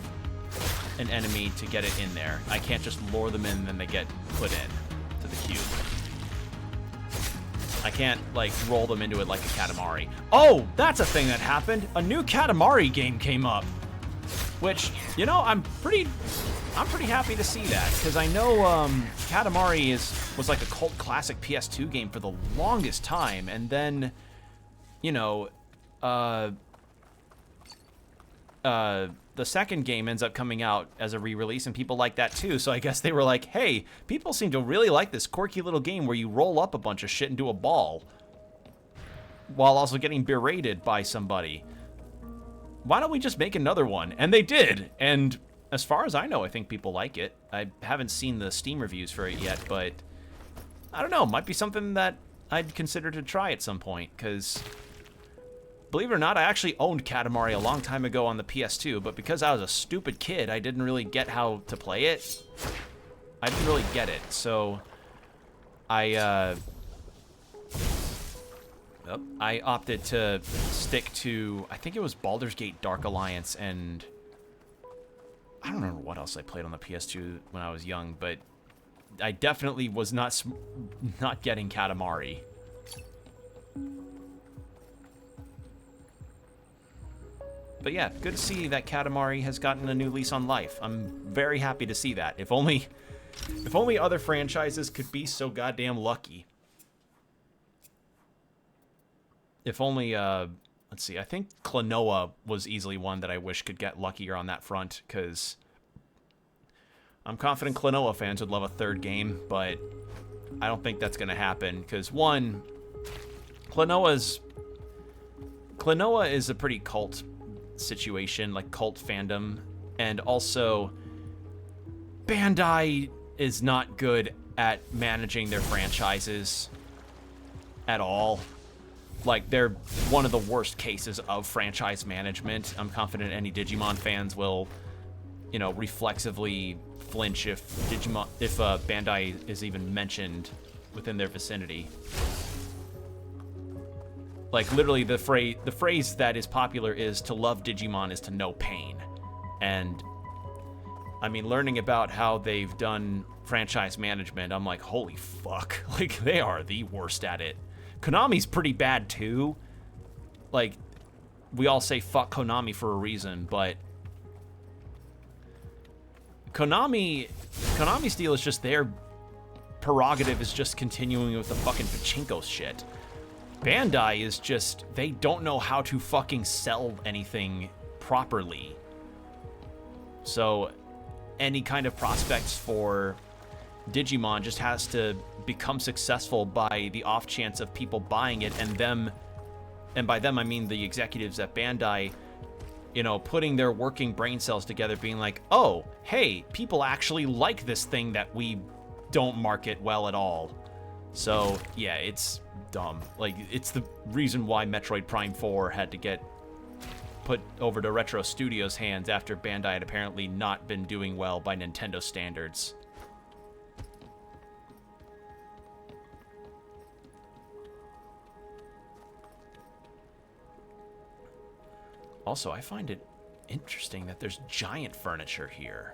an enemy to get it in there. I can't just lure them in and then they get put in to the cube. I can't, like, roll them into it like a Katamari. Oh, that's a thing that happened. A new Katamari game came up. Which, you know, I'm pretty happy to see that, because I know Katamari was like a cult classic PS2 game for the longest time, and then, you know, the second game ends up coming out as a re-release, and people like that too. So I guess they were like, hey, people seem to really like this quirky little game where you roll up a bunch of shit into a ball while also getting berated by somebody. Why don't we just make another one? And they did. And as far as I know, I think people like it. I haven't seen the Steam reviews for it yet, but I don't know. Might be something that I'd consider to try at some point, because believe it or not, I actually owned Katamari a long time ago on the PS2, but because I was a stupid kid, I didn't really get how to play it. I didn't really get it, so I opted to stick to, I think it was Baldur's Gate Dark Alliance, and I don't remember what else I played on the PS2 when I was young, but I definitely was not getting Katamari. But yeah, good to see that Katamari has gotten a new lease on life. I'm very happy to see that. If only other franchises could be so goddamn lucky. If only, let's see, I think Klonoa was easily one that I wish could get luckier on that front, because I'm confident Klonoa fans would love a third game, but I don't think that's going to happen, because one, Klonoa is a pretty cult situation, like cult fandom, and also Bandai is not good at managing their franchises at all. Like, they're one of the worst cases of franchise management. I'm confident any Digimon fans will, you know, reflexively flinch if Bandai is even mentioned within their vicinity. Like, literally, the phrase that is popular is, to love Digimon is to know pain. And, I mean, learning about how they've done franchise management, I'm like, holy fuck. Like, they are the worst at it. Konami's pretty bad, too. Like, we all say fuck Konami for a reason, but Konami's deal is just they're prerogative is just continuing with the fucking pachinko shit. Bandai is just, they don't know how to fucking sell anything properly. So any kind of prospects for Digimon just has to become successful by the off chance of people buying it, and by them I mean the executives at Bandai, you know, putting their working brain cells together, being like, oh, hey, people actually like this thing that we don't market well at all. So yeah, it's dumb. Like, it's the reason why Metroid Prime 4 had to get put over to Retro Studios' hands after Bandai had apparently not been doing well by Nintendo standards. Also, I find it interesting that there's giant furniture here.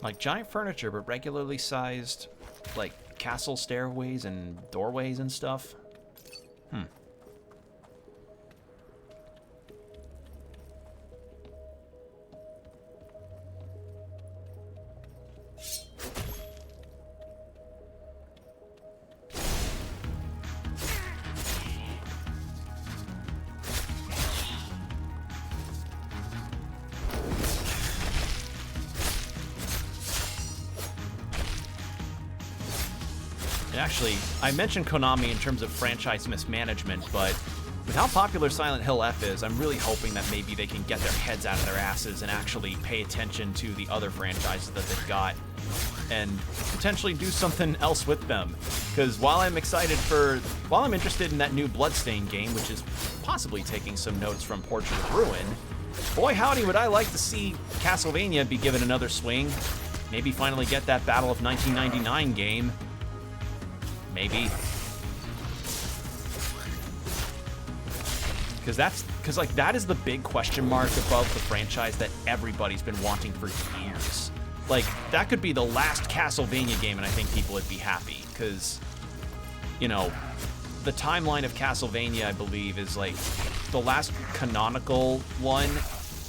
Like, giant furniture, but regularly sized, like, castle stairways and doorways and stuff. Actually, I mentioned Konami in terms of franchise mismanagement, but with how popular Silent Hill F is, I'm really hoping that maybe they can get their heads out of their asses and actually pay attention to the other franchises that they've got and potentially do something else with them. Because while I'm interested in that new Bloodstained game, which is possibly taking some notes from Portrait of Ruin, boy howdy would I like to see Castlevania be given another swing. Maybe finally get that Battle of 1999 game. Maybe. Because that is the big question mark above the franchise that everybody's been wanting for years. Like, that could be the last Castlevania game, and I think people would be happy. Because, you know, the timeline of Castlevania, I believe, is like the last canonical one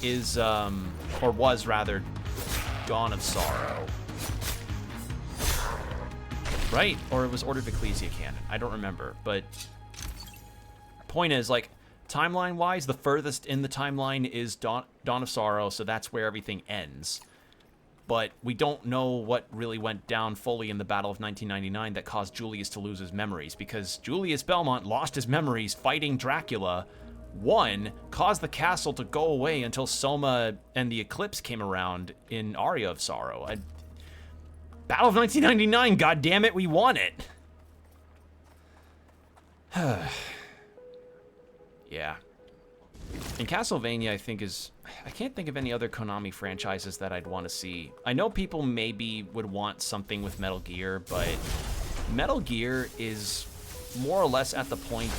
is, or was rather, Dawn of Sorrow. Right? Or it was Order of Ecclesia canon. I don't remember. But point is, like, timeline-wise, the furthest in the timeline is Dawn of Sorrow, so that's where everything ends. But we don't know what really went down fully in the Battle of 1999 that caused Julius to lose his memories, because Julius Belmont lost his memories fighting Dracula. One, caused the castle to go away until Soma and the Eclipse came around in Aria of Sorrow. Battle of 1999, goddammit, we won it. Yeah. And Castlevania, I think, I can't think of any other Konami franchises that I'd want to see. I know people maybe would want something with Metal Gear, but Metal Gear is more or less at the point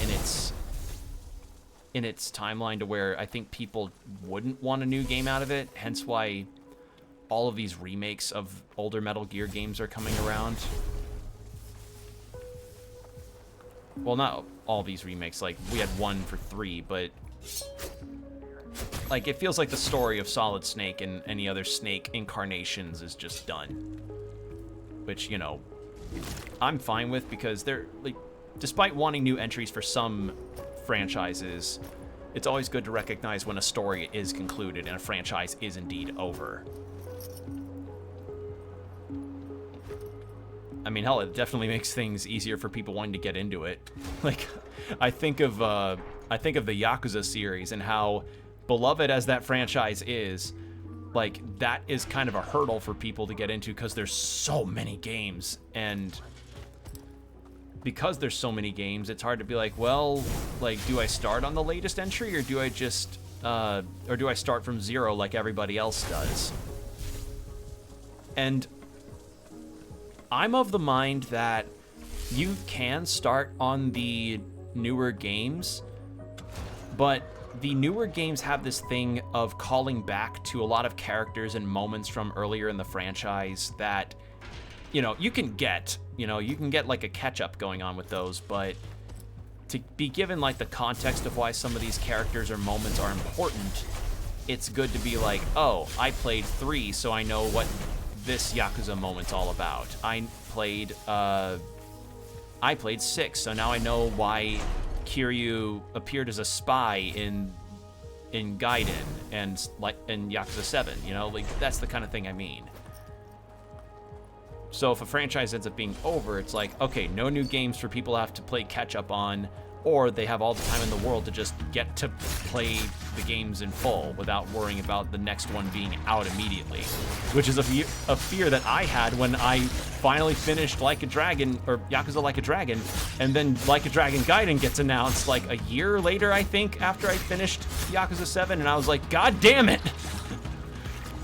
in its timeline to where I think people wouldn't want a new game out of it, hence why all of these remakes of older Metal Gear games are coming around. Well, not all these remakes, like, we had one for 3, but like, it feels like the story of Solid Snake and any other Snake incarnations is just done. Which, you know, I'm fine with, because they're, like, despite wanting new entries for some franchises, it's always good to recognize when a story is concluded and a franchise is indeed over. I mean, hell, it definitely makes things easier for people wanting to get into it. Like, I think of the Yakuza series and how beloved as that franchise is, like, that is kind of a hurdle for people to get into because there's so many games, and because there's so many games, it's hard to be like, well, like, do I start on the latest entry, or do I just, or do I start from zero like everybody else does? And I'm of the mind that you can start on the newer games, but the newer games have this thing of calling back to a lot of characters and moments from earlier in the franchise that, you know, you can get like a catch-up going on with those, but to be given like the context of why some of these characters or moments are important, it's good to be like, oh, I played 3, so I know what this Yakuza moment's all about. I played 6, so now I know why Kiryu appeared as a spy in Gaiden and like in Yakuza 7. You know, like that's the kind of thing I mean. So if a franchise ends up being over, it's like, okay, no new games for people to have to play catch up on, or they have all the time in the world to just get to play the games in full without worrying about the next one being out immediately, which is a fear that I had when I finally finished Like a Dragon, or Yakuza Like a Dragon, and then Like a Dragon Gaiden gets announced like a year later, I think, after I finished Yakuza 7, and I was like, God damn it!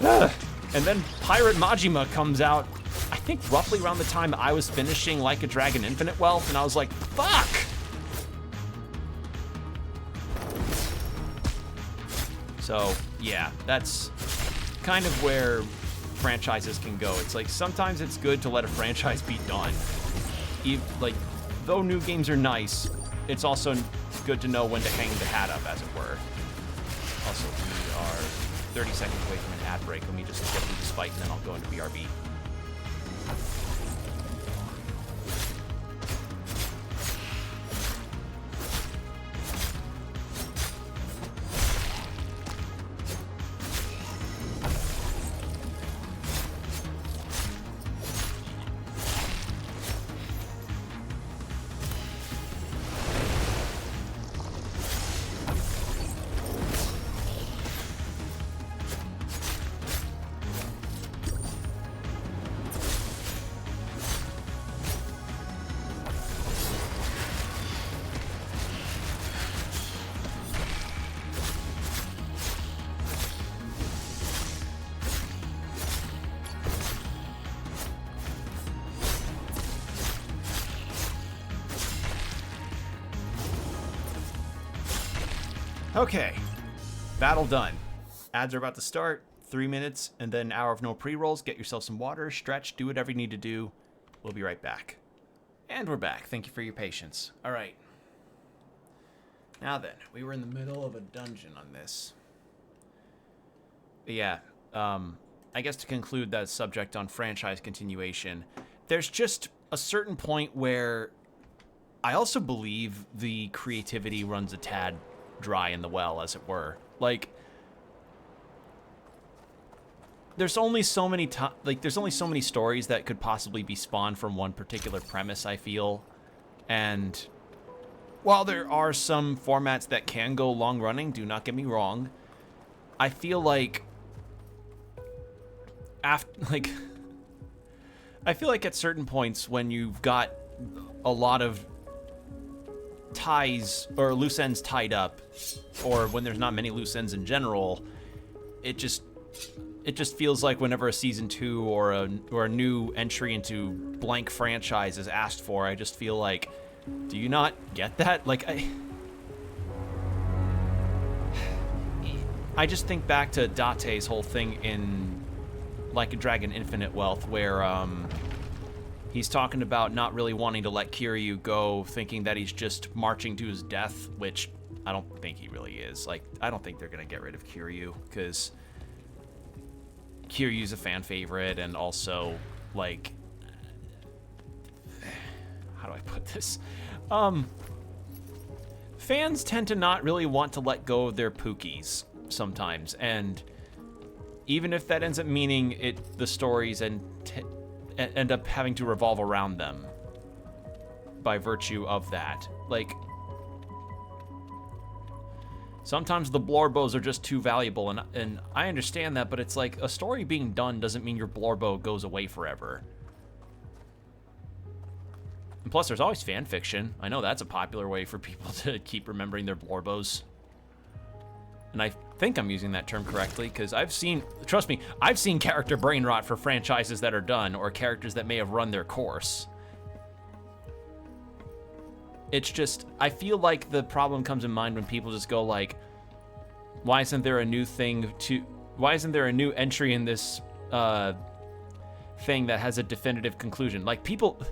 And then Pirate Majima comes out, I think roughly around the time I was finishing Like a Dragon Infinite Wealth, and I was like, fuck! So, yeah, that's kind of where franchises can go. It's like, sometimes it's good to let a franchise be done. Like, though new games are nice, it's also good to know when to hang the hat up, as it were. Also, we are 30 seconds away from an ad break. Let me just get through this fight, and then I'll go into BRB. Okay, battle done. Ads are about to start. 3 minutes, and then an hour of no pre-rolls. Get yourself some water, stretch, do whatever you need to do. We'll be right back. And we're back. Thank you for your patience. All right. Now then, we were in the middle of a dungeon on this. But yeah, I guess to conclude that subject on franchise continuation, there's just a certain point where I also believe the creativity runs a tad dry in the well, as it were. Like, there's only so many stories that could possibly be spawned from one particular premise, I feel. And while there are some formats that can go long running, do not get me wrong, I feel like at certain points when you've got a lot of ties or loose ends tied up, or when there's not many loose ends in general, it just feels like whenever a season 2 or a new entry into blank franchise is asked for, I just feel like, do you not get that? Like, I just think back to Date's whole thing in Like a Dragon Infinite Wealth, where he's talking about not really wanting to let Kiryu go, thinking that he's just marching to his death, which I don't think he really is. Like, I don't think they're gonna get rid of Kiryu, because Kiryu's a fan favorite, and also, like, how do I put this? Fans tend to not really want to let go of their Pookies sometimes, and even if that ends up meaning the stories end up having to revolve around them by virtue of that. Like, sometimes the Blorbos are just too valuable, and I understand that, but it's like, a story being done doesn't mean your Blorbo goes away forever. And plus, there's always fan fiction. I know that's a popular way for people to keep remembering their Blorbos. And I think I'm using that term correctly, because trust me, I've seen character brain rot for franchises that are done, or characters that may have run their course. It's just, I feel like the problem comes in mind when people just go like, why isn't there a new entry in this thing that has a definitive conclusion? Like, people,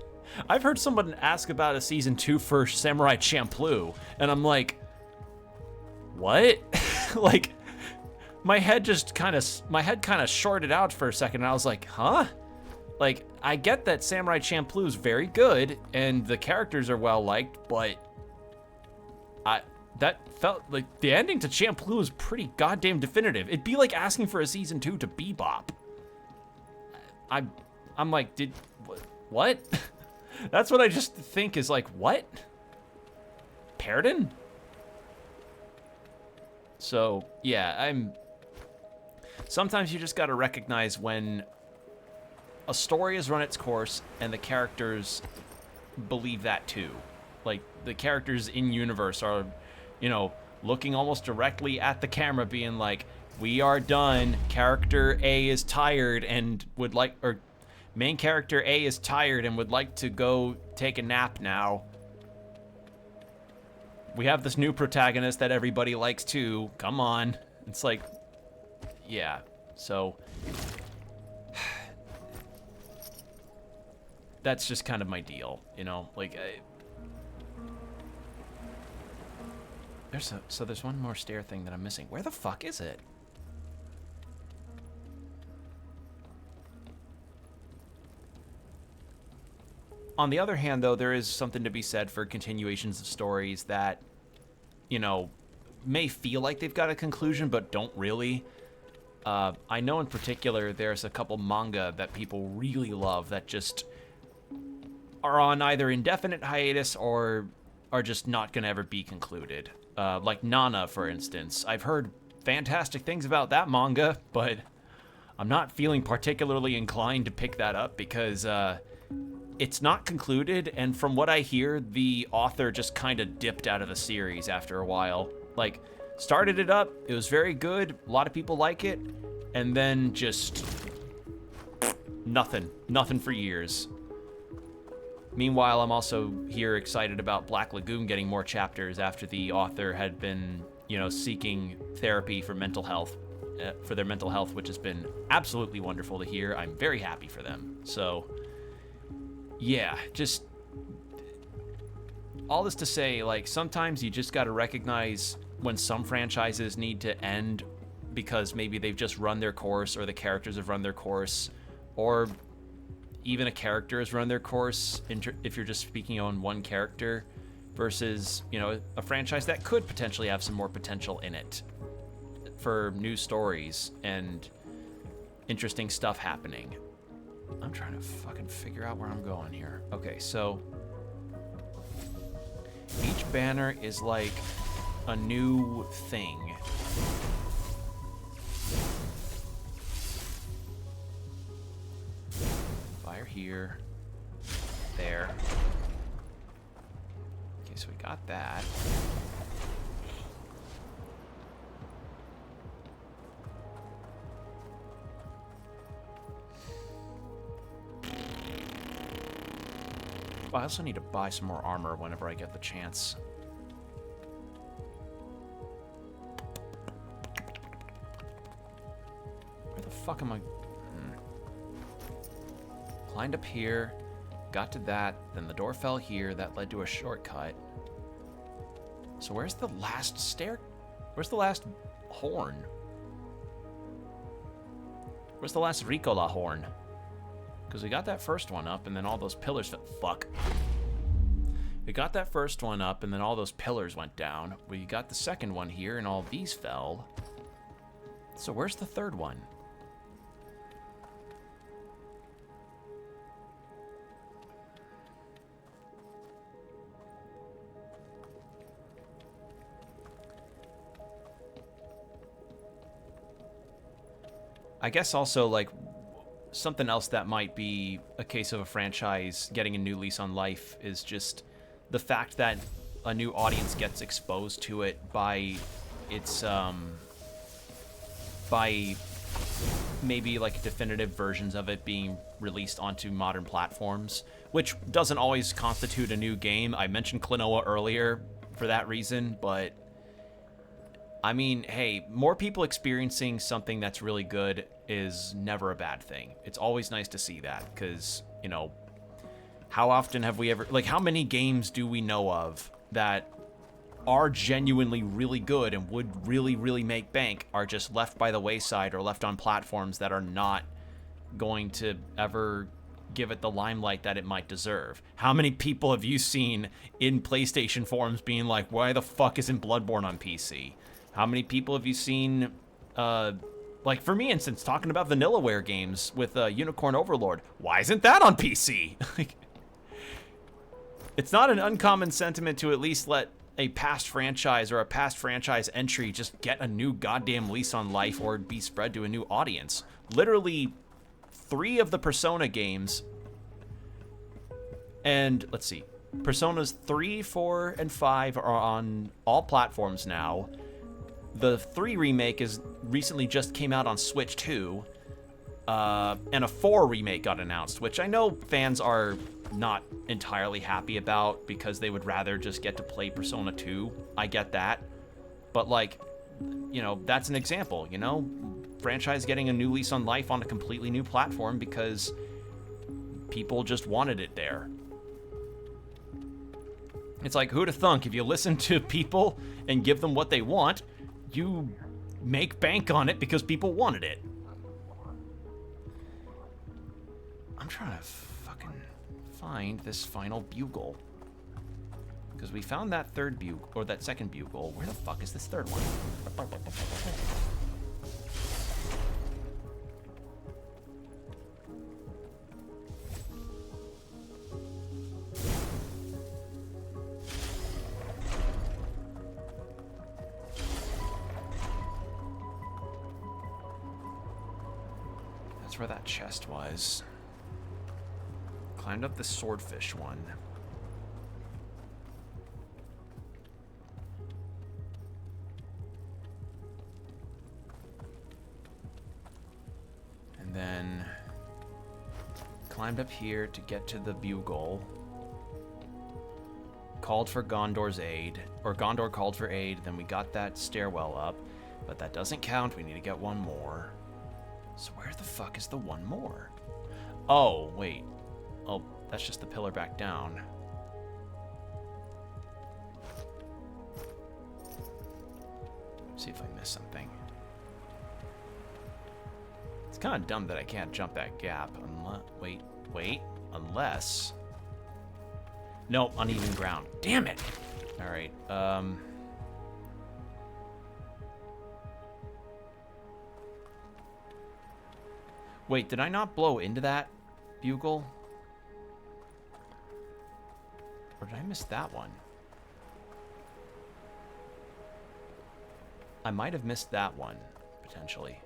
I've heard someone ask about a season 2 for Samurai Champloo, and I'm like, what? Like, my head kind of shorted out for a second, and I was like, huh? Like, I get that Samurai Champloo is very good and the characters are well liked, but that felt like the ending to Champloo is pretty goddamn definitive. It'd be like asking for a season 2 to Bebop. I'm like, what? That's what I just think is like, what? Pardon? So, yeah, sometimes you just gotta recognize when a story has run its course and the characters believe that too. Like, the characters in universe are, you know, looking almost directly at the camera being like, we are done. Character A is tired and would like, or main character A is tired and would like to go take a nap now. We have this new protagonist that everybody likes too. Come on. It's like, yeah. So that's just kind of my deal, you know? Like, there's one more stair thing that I'm missing. Where the fuck is it? On the other hand, though, there is something to be said for continuations of stories that, you know, may feel like they've got a conclusion, but don't really. I know in particular there's a couple manga that people really love that just are on either indefinite hiatus or are just not going to ever be concluded. Like Nana, for instance. I've heard fantastic things about that manga, but I'm not feeling particularly inclined to pick that up because it's not concluded, and from what I hear, the author just kind of dipped out of the series after a while. Like, started it up, it was very good, a lot of people like it, and then just nothing for years. Meanwhile, I'm also here excited about Black Lagoon getting more chapters after the author had been, you know, seeking therapy for mental health, for their mental health, which has been absolutely wonderful to hear. I'm very happy for them. So, yeah, just all this to say, like, sometimes you just got to recognize when some franchises need to end because maybe they've just run their course or the characters have run their course, or even a character has run their course if you're just speaking on one character versus, you know, a franchise that could potentially have some more potential in it for new stories and interesting stuff happening. I'm trying to fucking figure out where I'm going here. Okay, so each banner is like a new thing. Fire here. There. Okay, so we got that. I also need to buy some more armor whenever I get the chance. Where the fuck am I? Climbed up here, got to that, then the door fell here, that led to a shortcut. So where's the last stair? Where's the last horn? Where's the last Ricola horn? Because we got that first one up, and then all those pillars fell. Fuck. We got that first one up, and then all those pillars went down. We got the second one here, and all these fell. So where's the third one? I guess also, like, something else that might be a case of a franchise getting a new lease on life is just the fact that a new audience gets exposed to it by its, by maybe like definitive versions of it being released onto modern platforms, which doesn't always constitute a new game. I mentioned Klonoa earlier for that reason, but I mean, hey, more people experiencing something that's really good is never a bad thing. It's always nice to see that, because, you know, how often have we ever, like, how many games do we know of that are genuinely really good and would really, really make bank are just left by the wayside or left on platforms that are not going to ever give it the limelight that it might deserve. How many people have you seen in PlayStation forums being like, why the fuck isn't Bloodborne on PC? How many people have you seen, like for me instance, talking about Vanillaware games with Unicorn Overlord? Why isn't that on PC? Like, it's not an uncommon sentiment to at least let a past franchise or a past franchise entry just get a new goddamn lease on life or be spread to a new audience. Literally 3 of the Persona games, and let's see, Personas 3, 4, and 5 are on all platforms now. The 3 remake is recently just came out on Switch 2, and a 4 remake got announced, which I know fans are not entirely happy about because they would rather just get to play Persona 2. I get that. But like, you know, that's an example, you know? Franchise getting a new lease on life on a completely new platform because people just wanted it there. It's like, who'da thunk, if you listen to people and give them what they want, you make bank on it because people wanted it. I'm trying to fucking find this final bugle. Because we found that third bugle, or that second bugle. Where the fuck is this third one? That's where that chest was. Climbed up the swordfish one. And then climbed up here to get to the bugle. Called for Gondor's aid, or Gondor called for aid, then we got that stairwell up, but that doesn't count, we need to get one more. So where the fuck is the one more? Oh, wait. Oh, that's just the pillar back down. See if I missed something. It's kind of dumb that I can't jump that gap. Unless... Nope, uneven ground. Damn it! Alright, Wait, did I not blow into that bugle? Or did I miss that one? I might have missed that one, potentially.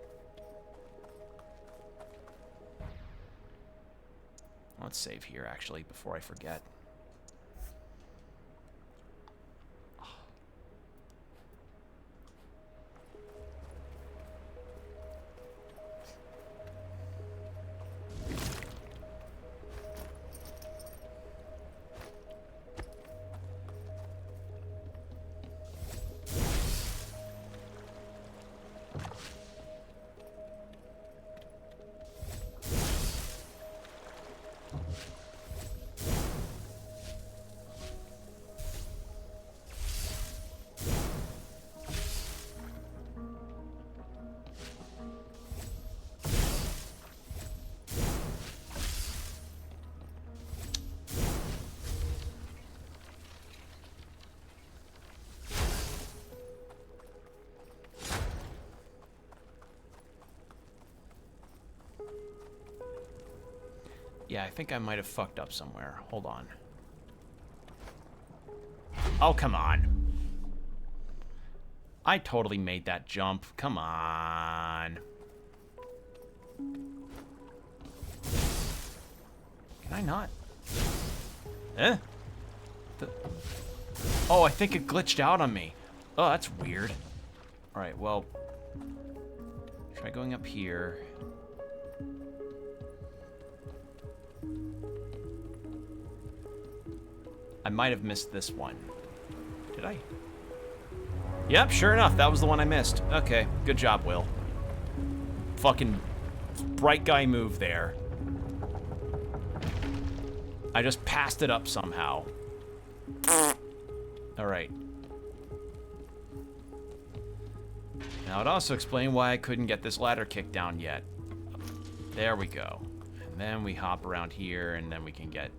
Let's save here, actually, before I forget. Yeah, I think I might have fucked up somewhere. Hold on. Oh, come on. I totally made that jump. Come on. Can I not? Eh? Oh, I think it glitched out on me. Oh, that's weird. Alright, well... Try going up here. I might have missed this one. Did I? Yep, sure enough, that was the one I missed. Okay, good job, Will. Fucking bright guy move there. I just passed it up somehow. Alright. Now, it also explained why I couldn't get this ladder kicked down yet. There we go. And then we hop around here, and then we can get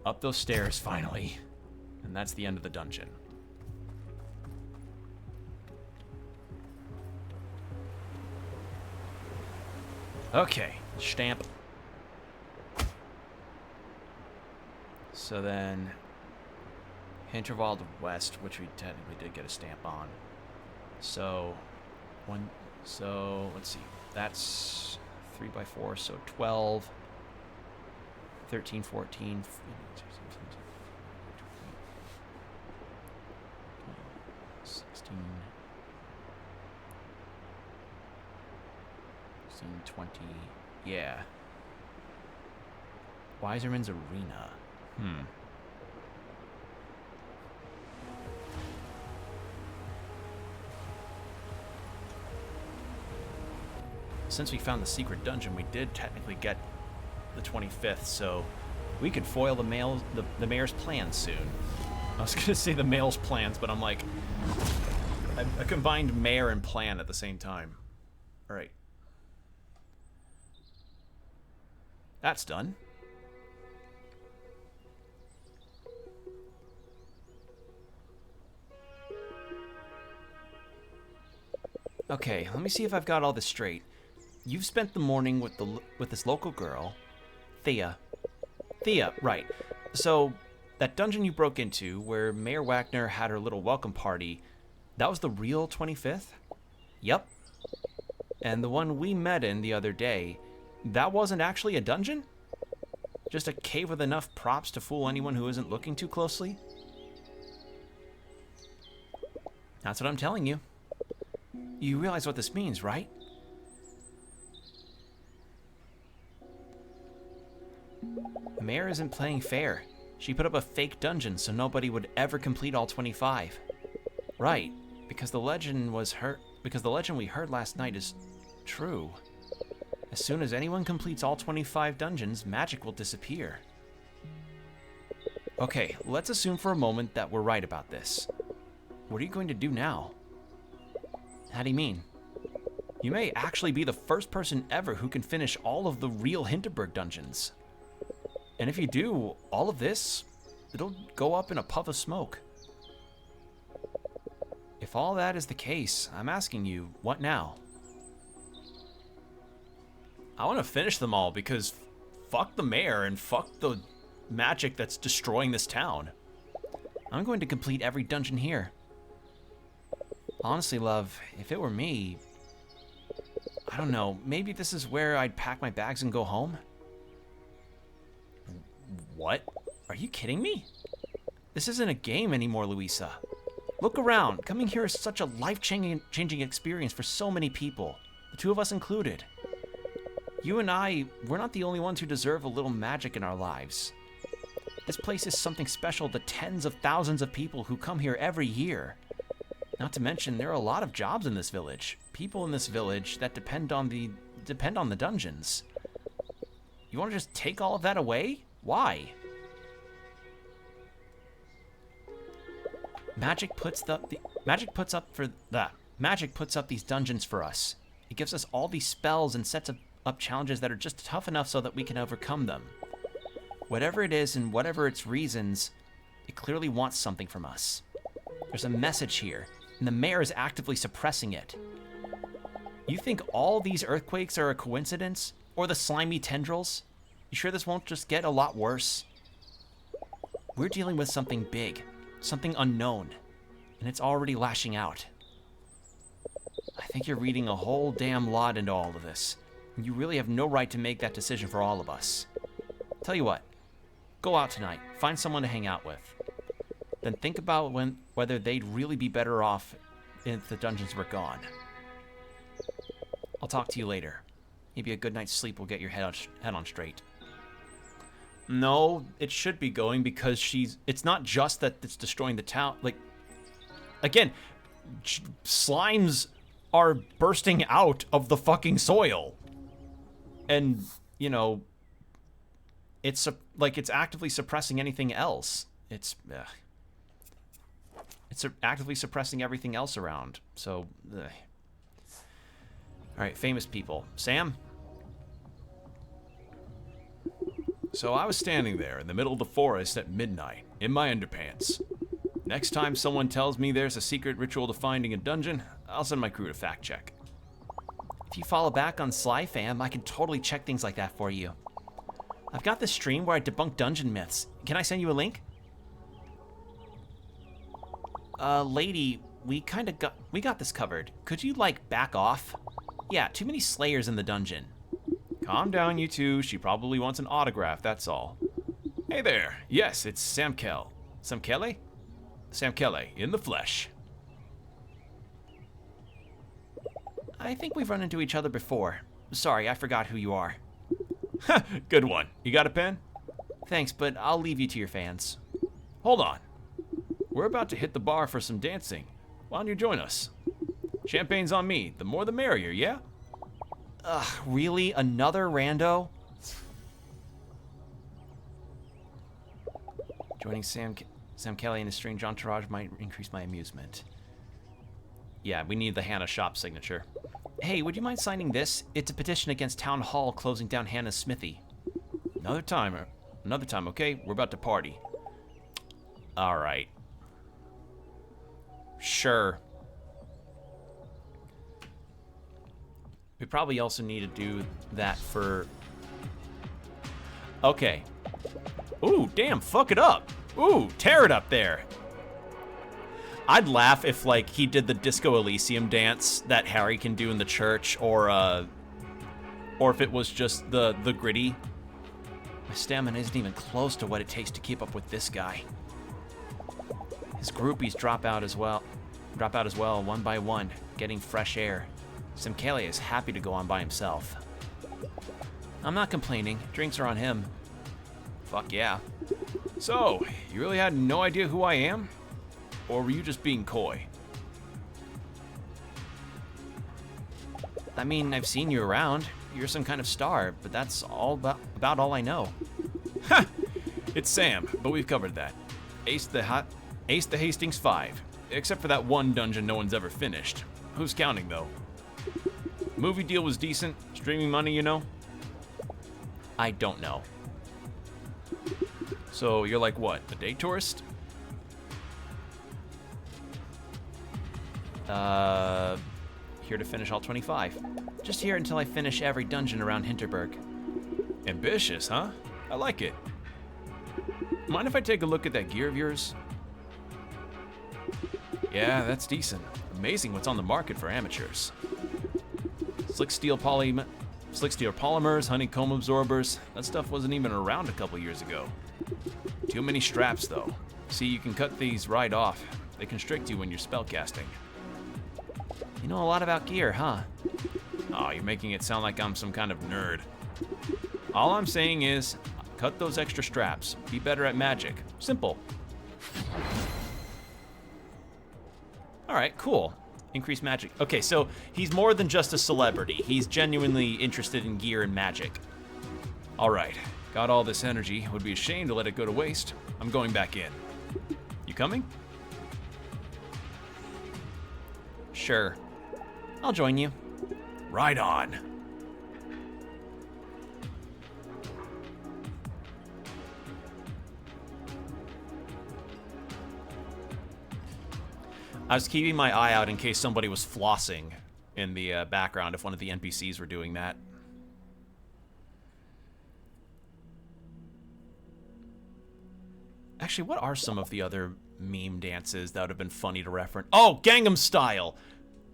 up those stairs, finally. And that's the end of the dungeon. Okay, stamp. So then, Hinterberg West, which we technically did get a stamp on. So, let's see, that's 3x4, so 12, 13, 14, 16, 20, yeah. Wiserman's Arena. Since we found the secret dungeon, we did technically get the 25th, so we could foil the mayor's plans soon. I was gonna say the mayor's plans, but I'm like, I combined mayor and plan at the same time. All right. That's done. Okay, let me see if I've got all this straight. You've spent the morning with this local girl, Thea. Thea, right. So, that dungeon you broke into, where Mayor Wagner had her little welcome party, that was the real 25th? Yep. And the one we met in the other day, that wasn't actually a dungeon? Just a cave with enough props to fool anyone who isn't looking too closely? That's what I'm telling you. You realize what this means, right? The mayor isn't playing fair. She put up a fake dungeon so nobody would ever complete all 25. Right, because the legend we heard last night is true. As soon as anyone completes all 25 dungeons, magic will disappear. Okay, let's assume for a moment that we're right about this. What are you going to do now? How do you mean? You may actually be the first person ever who can finish all of the real Hinterberg dungeons. And if you do, all of this, it'll go up in a puff of smoke. If all that is the case, I'm asking you, what now? I want to finish them all because fuck the mayor and fuck the magic that's destroying this town. I'm going to complete every dungeon here. Honestly, love, if it were me, I don't know, maybe this is where I'd pack my bags and go home? What? Are you kidding me? This isn't a game anymore, Louisa. Look around. Coming here is such a life-changing experience for so many people, the two of us included. You and I, we're not the only ones who deserve a little magic in our lives. This place is something special to tens of thousands of people who come here every year. Not to mention, there are a lot of jobs in this village. People in this village that depend on the dungeons. You want to just take all of that away? Why? Magic puts up these dungeons for us. It gives us all these spells and sets up challenges that are just tough enough so that we can overcome them. Whatever it is and whatever its reasons, it clearly wants something from us. There's a message here, and the mayor is actively suppressing it. You think all these earthquakes are a coincidence? Or the slimy tendrils? You sure this won't just get a lot worse? We're dealing with something big, something unknown, and it's already lashing out. I think you're reading a whole damn lot into all of this, and you really have no right to make that decision for all of us. Tell you what, go out tonight, find someone to hang out with. Then think about whether they'd really be better off if the dungeons were gone. I'll talk to you later. Maybe a good night's sleep will get your head on straight. No, it should be going because it's not just that it's destroying the town. Like, again, slimes are bursting out of the fucking soil. And, you know, it's actively suppressing anything else. It's actively suppressing everything else around. So, Alright, famous people. Sam? So I was standing there in the middle of the forest at midnight, in my underpants. Next time someone tells me there's a secret ritual to finding a dungeon, I'll send my crew to fact check. If you follow back on Sly Fam, I can totally check things like that for you. I've got this stream where I debunk dungeon myths. Can I send you a link? Lady, we got this covered. Could you, like, back off? Yeah, too many slayers in the dungeon. Calm down, you two. She probably wants an autograph, that's all. Hey there. Yes, it's Sam Kell. Sam Kelly? Sam Kelly, in the flesh. I think we've run into each other before. Sorry, I forgot who you are. Ha! Good one. You got a pen? Thanks, but I'll leave you to your fans. Hold on. We're about to hit the bar for some dancing. Why don't you join us? Champagne's on me. The more the merrier, yeah? Ugh, really? Another rando? Joining Sam Kelly and his strange entourage might increase my amusement. Yeah, we need the Hannah Shop signature. Hey, would you mind signing this? It's a petition against Town Hall closing down Hannah's smithy. Another time, okay? We're about to party. Alright. Sure. We probably also need to do that for... Okay. Ooh, damn, fuck it up. Ooh, tear it up there. I'd laugh if, like, he did the Disco Elysium dance that Harry can do in the church, or if it was just the gritty. My stamina isn't even close to what it takes to keep up with this guy. His groupies drop out as well, one by one, getting fresh air. Sam Kelly is happy to go on by himself. I'm not complaining. Drinks are on him. Fuck yeah. So, you really had no idea who I am? Or were you just being coy? I mean, I've seen you around. You're some kind of star, but that's about all I know. Ha! It's Sam, but we've covered that. Ace the Hastings 5. Except for that one dungeon no one's ever finished. Who's counting, though? Movie deal was decent. Streaming money, you know? I don't know. So you're like what, a day tourist? Here to finish all 25. Just here until I finish every dungeon around Hinterberg. Ambitious, huh? I like it. Mind if I take a look at that gear of yours? Yeah, that's decent. Amazing what's on the market for amateurs. Slick steel polymers, honeycomb absorbers. That stuff wasn't even around a couple years ago. Too many straps, though. See, you can cut these right off. They constrict you when you're spellcasting. You know a lot about gear, huh? Oh, you're making it sound like I'm some kind of nerd. All I'm saying is, cut those extra straps. Be better at magic. Simple. Alright, cool. Increase magic. Okay, so he's more than just a celebrity. He's genuinely interested in gear and magic. Alright, got all this energy. Would be a shame to let it go to waste. I'm going back in. You coming? Sure. I'll join you. Right on. I was keeping my eye out in case somebody was flossing in the background, if one of the NPCs were doing that. Actually, what are some of the other meme dances that would have been funny to reference? Oh, Gangnam Style!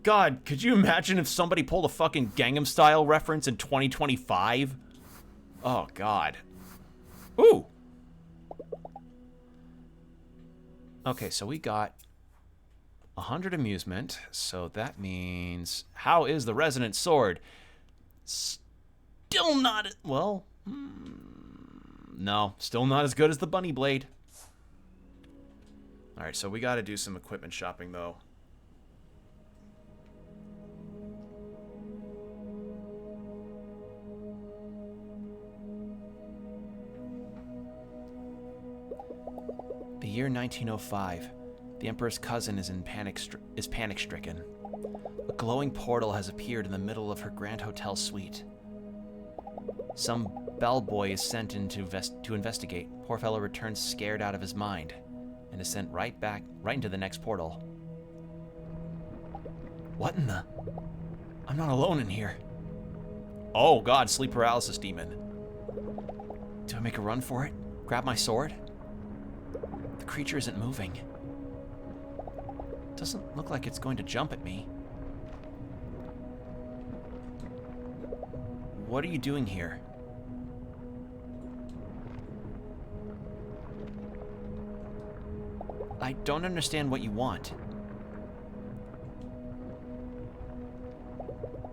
God, could you imagine if somebody pulled a fucking Gangnam Style reference in 2025? Oh, God. Ooh! Okay, so we got 100 amusement, so that means... How is the resonant sword? Still not... Well... No, still not as good as the bunny blade. Alright, so we gotta do some equipment shopping, though. The year 1905. The Emperor's cousin is panic-stricken. A glowing portal has appeared in the middle of her grand hotel suite. Some bellboy is sent in to investigate. Poor fellow returns scared out of his mind and is sent right into the next portal. What in the... I'm not alone in here. Oh god, sleep paralysis demon. Do I make a run for it? Grab my sword? The creature isn't moving. Doesn't look like it's going to jump at me. What are you doing here? I don't understand what you want.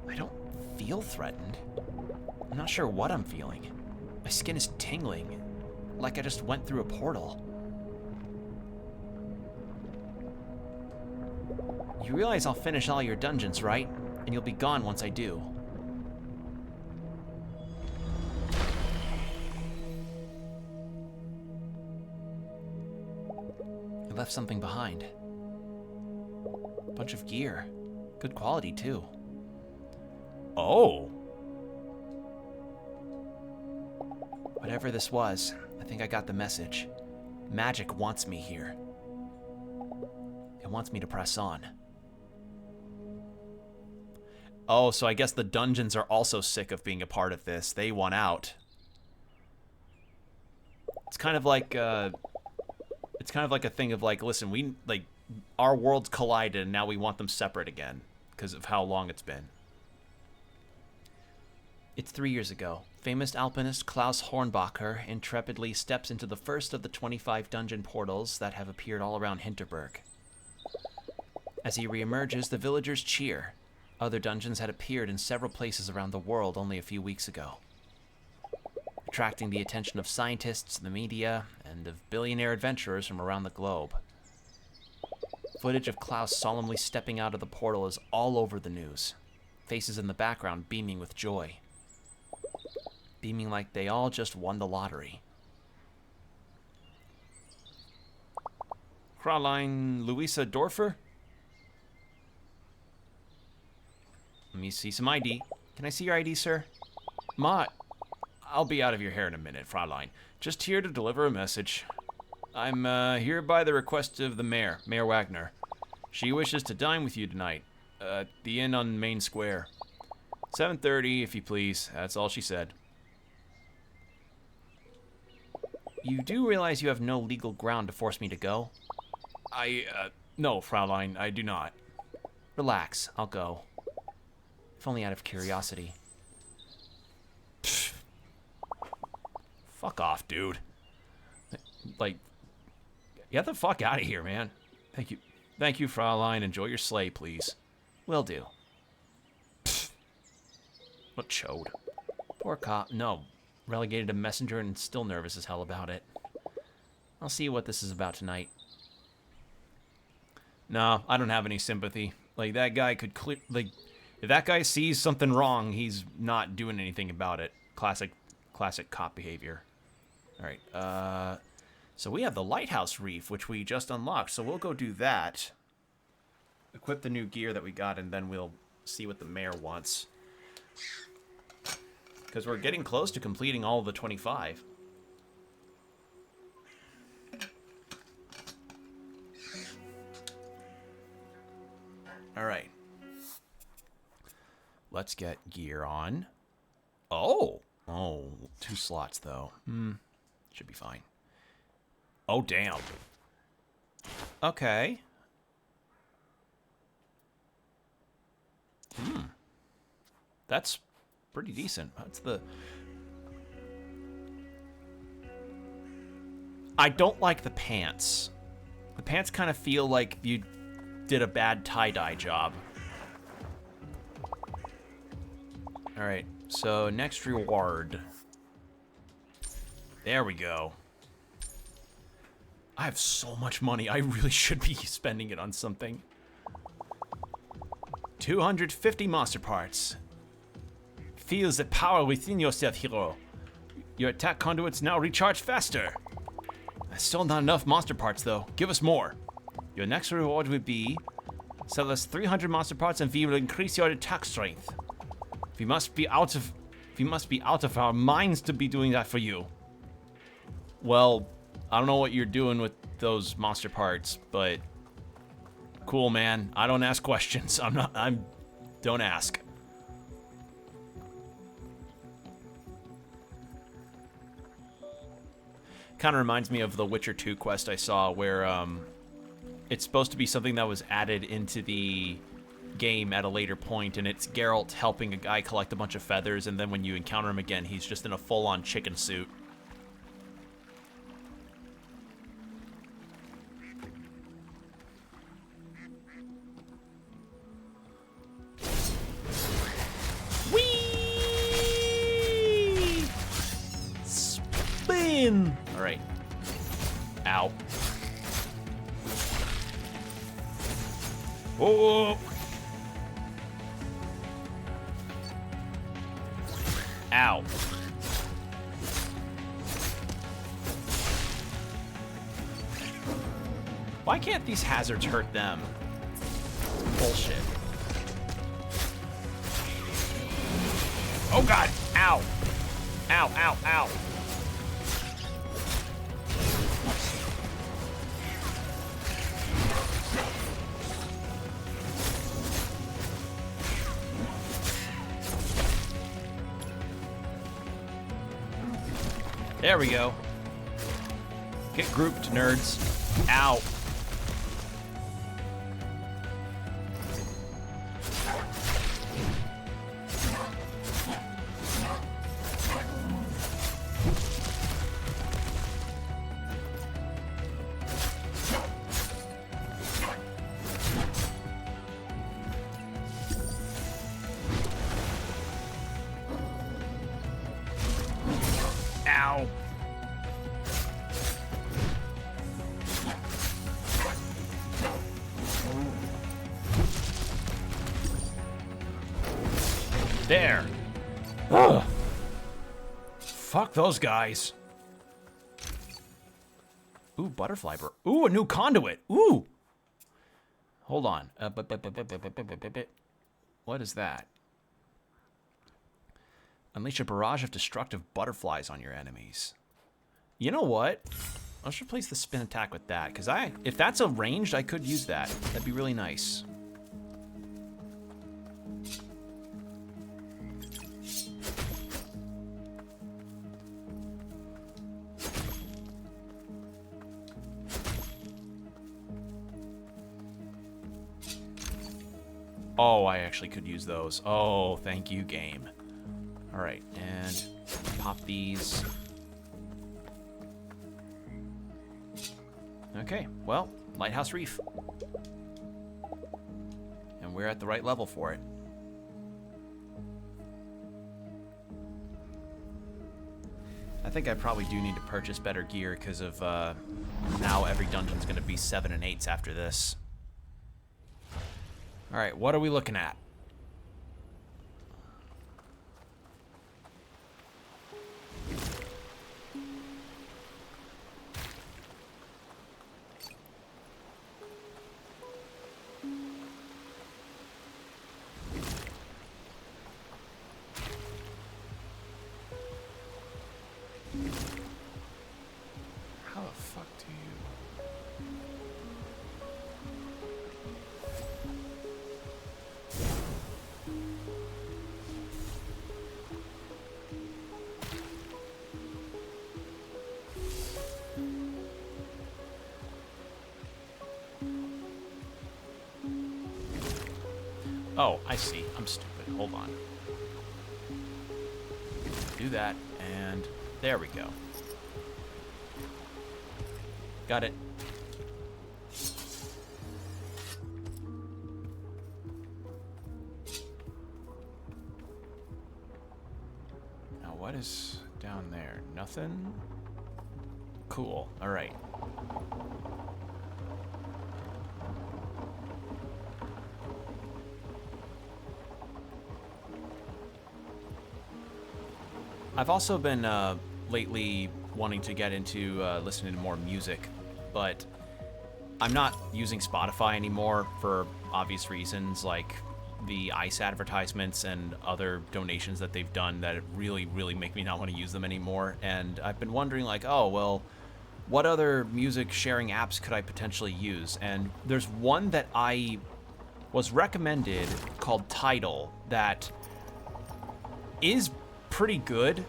I don't feel threatened. I'm not sure what I'm feeling. My skin is tingling, like I just went through a portal. You realize I'll finish all your dungeons, right? And you'll be gone once I do. I left something behind. A bunch of gear. Good quality, too. Oh. Whatever this was, I think I got the message. Magic wants me here. It wants me to press on. Oh, so I guess the dungeons are also sick of being a part of this. They want out. It's kind of like a thing of like, listen, we like our worlds collided and now we want them separate again because of how long it's been. It's 3 years ago. Famous alpinist Klaus Hornbacher intrepidly steps into the first of the 25 dungeon portals that have appeared all around Hinterberg. As he reemerges, the villagers cheer. Other dungeons had appeared in several places around the world only a few weeks ago, attracting the attention of scientists, the media, and of billionaire adventurers from around the globe. Footage of Klaus solemnly stepping out of the portal is all over the news, faces in the background beaming with joy. Beaming like they all just won the lottery. Fräulein Louisa Dorfer? Let me see some ID. Can I see your ID, sir? I'll be out of your hair in a minute, Fräulein. Just here to deliver a message. I'm here by the request of the mayor, Mayor Wagner. She wishes to dine with you tonight, at the inn on Main Square. 7:30, if you please. That's all she said. You do realize you have no legal ground to force me to go? No, Fräulein, I do not. Relax, I'll go. If only out of curiosity. Pfft. Fuck off, dude. Like, get the fuck out of here, man. Thank you. Thank you, Fräulein. Enjoy your sleigh, please. Will do. Pfft. What chode? Poor cop. No. Relegated to messenger and still nervous as hell about it. I'll see what this is about tonight. No, I don't have any sympathy. Like, that guy could clear... Like, if that guy sees something wrong, he's not doing anything about it. Classic cop behavior. Alright, so we have the Lighthouse Reef, which we just unlocked, so we'll go do that. Equip the new gear that we got, and then we'll see what the mayor wants. Because we're getting close to completing all of the 25. Alright. Let's get gear on. Oh! Oh, 2 slots, though. Should be fine. Oh, damn. Okay. That's pretty decent. That's the... I don't like the pants. The pants kind of feel like you did a bad tie-dye job. Alright, so next reward. There we go. I have so much money. I really should be spending it on something. 250 monster parts. Feels the power within yourself, hero. Your attack conduits now recharge faster. That's still not enough monster parts, though. Give us more. Your next reward would be Sell us 300 monster parts and we will increase your attack strength. We must be out of our minds to be doing that for you. Well, I don't know what you're doing with those monster parts, but cool, man. I don't ask questions. Don't ask. Kind of reminds me of the Witcher 2 quest I saw where it's supposed to be something that was added into the game at a later point, and it's Geralt helping a guy collect a bunch of feathers, and then when you encounter him again, he's just in a full-on chicken suit. Whee! Spin! All right. Ow. Oh! Ow. Why can't these hazards hurt them? Bullshit. Oh god! Ow! Ow, ow, ow! There we go. Get grouped, nerds. Ow. Ow. There. Ugh. Fuck those guys. Ooh, butterfly bur. Ooh, a new conduit. Ooh. Hold on. What is that? Unleash a barrage of destructive butterflies on your enemies. You know what? Let's replace the spin attack with that, because if that's a ranged, I could use that. That'd be really nice. Oh, I actually could use those. Oh, thank you, game. All right, and pop these. Okay, well, Lighthouse Reef. And we're at the right level for it. I think I probably do need to purchase better gear because of now every dungeon's going to be 7 and 8s after this. All right, what are we looking at? How the fuck do you... Oh, I see. I'm stupid. Hold on. Do that, and there we go. Got it. Now what is down there? Nothing? Cool. All right. I've also been lately wanting to get into listening to more music, but I'm not using Spotify anymore for obvious reasons, like the ICE advertisements and other donations that they've done that really, really make me not want to use them anymore. And I've been wondering, like, oh, well, what other music sharing apps could I potentially use? And there's one that I was recommended called Tidal that is pretty good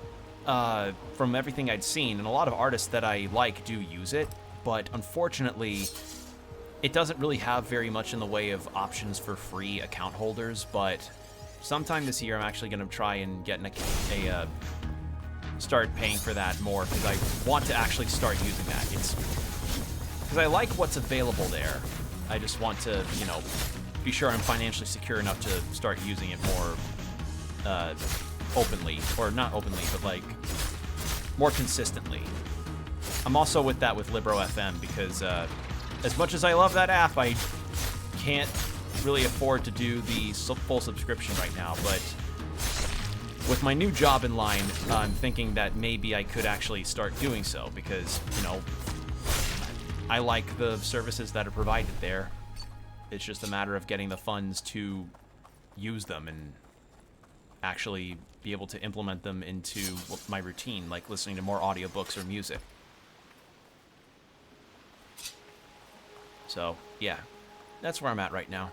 from everything I'd seen. And a lot of artists that I like do use it, but unfortunately, it doesn't really have very much in the way of options for free account holders. But sometime this year, I'm actually going to try and get start paying for that more, because I want to actually start using that. It's because I like what's available there. I just want to, you know, be sure I'm financially secure enough to start using it more openly, or not openly, but like more consistently. I'm also with that with Libro FM because as much as I love that app, I can't really afford to do the full subscription right now. But with my new job in line, I'm thinking that maybe I could actually start doing so, because, you know, I like the services that are provided there. It's just a matter of getting the funds to use them and actually be able to implement them into my routine, like listening to more audiobooks or music. So, yeah, that's where I'm at right now.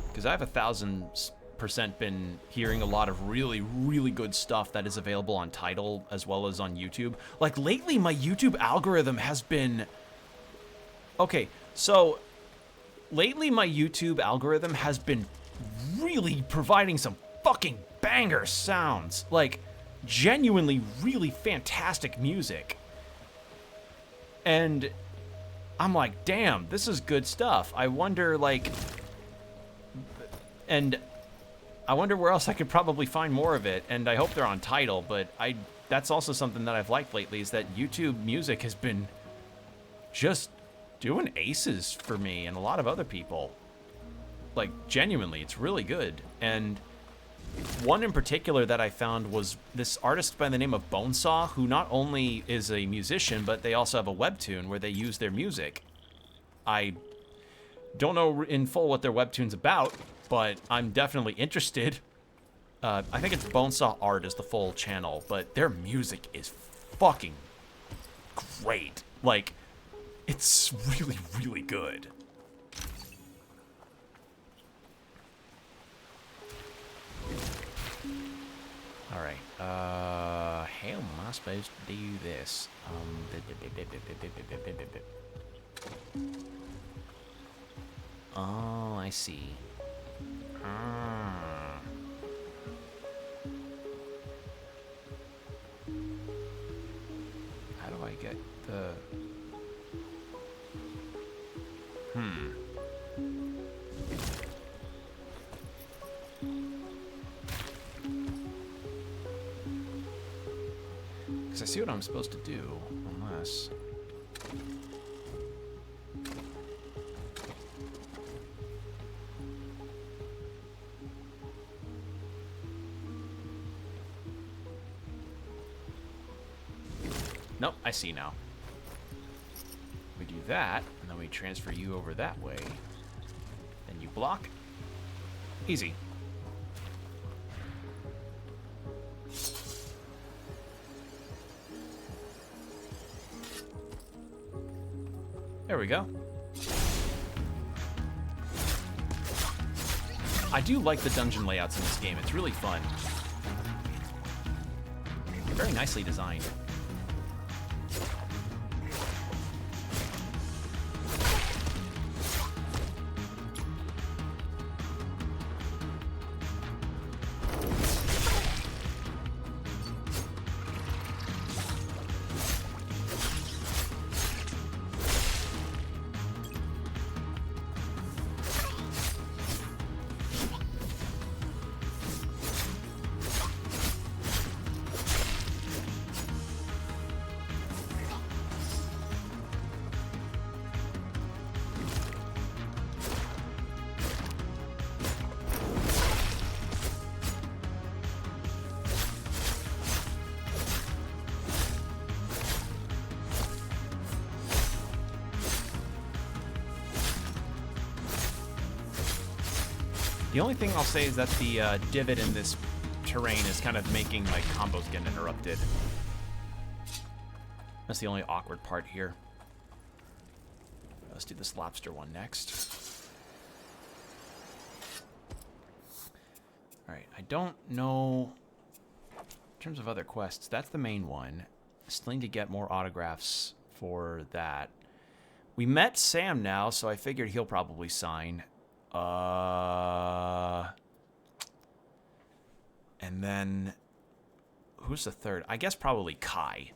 Because I've 1,000% been hearing a lot of really, really good stuff that is available on Tidal as well as on YouTube. Like, lately, my YouTube algorithm has been... Okay, so lately my YouTube algorithm has been really providing some fucking banger sounds. Like, genuinely really fantastic music. And I'm like, damn, this is good stuff. I wonder, like... And I wonder where else I could probably find more of it, and I hope they're on Tidal, but that's also something that I've liked lately, is that YouTube music has been just doing aces for me and a lot of other people. Like, genuinely, it's really good. And one in particular that I found was this artist by the name of Bonesaw, who not only is a musician, but they also have a webtoon where they use their music. I don't know in full what their webtoon's about, but I'm definitely interested. I think it's Bonesaw Art is the full channel, but their music is fucking great. Like, it's really, really good. Alright, how am I supposed to do this? Oh, I see. How do I get the... Because I see what I'm supposed to do, unless... Nope, I see now. We do that, and then we transfer you over that way. Then you block. Easy. There we go. I do like the dungeon layouts in this game. It's really fun. Very nicely designed. The only thing I'll say is that the divot in this terrain is kind of making my combos get interrupted. That's the only awkward part here. Let's do this lobster one next. Alright, I don't know... In terms of other quests, that's the main one. Still need to get more autographs for that. We met Sam now, so I figured he'll probably sign. And then... Who's the third? I guess probably Kai.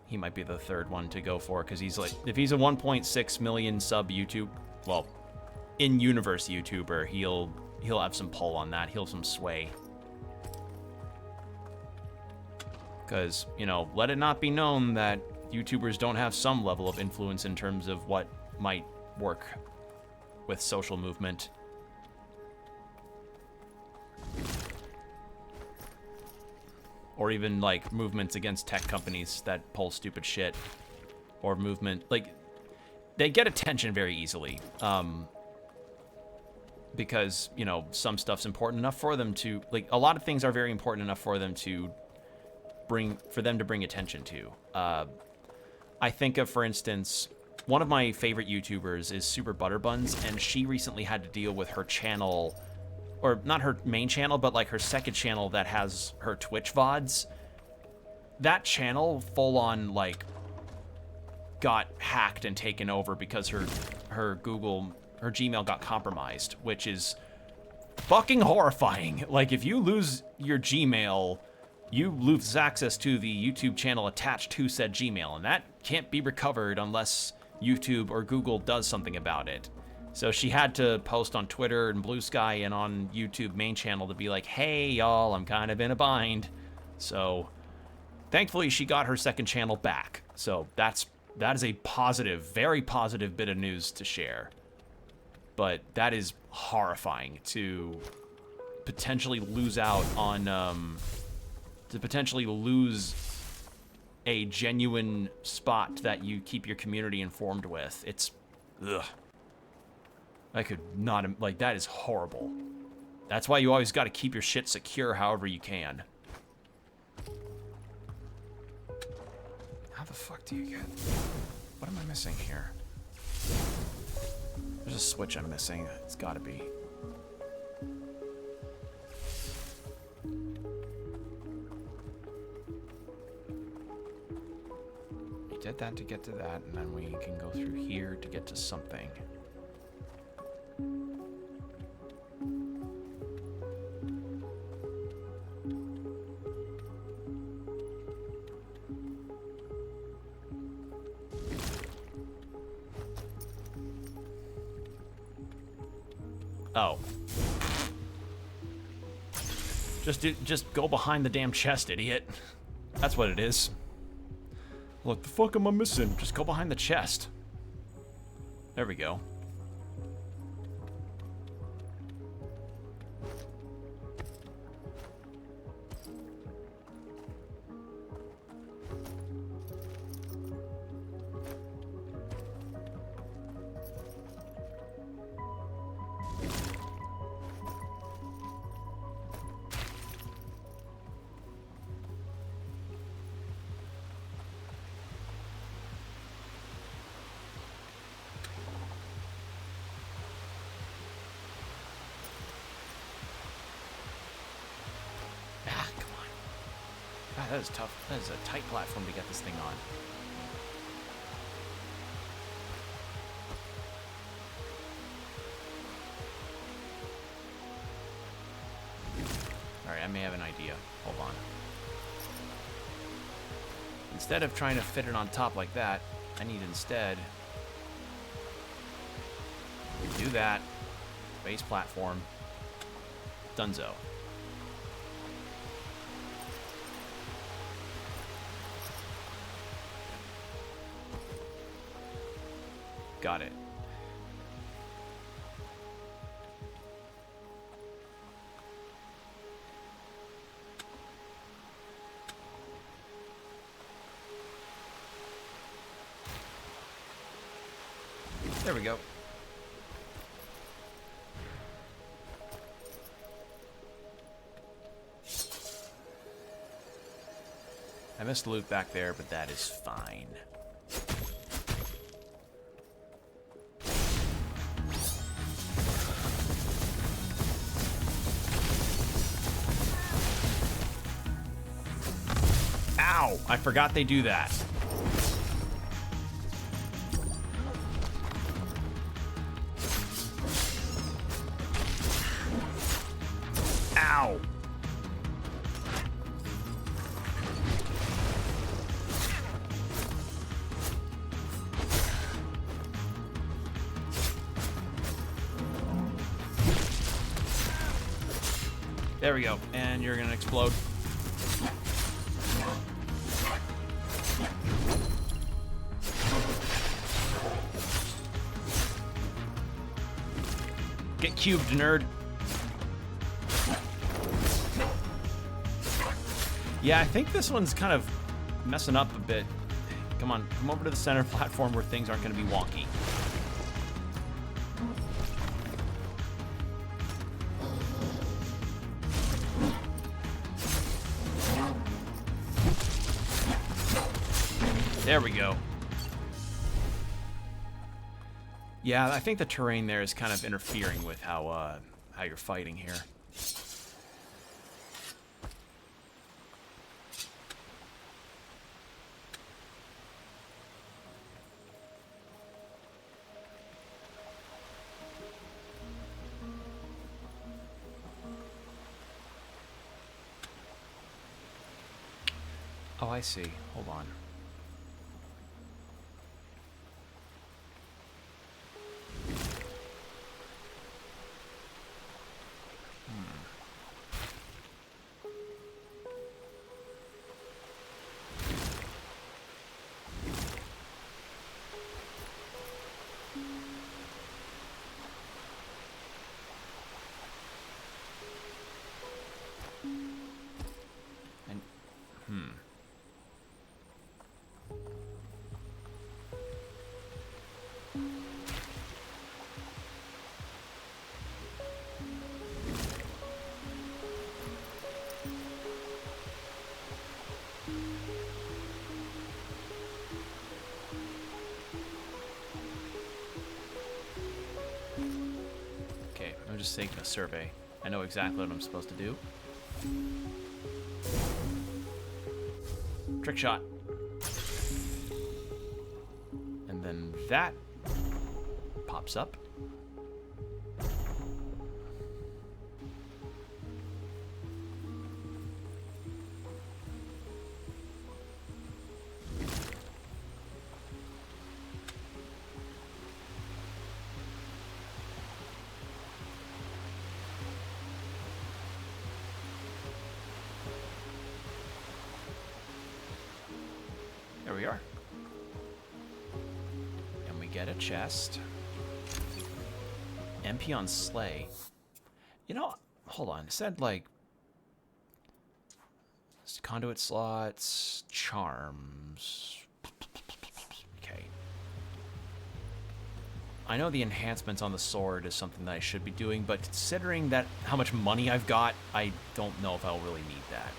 He might be the third one to go for, because he's like... If he's a 1.6 million sub YouTube... Well, in-universe YouTuber, he'll have some pull on that. He'll have some sway. Because, you know, let it not be known that YouTubers don't have some level of influence in terms of what might work with social movement. Or even, like, movements against tech companies that pull stupid shit. Or movement, like, they get attention very easily. Because, you know, some stuff's important enough for them to, like, a lot of things are very important enough for them to bring attention to. I think of, for instance, one of my favorite YouTubers is Super Butterbuns, and she recently had to deal with her channel, or not her main channel, but like her second channel that has her Twitch VODs. That channel full on like got hacked and taken over because her Gmail got compromised, which is fucking horrifying. Like, if you lose your Gmail, you lose access to the YouTube channel attached to said Gmail, and that can't be recovered unless YouTube or Google does something about it. So she had to post on Twitter and Blue Sky and on YouTube main channel to be like, hey, y'all, I'm kind of in a bind. So thankfully she got her second channel back. So that is a positive, very positive bit of news to share. But that is horrifying to potentially lose out on... to potentially lose a genuine spot that you keep your community informed with. It's, ugh. I could not, like, that is horrible. That's why you always got to keep your shit secure however you can. How the fuck do you get... What am I missing here? There's a switch I'm missing. It's gotta be. Did that to get to that, and then we can go through here to get to something. Oh. Just go behind the damn chest, idiot. That's what it is. What the fuck am I missing? Just go behind the chest. There we go. That is tough. That is a tight platform to get this thing on. Alright, I may have an idea. Hold on. Instead of trying to fit it on top like that, I need instead do that. Base platform. Dunzo. Got it. There we go. I missed loot back there, but that is fine. Ow! I forgot they do that. Ow! There we go. And you're gonna explode. Get cubed, nerd. Yeah, I think this one's kind of messing up a bit. Come on, come over to the center platform where things aren't going to be wonky. There we go. Yeah, I think the terrain there is kind of interfering with how you're fighting here. Oh, I see. Hold on. I'm just taking a survey. I know exactly what I'm supposed to do. Trick shot. And then that pops up. There we are. And we get a chest. MP on sleigh. You know, hold on. It said like conduit slots, charms. Okay. I know the enhancements on the sword is something that I should be doing, but considering that how much money I've got, I don't know if I'll really need that.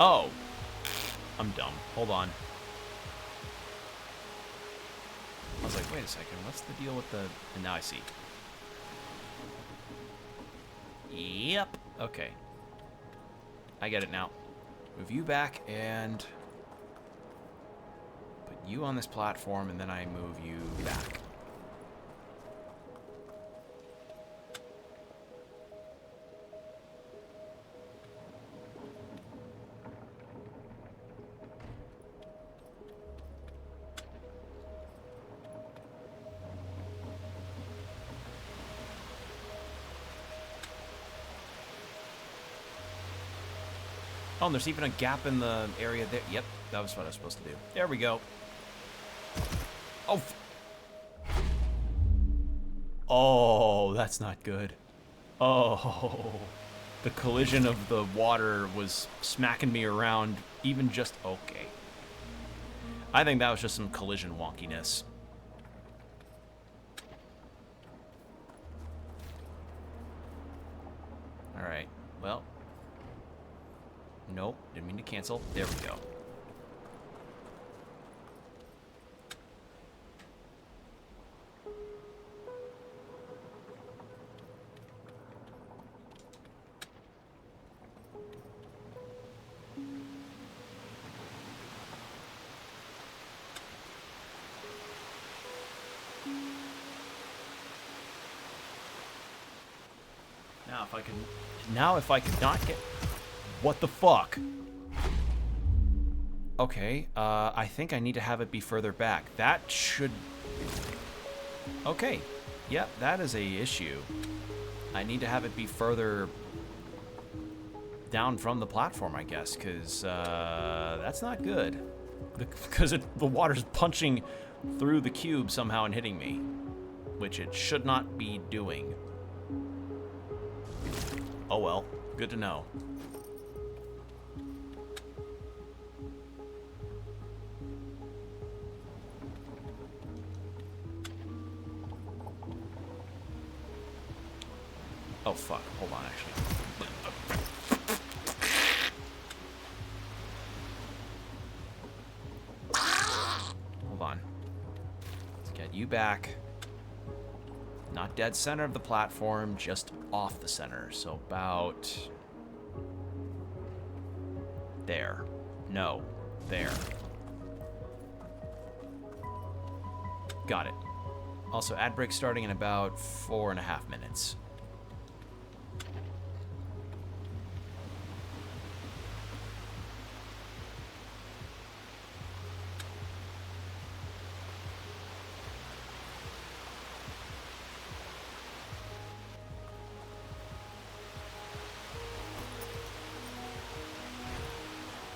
Oh, I'm dumb. Hold on. I was like, wait a second, what's the deal with the... And now I see. Yep. Okay. I get it now. Move you back and put you on this platform, and then I move you back. Oh, and there's even a gap in the area there. Yep, that was what I was supposed to do. There we go. Oh. Oh, that's not good. Oh. The collision of the water was smacking me around even just... Okay. I think that was just some collision wonkiness. Alright, well. Nope, didn't mean to cancel. There we go. Now if I could not get... What the fuck? Okay, I think I need to have it be further back. That should... Okay, yep, that is a issue. I need to have it be further down from the platform, I guess, because that's not good. Because the water's punching through the cube somehow and hitting me, which it should not be doing. Oh well, good to know. Oh fuck, hold on actually. Hold on. Let's get you back. Not dead center of the platform, just off the center. So about... There. No. There. Got it. Also, ad break starting in about 4.5 minutes.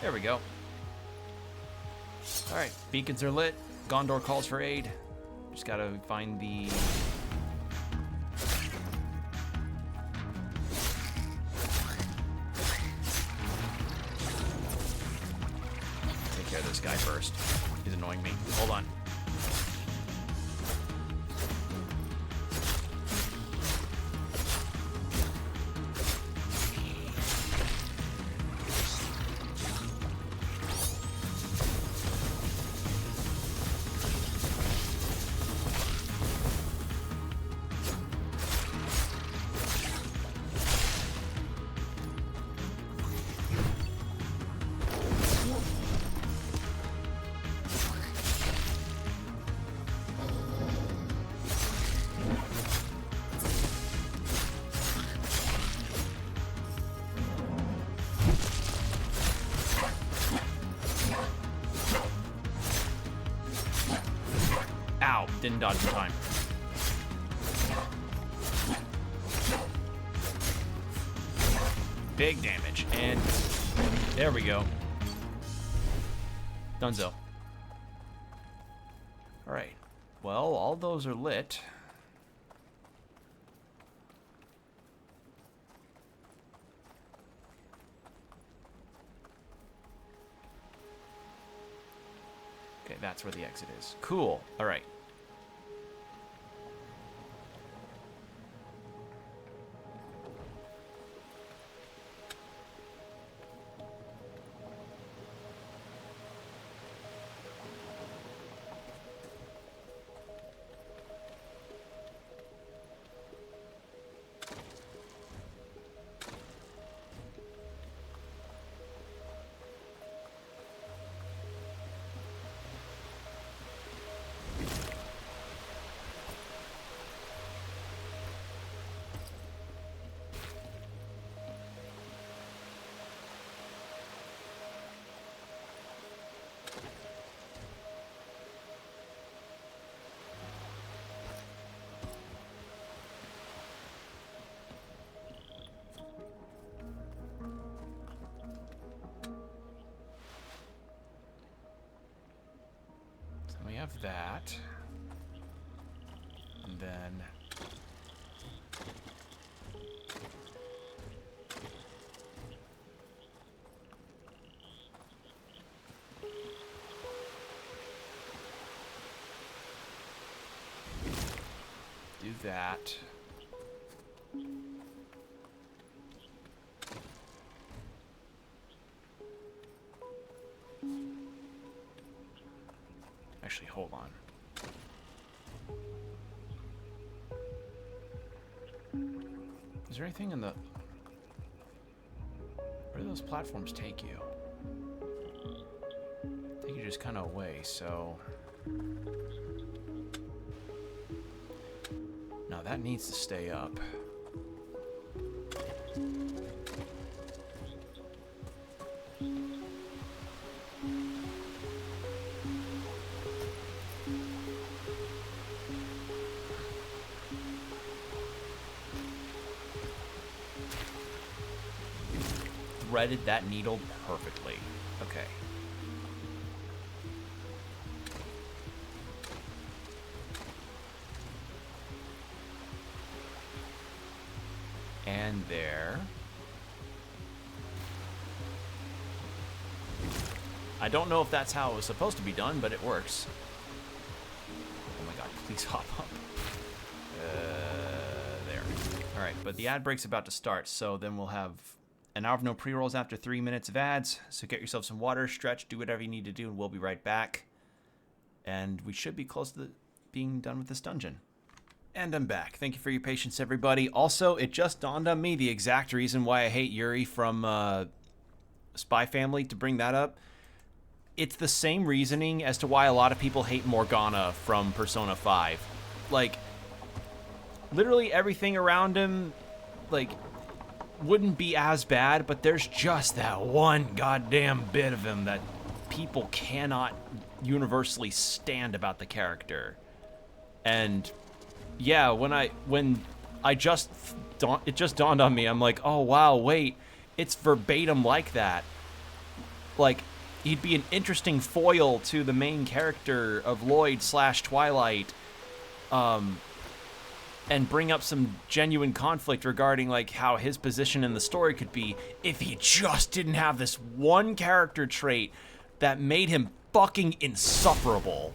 There we go. All right, beacons are lit. Gondor calls for aid. Just gotta find the... Take care of this guy first. He's annoying me. Hold on. Ow, didn't dodge in time. Big damage, and there we go. Dunzo. Alright, well, all those are lit. Okay, that's where the exit is. Cool, alright. have that. And then... do that. Actually, hold on. Is there anything in the... Where do those platforms take you? Take you just kind of away, so... No, that needs to stay up. Threaded that needle perfectly. Okay. And there. I don't know if that's how it was supposed to be done, but it works. Oh my god, please hop up. There. Alright, but the ad break's about to start, so then we'll have an hour of no pre-rolls after 3 minutes of ads. So get yourself some water, stretch, do whatever you need to do, and we'll be right back. And we should be close to being done with this dungeon. And I'm back. Thank you for your patience, everybody. Also, it just dawned on me the exact reason why I hate Yuri from Spy Family, to bring that up. It's the same reasoning as to why a lot of people hate Morgana from Persona 5. Like, literally everything around him, like, wouldn't be as bad, but there's just that one goddamn bit of him that people cannot universally stand about the character. And yeah, it just dawned on me, I'm like, oh wow, wait, it's verbatim like that. Like, he'd be an interesting foil to the main character of Lloyd/Twilight, and bring up some genuine conflict regarding like how his position in the story could be if he just didn't have this one character trait that made him fucking insufferable.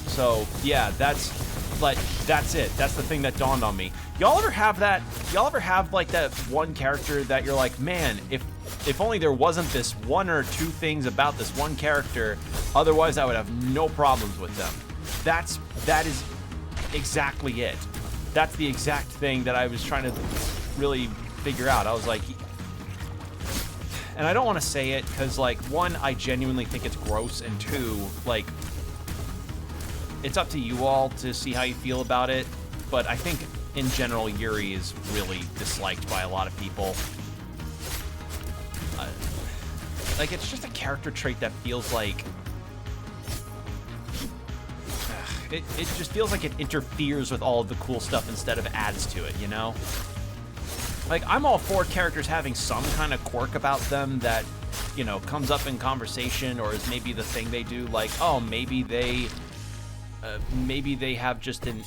So yeah, that's it. That's the thing that dawned on me. Y'all ever have that? Y'all ever have like that one character that you're like, man, if only there wasn't this one or two things about this one character, otherwise I would have no problems with them. That is exactly it. That's the exact thing that I was trying to really figure out. I was like, and I don't want to say it because, like, one, I genuinely think it's gross, and two, like, it's up to you all to see how you feel about it, but I think in general Yuri is really disliked by a lot of people. Like, it's just a character trait that feels like it just feels like it interferes with all of the cool stuff instead of adds to it, you know? Like, I'm all for characters having some kind of quirk about them that, you know, comes up in conversation or is maybe the thing they do. Like, oh, maybe they have just an,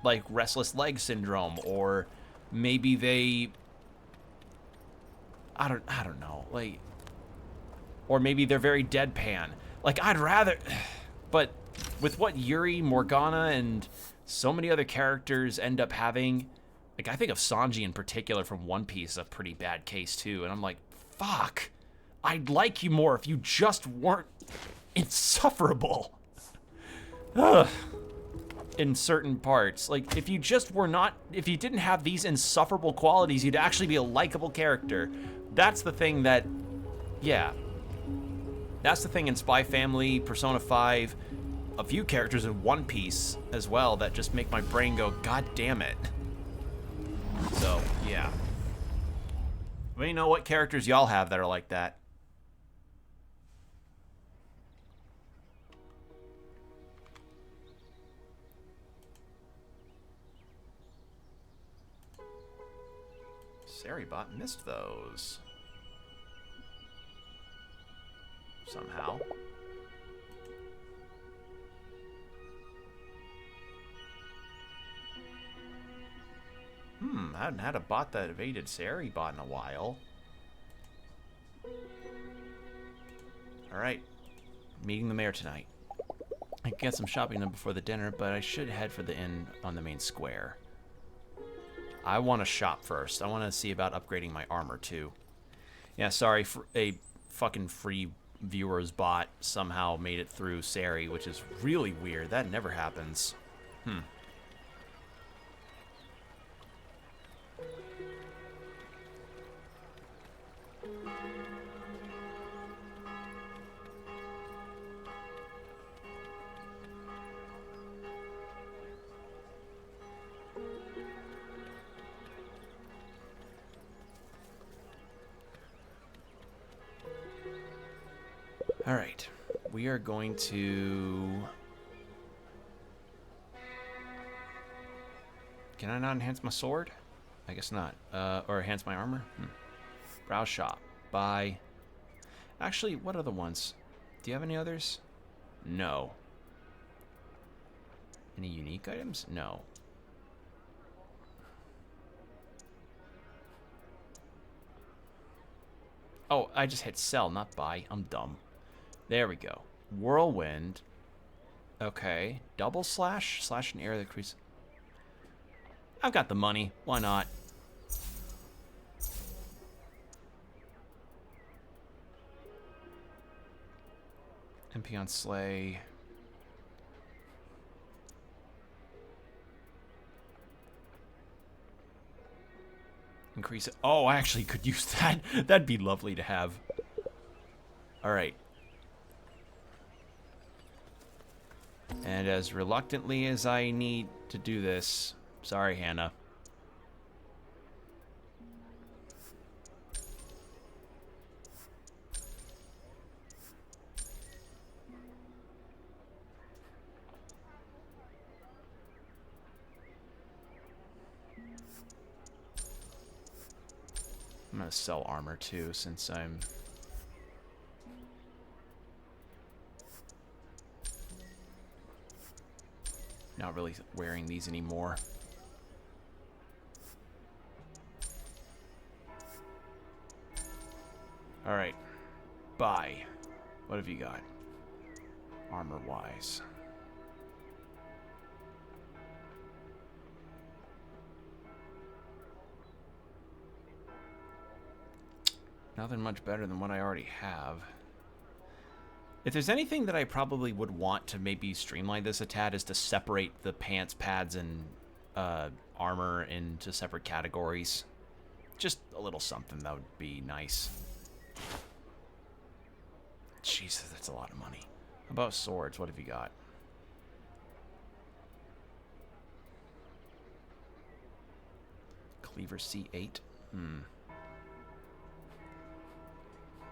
like, restless leg syndrome, or maybe they, I don't know, like, or maybe they're very deadpan. Like, I'd rather, but with what Yuri, Morgana, and so many other characters end up having, like, I think of Sanji in particular from One Piece, a pretty bad case too, and I'm like, fuck, I'd like you more if you just weren't insufferable. Ugh. In certain parts. Like, if you just were not, if you didn't have these insufferable qualities, you'd actually be a likable character. That's the thing that, yeah. That's the thing in Spy Family, Persona 5, a few characters in One Piece as well that just make my brain go, God damn it. So, yeah. Let me know what characters y'all have that are like that. Saribot missed those. somehow. I hadn't had a bot that evaded Sari bot in a while. Alright. Meeting the mayor tonight. I can get some shopping done before the dinner, but I should head for the inn on the main square. I want to shop first. I want to see about upgrading my armor, too. Yeah, sorry, for a fucking free viewers bot somehow made it through Sari, which is really weird. That never happens. Alright, we are going to... Can I not enhance my sword? I guess not. Or enhance my armor? Browse shop. Buy. Actually, what other ones? Do you have any others? No. Any unique items? No. Oh, I just hit sell, not buy. I'm dumb. There we go. Whirlwind. Okay. Double slash? Slash an area that increases. I've got the money. Why not? MP on Slay. Increase it. Oh, I actually could use that. That'd be lovely to have. Alright. And as reluctantly as I need to do this, sorry, Hannah. I'm gonna sell armor too, since I'm... not really wearing these anymore. Alright. Buy. What have you got? Armor-wise. Nothing much better than what I already have. If there's anything that I probably would want to maybe streamline this a tad is to separate the pants, pads, and armor into separate categories. Just a little something that would be nice. Jesus, that's a lot of money. How about swords? What have you got? Cleaver C8?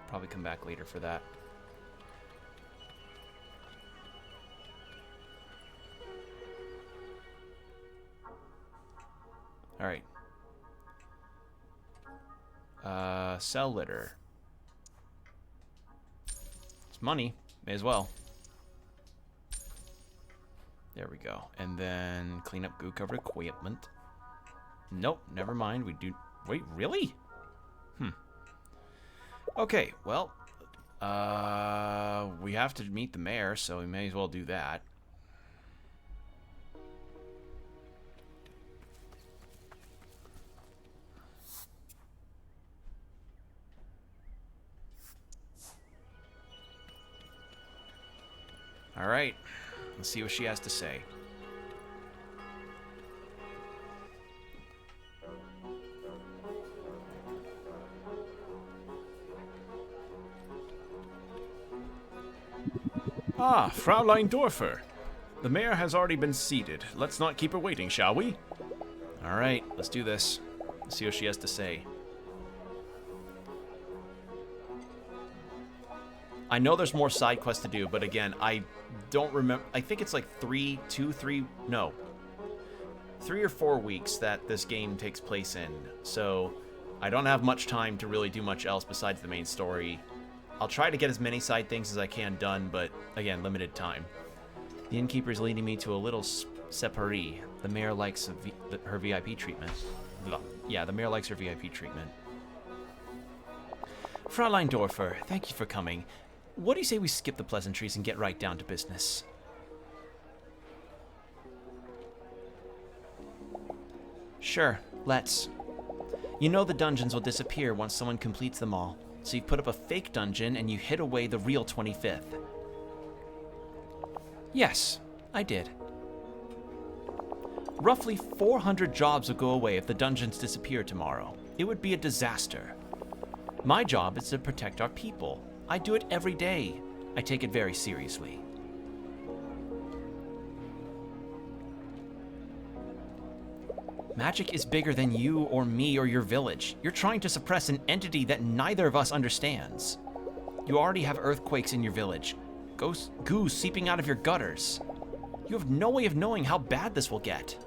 Probably come back later for that. Alright. Cell litter. It's money. May as well. There we go. And then clean up goo-covered equipment. Nope, never mind. We do... Wait, really? Okay, well, we have to meet the mayor, so we may as well do that. All right, let's see what she has to say. Ah, Fraulein Dorfer. The mayor has already been seated. Let's not keep her waiting, shall we? All right, let's do this. Let's see what she has to say. I know there's more side quests to do, but again, I don't remember. I think it's like 3 or 4 weeks that this game takes place in. So I don't have much time to really do much else besides the main story. I'll try to get as many side things as I can done, but again, limited time. The innkeeper is leading me to a little separee. The mayor likes her VIP treatment. Blah. Yeah, the mayor likes her VIP treatment. Fräulein Dorfer, thank you for coming. What do you say we skip the pleasantries and get right down to business? Sure, let's. You know the dungeons will disappear once someone completes them all, so you put up a fake dungeon and you hid away the real 25th. Yes, I did. Roughly 400 jobs will go away if the dungeons disappear tomorrow. It would be a disaster. My job is to protect our people. I do it every day. I take it very seriously. Magic is bigger than you or me or your village. You're trying to suppress an entity that neither of us understands. You already have earthquakes in your village, goo seeping out of your gutters. You have no way of knowing how bad this will get.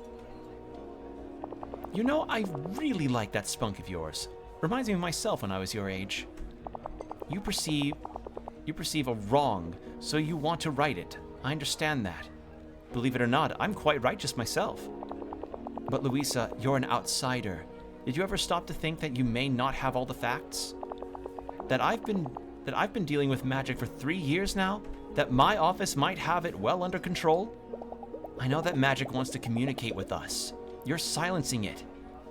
You know, I really like that spunk of yours. Reminds me of myself when I was your age. You perceive a wrong, so you want to right it. I understand that. Believe it or not, I'm quite righteous myself. But Louisa, you're an outsider. Did you ever stop to think that you may not have all the facts? That I've been dealing with magic for 3 years now? That my office might have it well under control? I know that magic wants to communicate with us. You're silencing it,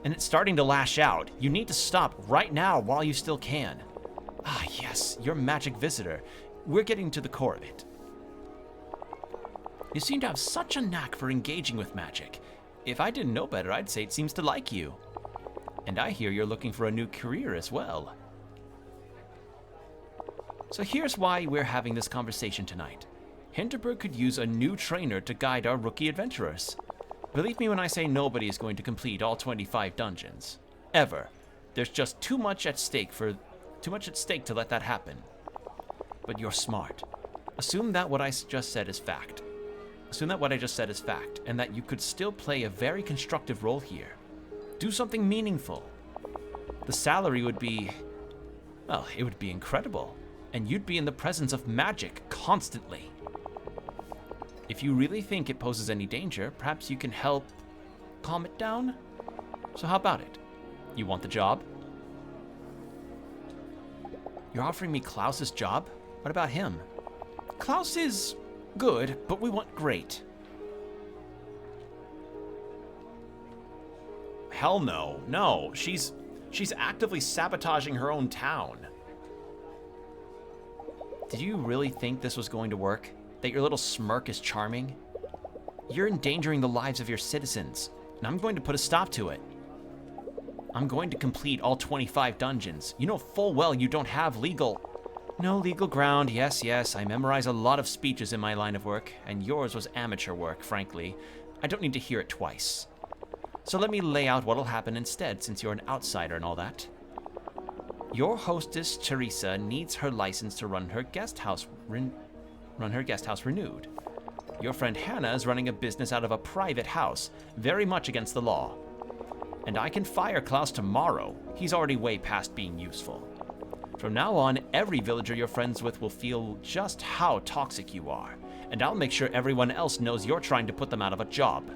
and it's starting to lash out. You need to stop right now while you still can. Ah, yes, you're magic visitor. We're getting to the core of it. You seem to have such a knack for engaging with magic. If I didn't know better, I'd say it seems to like you. And I hear you're looking for a new career as well. So here's why we're having this conversation tonight. Hinterberg could use a new trainer to guide our rookie adventurers. Believe me when I say nobody is going to complete all 25 dungeons. Ever. There's just too much at stake to let that happen. But you're smart. Assume that what I just said is fact. Assume that what I just said is fact, and that you could still play a very constructive role here. Do something meaningful. The salary would be, well, it would be incredible, and you'd be in the presence of magic constantly. If you really think it poses any danger, perhaps you can help calm it down? So how about it? You want the job? You're offering me Klaus's job? What about him? Klaus is good, but we want great. Hell no. No, she's actively sabotaging her own town. Did you really think this was going to work? That your little smirk is charming? You're endangering the lives of your citizens, and I'm going to put a stop to it. I'm going to complete all 25 dungeons. You know full well you don't have no legal ground. Yes, I memorize a lot of speeches in my line of work, and yours was amateur work, frankly. I don't need to hear it twice. So let me lay out what'll happen instead, since you're an outsider and all that. Your hostess, Teresa, needs her license to run her guest house renewed. Your friend Hannah is running a business out of a private house, very much against the law. And I can fire Klaus tomorrow. He's already way past being useful. From now on, every villager you're friends with will feel just how toxic you are, and I'll make sure everyone else knows you're trying to put them out of a job.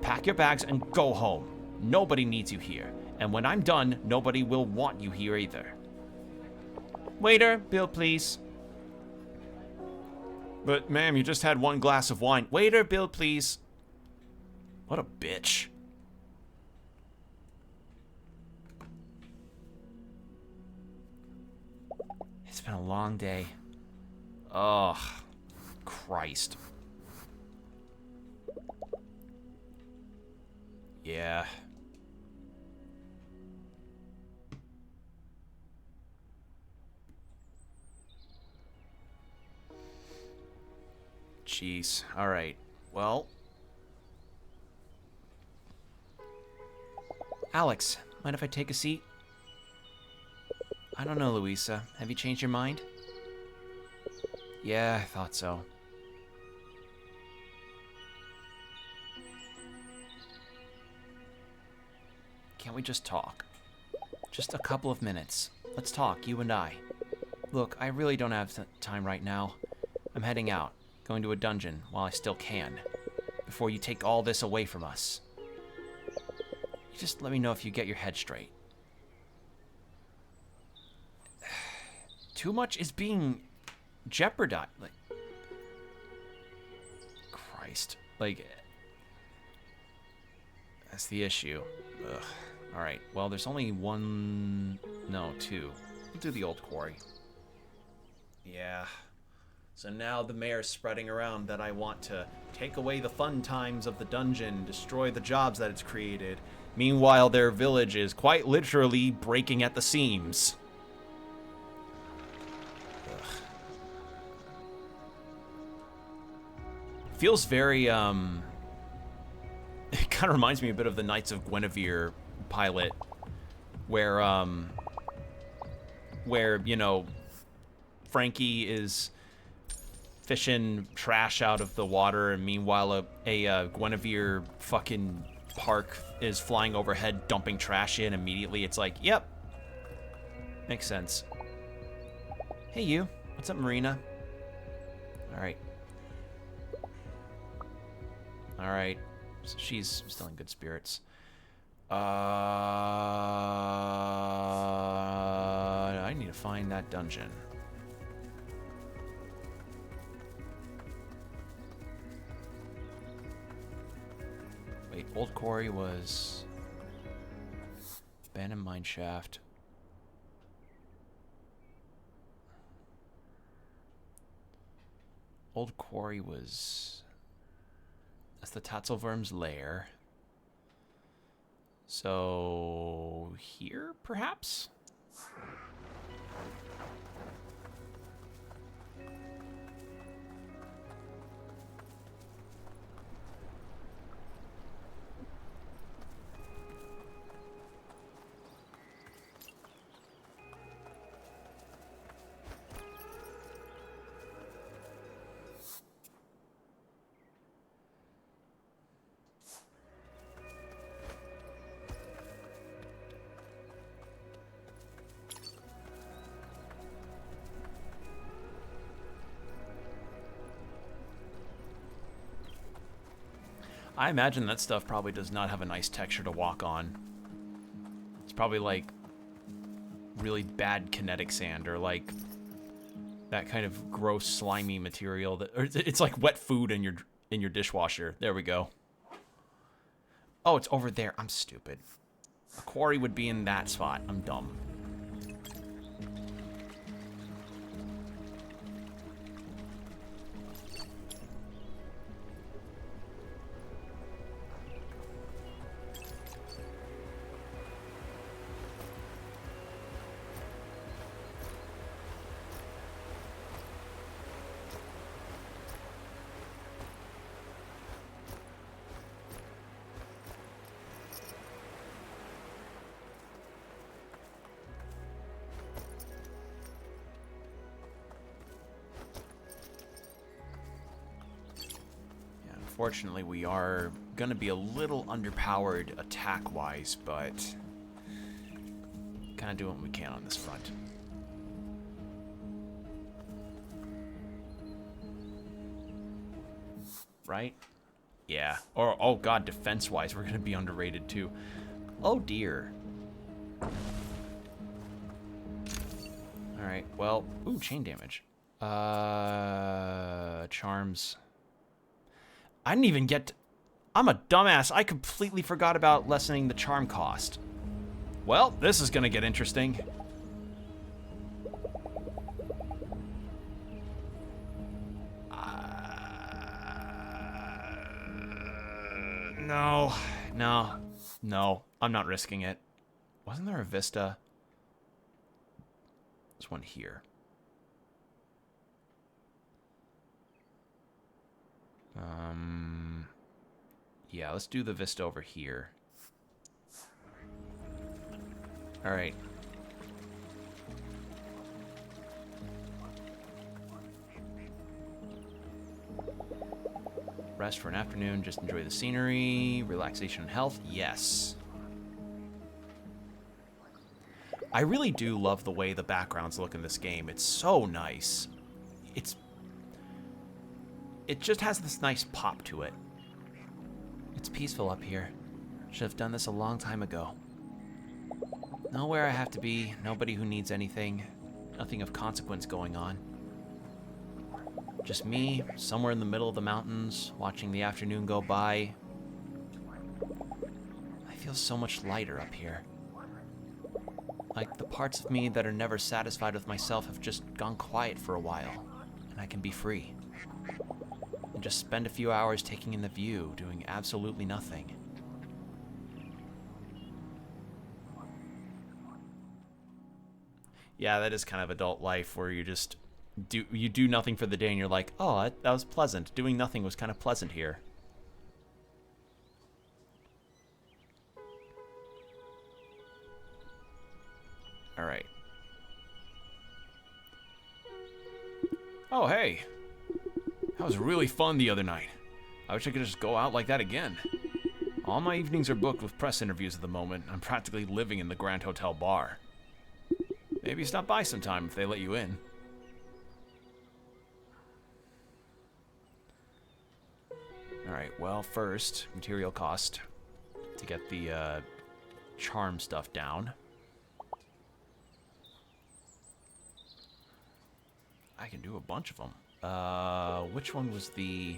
Pack your bags and go home. Nobody needs you here, and when I'm done, nobody will want you here either. Waiter, bill please. But, ma'am, you just had one glass of wine. Waiter, bill please. What a bitch. It's been a long day. Ugh. Christ. Yeah. Jeez. Alright. Well. Alex, mind if I take a seat? I don't know, Louisa. Have you changed your mind? Yeah, I thought so. Can't we just talk? Just a couple of minutes. Let's talk, you and I. Look, I really don't have time right now. I'm heading out, going to a dungeon while I still can, before you take all this away from us. You just let me know if you get your head straight. Too much is being jeopardized. Like, Christ. Like, that's the issue. Ugh. Alright, well, there's only one... No, two. We'll do the old quarry. Yeah. So now the mayor's spreading around that I want to take away the fun times of the dungeon, destroy the jobs that it's created. Meanwhile, their village is quite literally breaking at the seams. Ugh. Feels very, it kind of reminds me a bit of the Knights of Guinevere pilot, where, you know, Frankie is fishing trash out of the water, and meanwhile a Guinevere fucking park is flying overhead, dumping trash in. Immediately, it's like, yep, makes sense. Hey, you. What's up, Marina? All right. So she's still in good spirits. I need to find that dungeon. Wait, Old Quarry was abandoned mine shaft. Old Quarry was... That's the Tatzelwurm's lair. So... here, perhaps? I imagine that stuff probably does not have a nice texture to walk on. It's probably like really bad kinetic sand, or like that kind of gross slimy material that, or it's like wet food in your dishwasher. There we go. Oh, it's over there. I'm stupid. A quarry would be in that spot. I'm dumb. Unfortunately, we are going to be a little underpowered attack-wise, but kind of doing what we can on this front. Right? Yeah. Or, oh god, defense-wise, we're going to be underrated too. Oh dear. Alright, well, ooh, chain damage. Charms. I didn't even get... I'm a dumbass. I completely forgot about lessening the charm cost. Well, this is gonna get interesting. No. I'm not risking it. Wasn't there a Vista? There's one here. Yeah, let's do the Vista over here. All right. Rest for an afternoon, just enjoy the scenery, relaxation and health, yes. I really do love the way the backgrounds look in this game. It's so nice. It just has this nice pop to it. It's peaceful up here. Should have done this a long time ago. Nowhere I have to be, nobody who needs anything, nothing of consequence going on. Just me, somewhere in the middle of the mountains, watching the afternoon go by. I feel so much lighter up here. Like the parts of me that are never satisfied with myself have just gone quiet for a while, and I can be free. And just spend a few hours taking in the view, doing absolutely nothing. Yeah, that is kind of adult life where you just do nothing for the day and you're like, oh, that was pleasant. Doing nothing was kind of pleasant here. All right. Oh, hey. That was really fun the other night. I wish I could just go out like that again. All my evenings are booked with press interviews at the moment. I'm practically living in the Grand Hotel bar. Maybe stop by sometime if they let you in. Alright, well, first, material cost to get the charm stuff down. I can do a bunch of them. Which one was the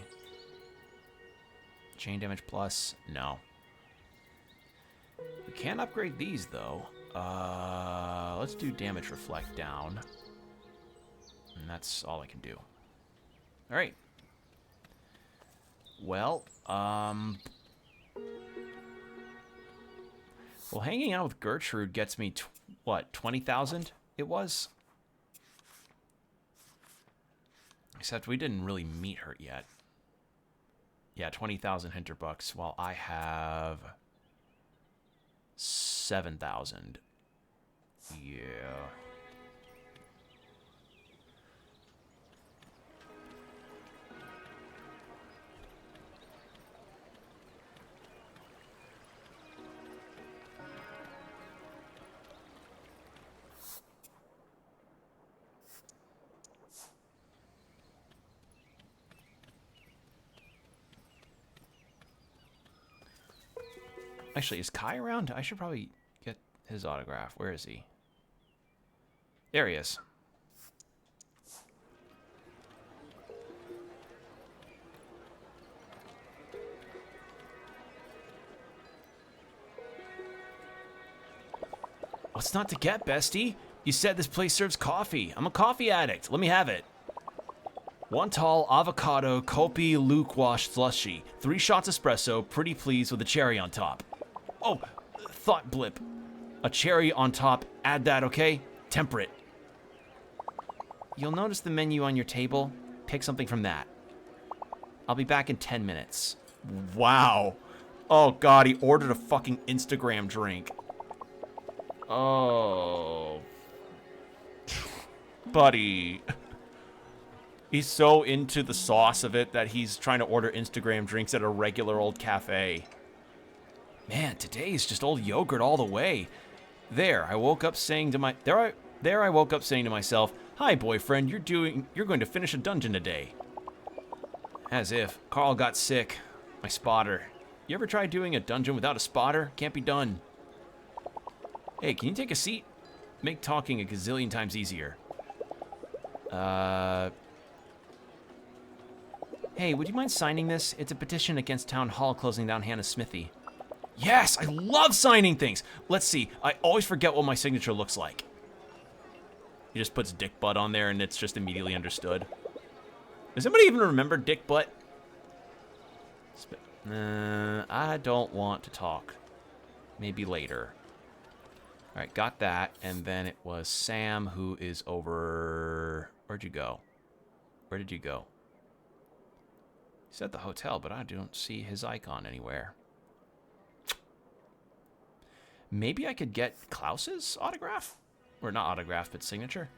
chain damage plus? No. We can upgrade these, though. Let's do damage reflect down. And that's all I can do. Alright. Well, hanging out with Gertrude gets me, what, 20,000 it was? Except we didn't really meet her yet. Yeah, 20,000 Hinterbucks, while I have 7,000. Yeah. Actually, is Kai around? I should probably get his autograph. Where is he? There he is. What's not to get, bestie? You said this place serves coffee. I'm a coffee addict. Let me have it. 1 tall avocado Kopi Luke Wash slushy. 3 shots espresso, pretty please with a cherry on top. Oh, thought blip. A cherry on top, add that, okay? Temperate. You'll notice the menu on your table. Pick something from that. I'll be back in 10 minutes. Wow. Oh, God, he ordered a fucking Instagram drink. Oh. Buddy. He's so into the sauce of it that he's trying to order Instagram drinks at a regular old cafe. Man, today's just old yogurt all the way. I woke up saying to myself, "Hi, boyfriend, you're going to finish a dungeon today." As if. Carl got sick. My spotter. You ever tried doing a dungeon without a spotter? Can't be done. Hey, can you take a seat? Make talking a gazillion times easier. Hey, would you mind signing this? It's a petition against Town Hall closing down Hannah's Smithy. Yes, I love signing things. Let's see. I always forget what my signature looks like. He just puts Dick Butt on there and it's just immediately understood. Does anybody even remember Dick Butt? I don't want to talk. Maybe later. All right, got that. And then it was Sam who is over... Where'd you go? Where did you go? He's at the hotel, but I don't see his icon anywhere. Maybe I could get Klaus's autograph? Or not autograph, but signature?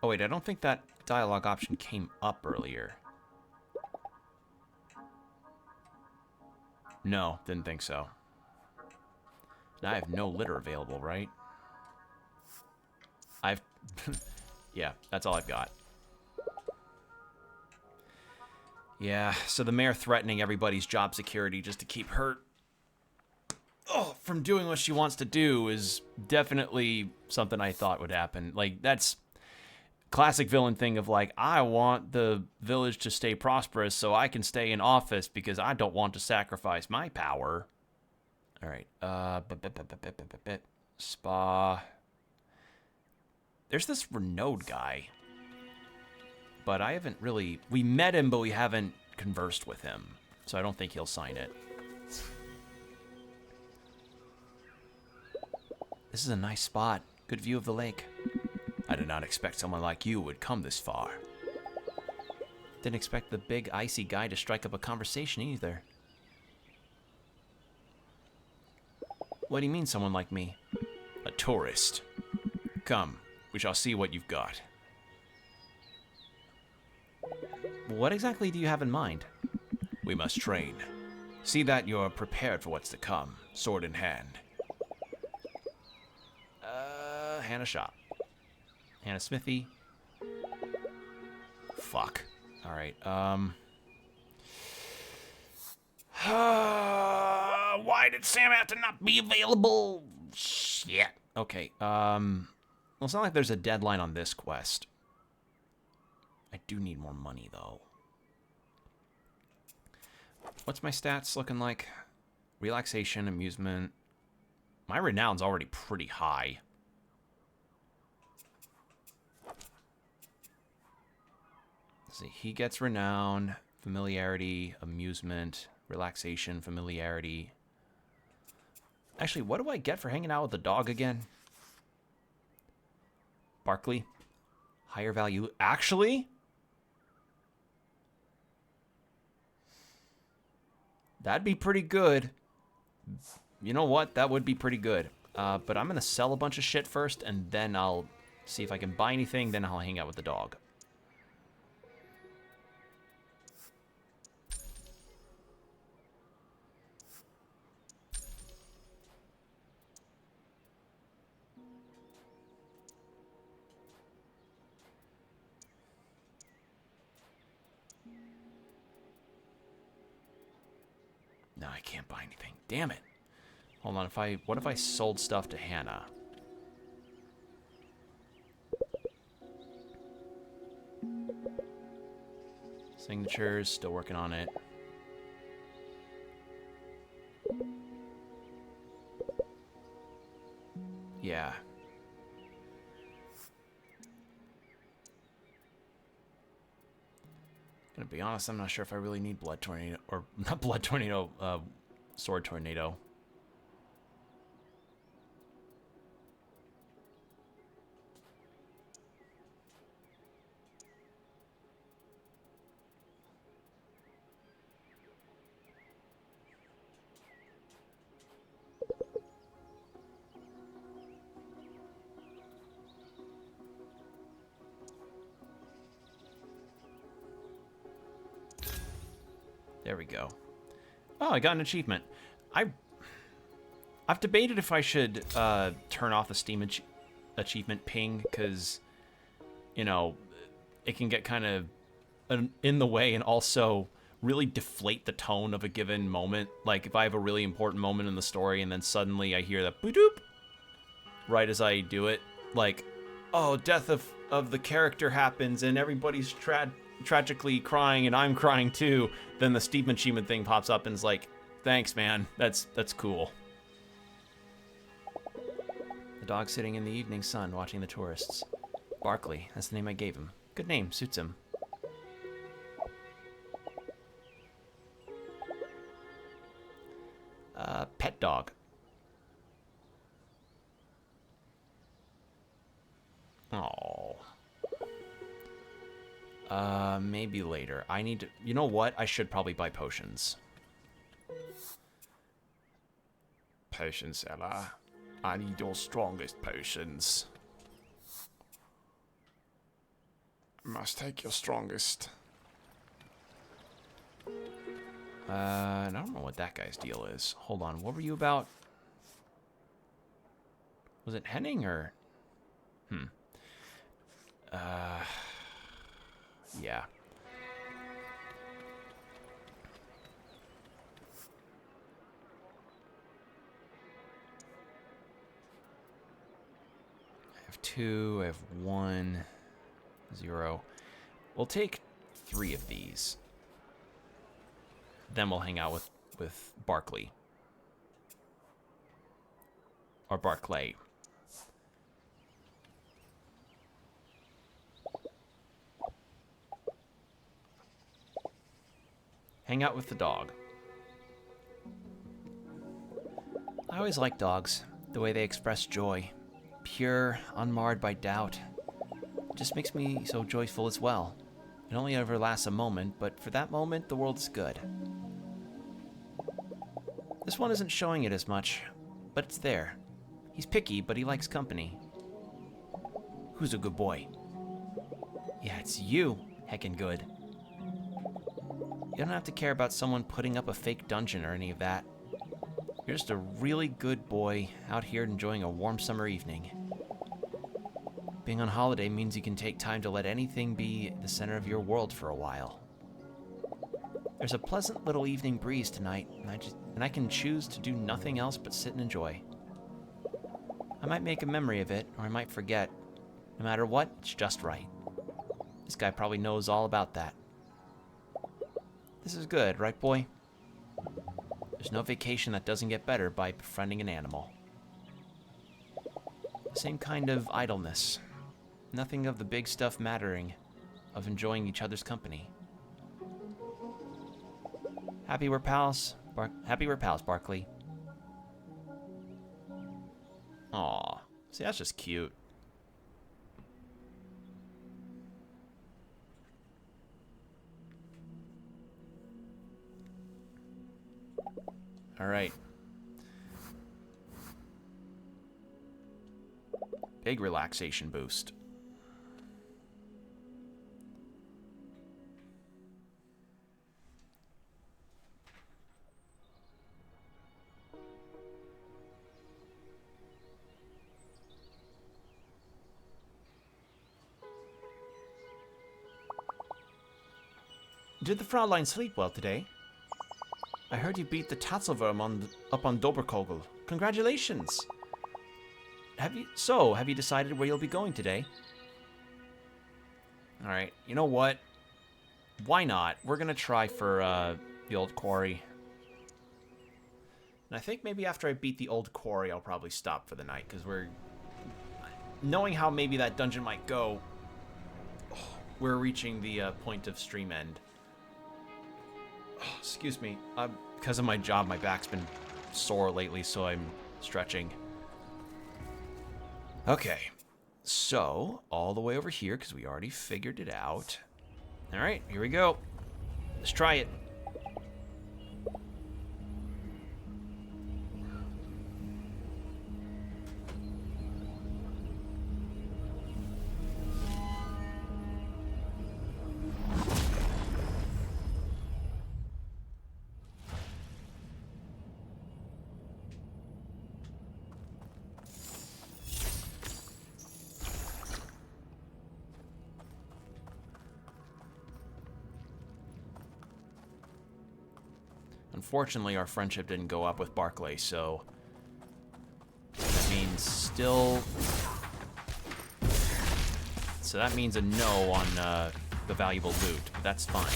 Oh wait, I don't think that dialogue option came up earlier. No, didn't think so. Now I have no litter available, right? I've... yeah, that's all I've got. Yeah, so the mayor threatening everybody's job security just to keep her from doing what she wants to do is definitely something I thought would happen. Like, that's classic villain thing of like, I want the village to stay prosperous so I can stay in office because I don't want to sacrifice my power. All right, spa. There's this Renaud guy, but I haven't really... We met him, but we haven't conversed with him, so I don't think he'll sign it. This is a nice spot. Good view of the lake. I did not expect someone like you would come this far. Didn't expect the big icy guy to strike up a conversation either. What do you mean, someone like me? A tourist. Come, we shall see what you've got. What exactly do you have in mind? We must train. See that you're prepared for what's to come, sword in hand. Hannah Shop. Hannah Smithy. Fuck. All right, why did Sam have to not be available? Shit. okay, well, it's not like there's a deadline on this quest. I do need more money, though. What's my stats looking like? Relaxation, amusement. My renown's already pretty high. Let's see, he gets renown, familiarity, amusement, relaxation, familiarity. Actually, what do I get for hanging out with the dog again? Barkley? Higher value. Actually? That'd be pretty good. You know what? That would be pretty good. But I'm going to sell a bunch of shit first, and then I'll see if I can buy anything, then I'll hang out with the dog. No, I can't buy anything. Damn it. Hold on, what if I sold stuff to Hannah? Signatures, still working on it. Yeah. Gonna be honest, I'm not sure if I really need Blood Tornado, or not Blood Tornado, Sword Tornado. There we go. Oh, I got an achievement. I've debated if I should turn off the Steam achievement ping, because, you know, it can get kind of in the way and also really deflate the tone of a given moment. Like, if I have a really important moment in the story and then suddenly I hear that boop right as I do it, like, oh, death of the character happens and everybody's tragically crying and I'm crying too, then the Steam achievement thing pops up and is like, thanks, man. That's cool. The dog sitting in the evening sun watching the tourists. Barkley, that's the name I gave him. Good name, suits him. Pet dog. Oh. Maybe later. I need to... You know what? I should probably buy potions. Potion seller. I need your strongest potions. Must take your strongest. I don't know what that guy's deal is. Hold on, what were you about? Was it Henning or... Yeah. I have 2, I have 1, 0. We'll take 3 of these. Then we'll hang out with Barkley. Or Barclay. Hang out with the dog. I always like dogs, the way they express joy. Pure, unmarred by doubt. It just makes me so joyful as well. It only ever lasts a moment, but for that moment, the world is good. This one isn't showing it as much, but it's there. He's picky, but he likes company. Who's a good boy? Yeah, it's you, heckin' good. You don't have to care about someone putting up a fake dungeon or any of that. You're just a really good boy out here enjoying a warm summer evening. Being on holiday means you can take time to let anything be the center of your world for a while. There's a pleasant little evening breeze tonight, and I can choose to do nothing else but sit and enjoy. I might make a memory of it, or I might forget. No matter what, it's just right. This guy probably knows all about that. This is good, right, boy? There's no vacation that doesn't get better by befriending an animal. The same kind of idleness. Nothing of the big stuff mattering, of enjoying each other's company. Happy we're pals, Barkley. Aw, see, that's just cute. All right. Big relaxation boost. Did the Fraulein sleep well today? I heard you beat the Tatzelwurm up on Doberkogel. Congratulations! Have you decided where you'll be going today? Alright, you know what? Why not? We're gonna try for the old quarry. And I think maybe after I beat the old quarry, I'll probably stop for the night, because we're... Knowing how maybe that dungeon might go, we're reaching the point of stream end. Oh, excuse me. Because of my job, my back's been sore lately, so I'm stretching. Okay. So, all the way over here, because we already figured it out. Alright, here we go. Let's try it. Unfortunately, our friendship didn't go up with Barclay, so that means still... So that means a no on the valuable loot, but that's fine.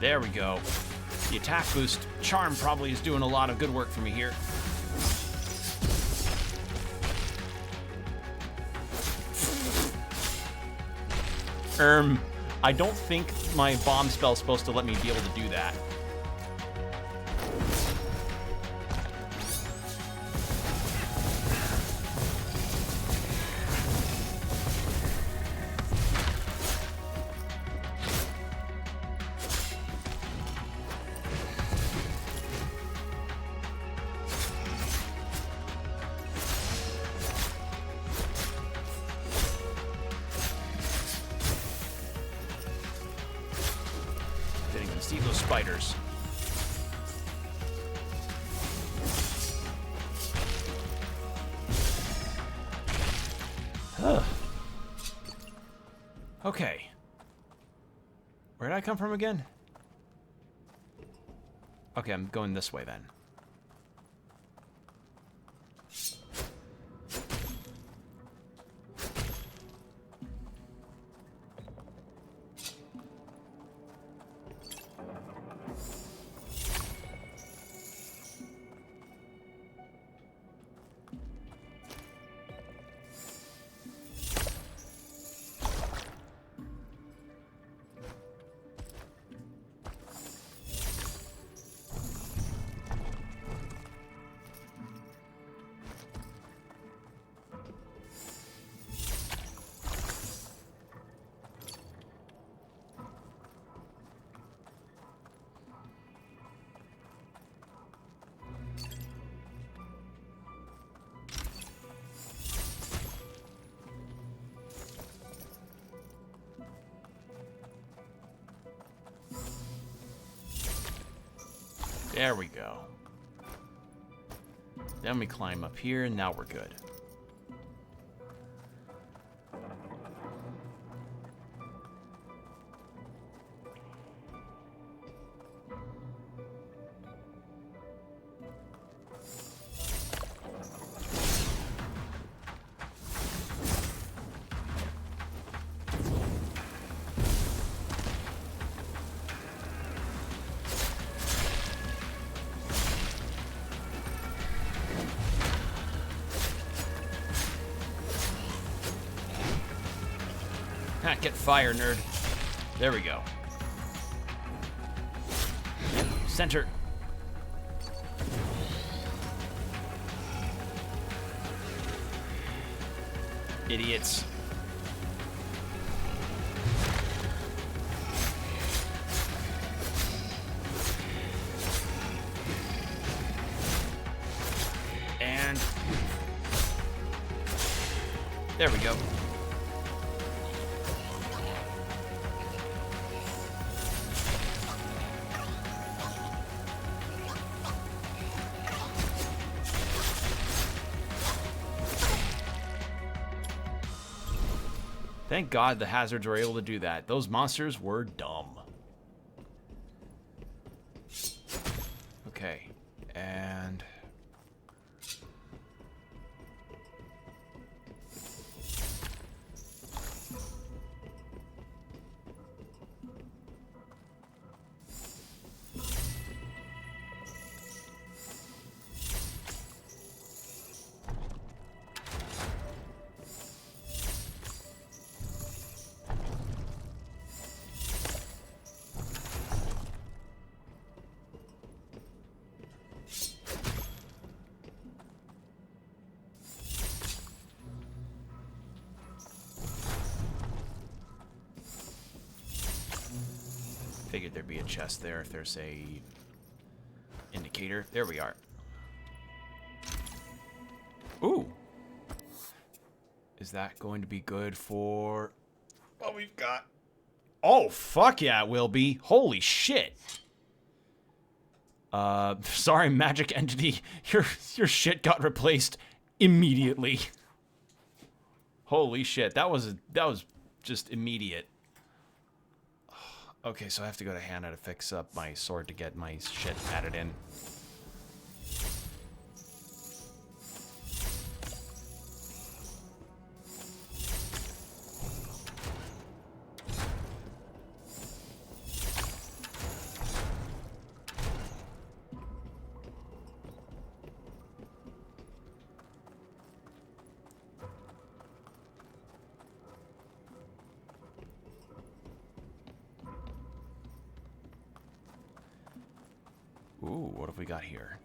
There we go. The attack boost charm probably is doing a lot of good work for me here. I don't think my bomb spell's supposed to let me be able to do that. See those spiders. Ugh. Okay. Where did I come from again? Okay, I'm going this way then. There we go. Then we climb up here, and now we're good. Get fire, nerd. There we go. Center. Idiots. And there we go. Thank God the hazards were able to do that. Those monsters were dumb. Okay, and... Figured there'd be a chest there if there's a indicator. There we are. Ooh. Is that going to be good for what we've got? Oh, fuck yeah, it will be. Holy shit. Sorry, magic entity. Your shit got replaced immediately. Holy shit. That was just immediate. Okay, so I have to go to Hannah to fix up my sword to get my shit added in. Ooh, what have we got here?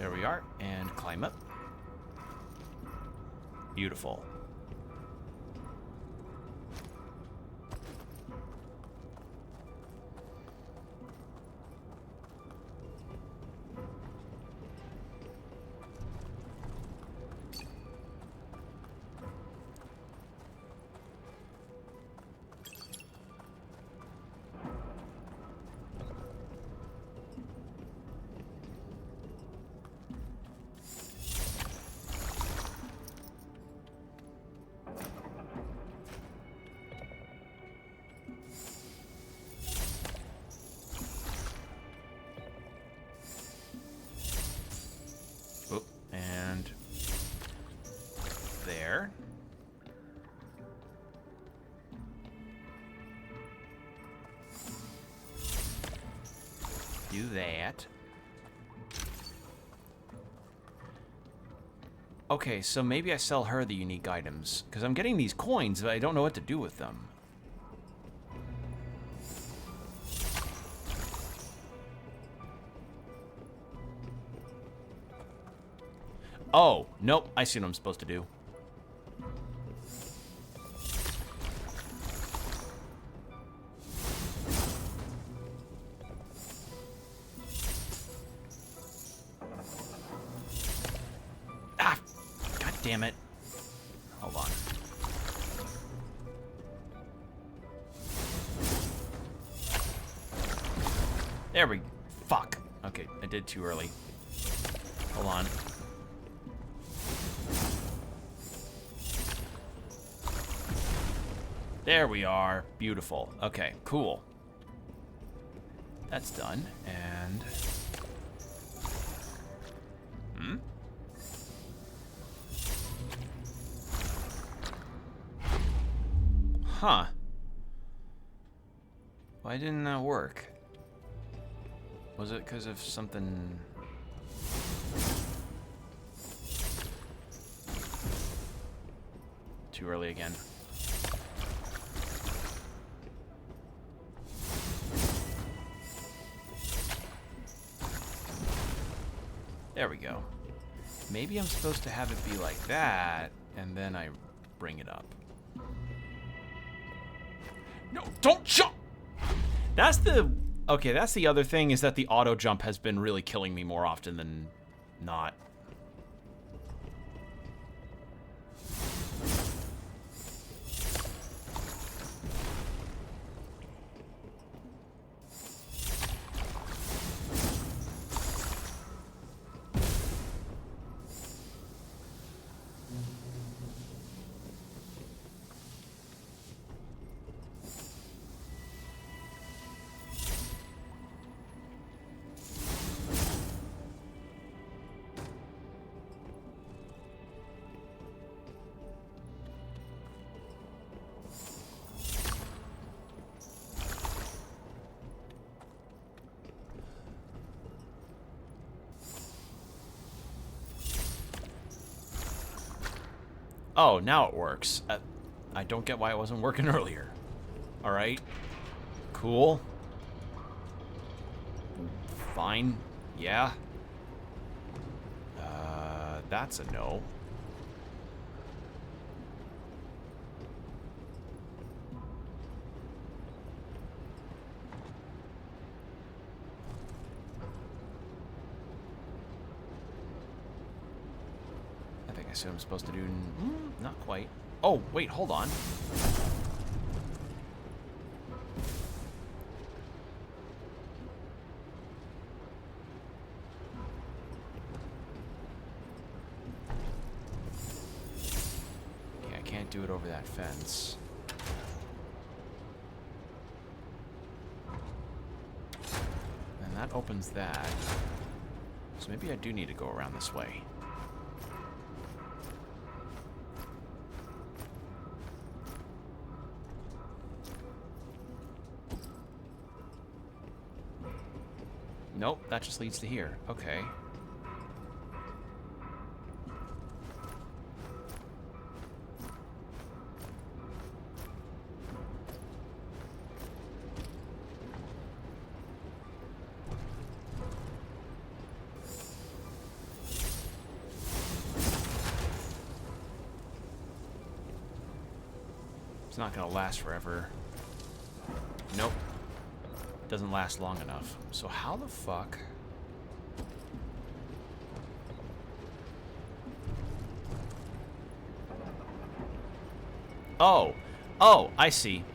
There we are. And climb up. Beautiful. And there. Do that. Okay, so maybe I sell her the unique items, because I'm getting these coins, but I don't know what to do with them. Oh, nope, I see what I'm supposed to do. Ah, god damn it. Hold on. There we... Fuck. Okay, I did too early. Hold on. There we are. Beautiful. Okay, cool. That's done. And... Hmm? Huh. Why didn't that work? Was it because of something... Too early again. There we go. Maybe I'm supposed to have it be like that, and then I bring it up. No, don't jump! That's the... Okay, that's the other thing, is that the auto jump has been really killing me more often than not. Oh, now it works. I don't get why it wasn't working earlier. Alright. Cool. Fine. Yeah. That's a no. I see what I'm supposed to do. Not quite. Oh, wait, hold on. Okay, I can't do it over that fence. And that opens that. So maybe I do need to go around this way. Nope, that just leads to here. Okay. It's not gonna last forever. Nope. Doesn't last long enough. So how the fuck? Oh. Oh, I see.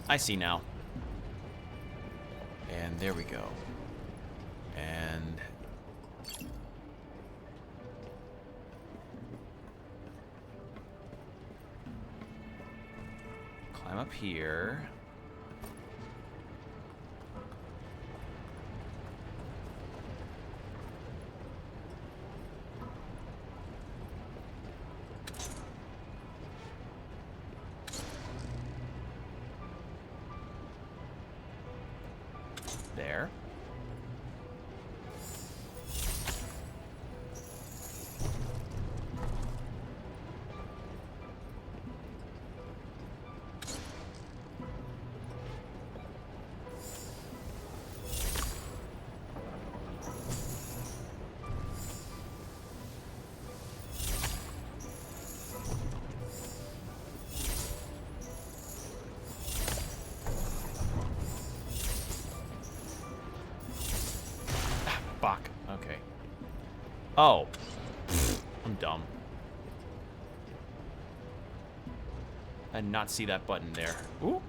I see now. And there we go. And climb up here. There. Fuck. Okay. Oh. I'm dumb. I did not see that button there. Ooh.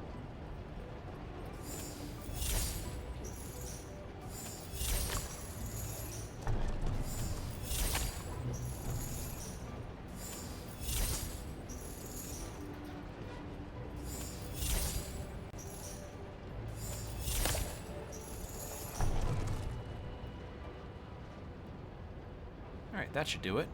Alright, that should do it.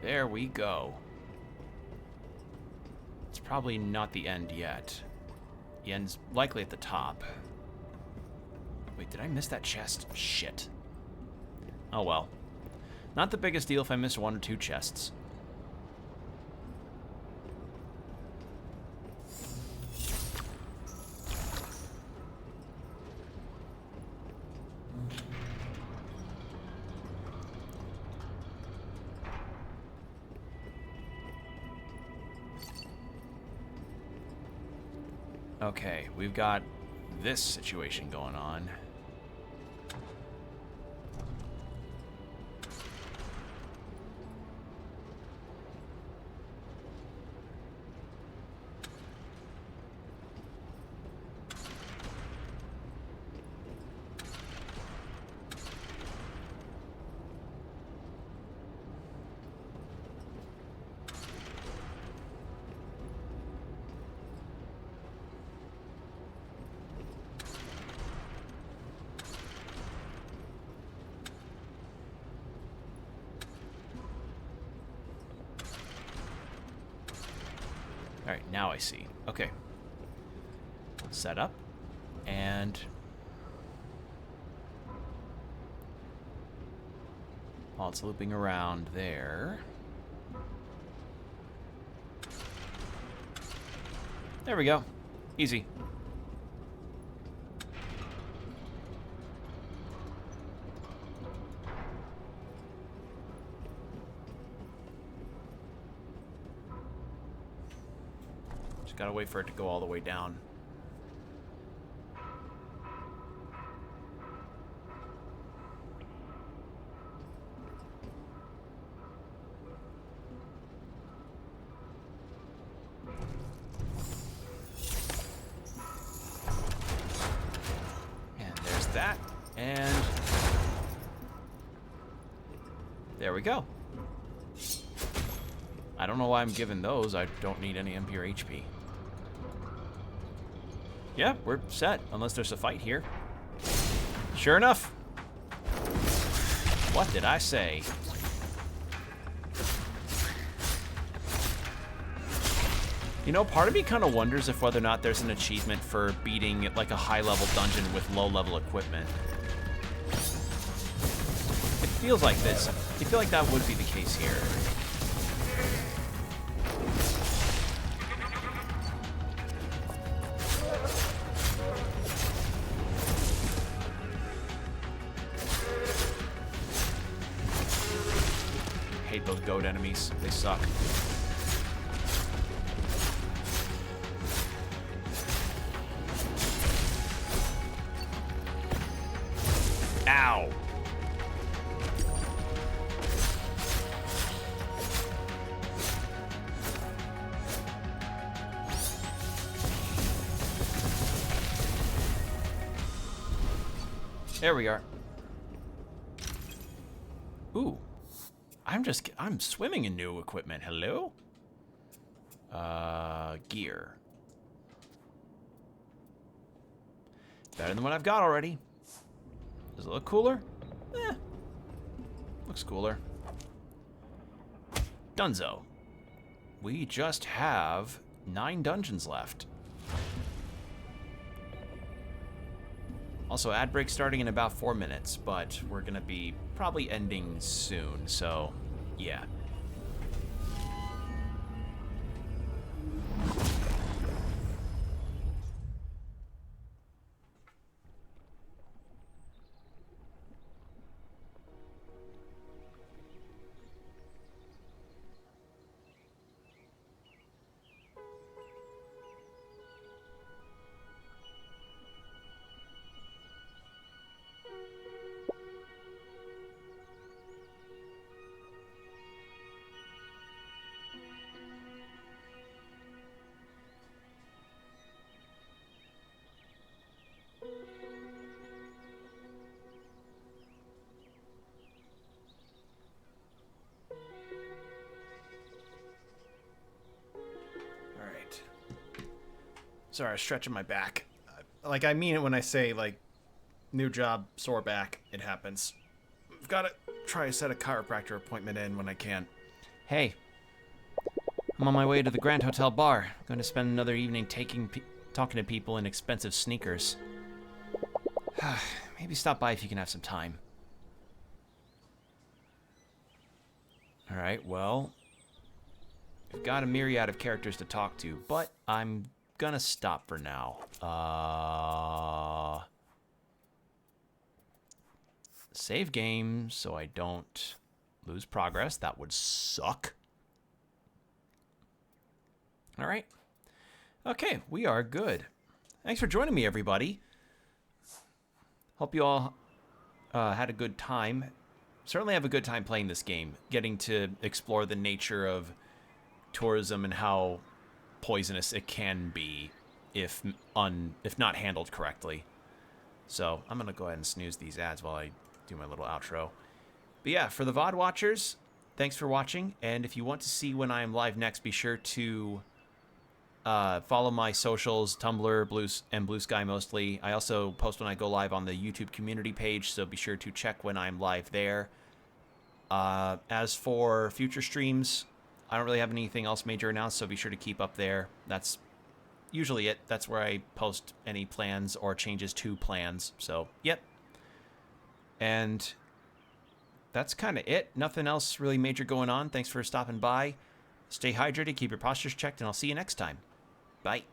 There we go. It's probably not the end yet. The end's likely at the top. Wait, did I miss that chest? Shit. Oh well. Not the biggest deal if I miss one or two chests. Okay, we've got this situation going on. Alright, now I see. Okay. Set up. And while it's looping around there. There we go. Easy. Just gotta wait for it to go all the way down. And there's that. And there we go. I don't know why I'm giving those. I don't need any MP or HP. Yeah, we're set, unless there's a fight here. Sure enough. What did I say? You know, part of me kind of wonders if whether or not there's an achievement for beating like a high-level dungeon with low-level equipment. feels like this. I feel like that would be the case here. Hate those goat enemies. They suck. Ow. There we are. Ooh. I'm swimming in new equipment. Hello? Gear. Better than what I've got already. Does it look cooler? Eh. Looks cooler. Dunzo. We just have 9 dungeons left. Also, ad break starting in about 4 minutes, but we're gonna be probably ending soon, so yeah. Sorry, I was stretching my back. Like, I mean it when I say, like, new job, sore back. It happens. I've got to try to set a chiropractor appointment in when I can. Hey, I'm on my way to the Grand Hotel bar. I'm going to spend another evening talking to people in expensive sneakers. Maybe stop by if you can have some time. Alright, well, I've got a myriad of characters to talk to, but I'm gonna stop for now. Save game so I don't lose progress. That would suck. All right. Okay, we are good. Thanks for joining me, everybody. Hope you all had a good time. Certainly have a good time playing this game, getting to explore the nature of tourism and how poisonous it can be if not handled correctly. So I'm gonna go ahead and snooze these ads while I do my little outro. But yeah, for the VOD watchers, thanks for watching, and if you want to see when I am live next, be sure to follow my socials, Tumblr, Blue Sky mostly. I also post when I go live on the YouTube community page, so be sure to check when I'm live there. As for future streams, I don't really have anything else major announced, so be sure to keep up there. That's usually it. That's where I post any plans or changes to plans. So, yep. And that's kind of it. Nothing else really major going on. Thanks for stopping by. Stay hydrated, keep your postures checked, and I'll see you next time. Bye.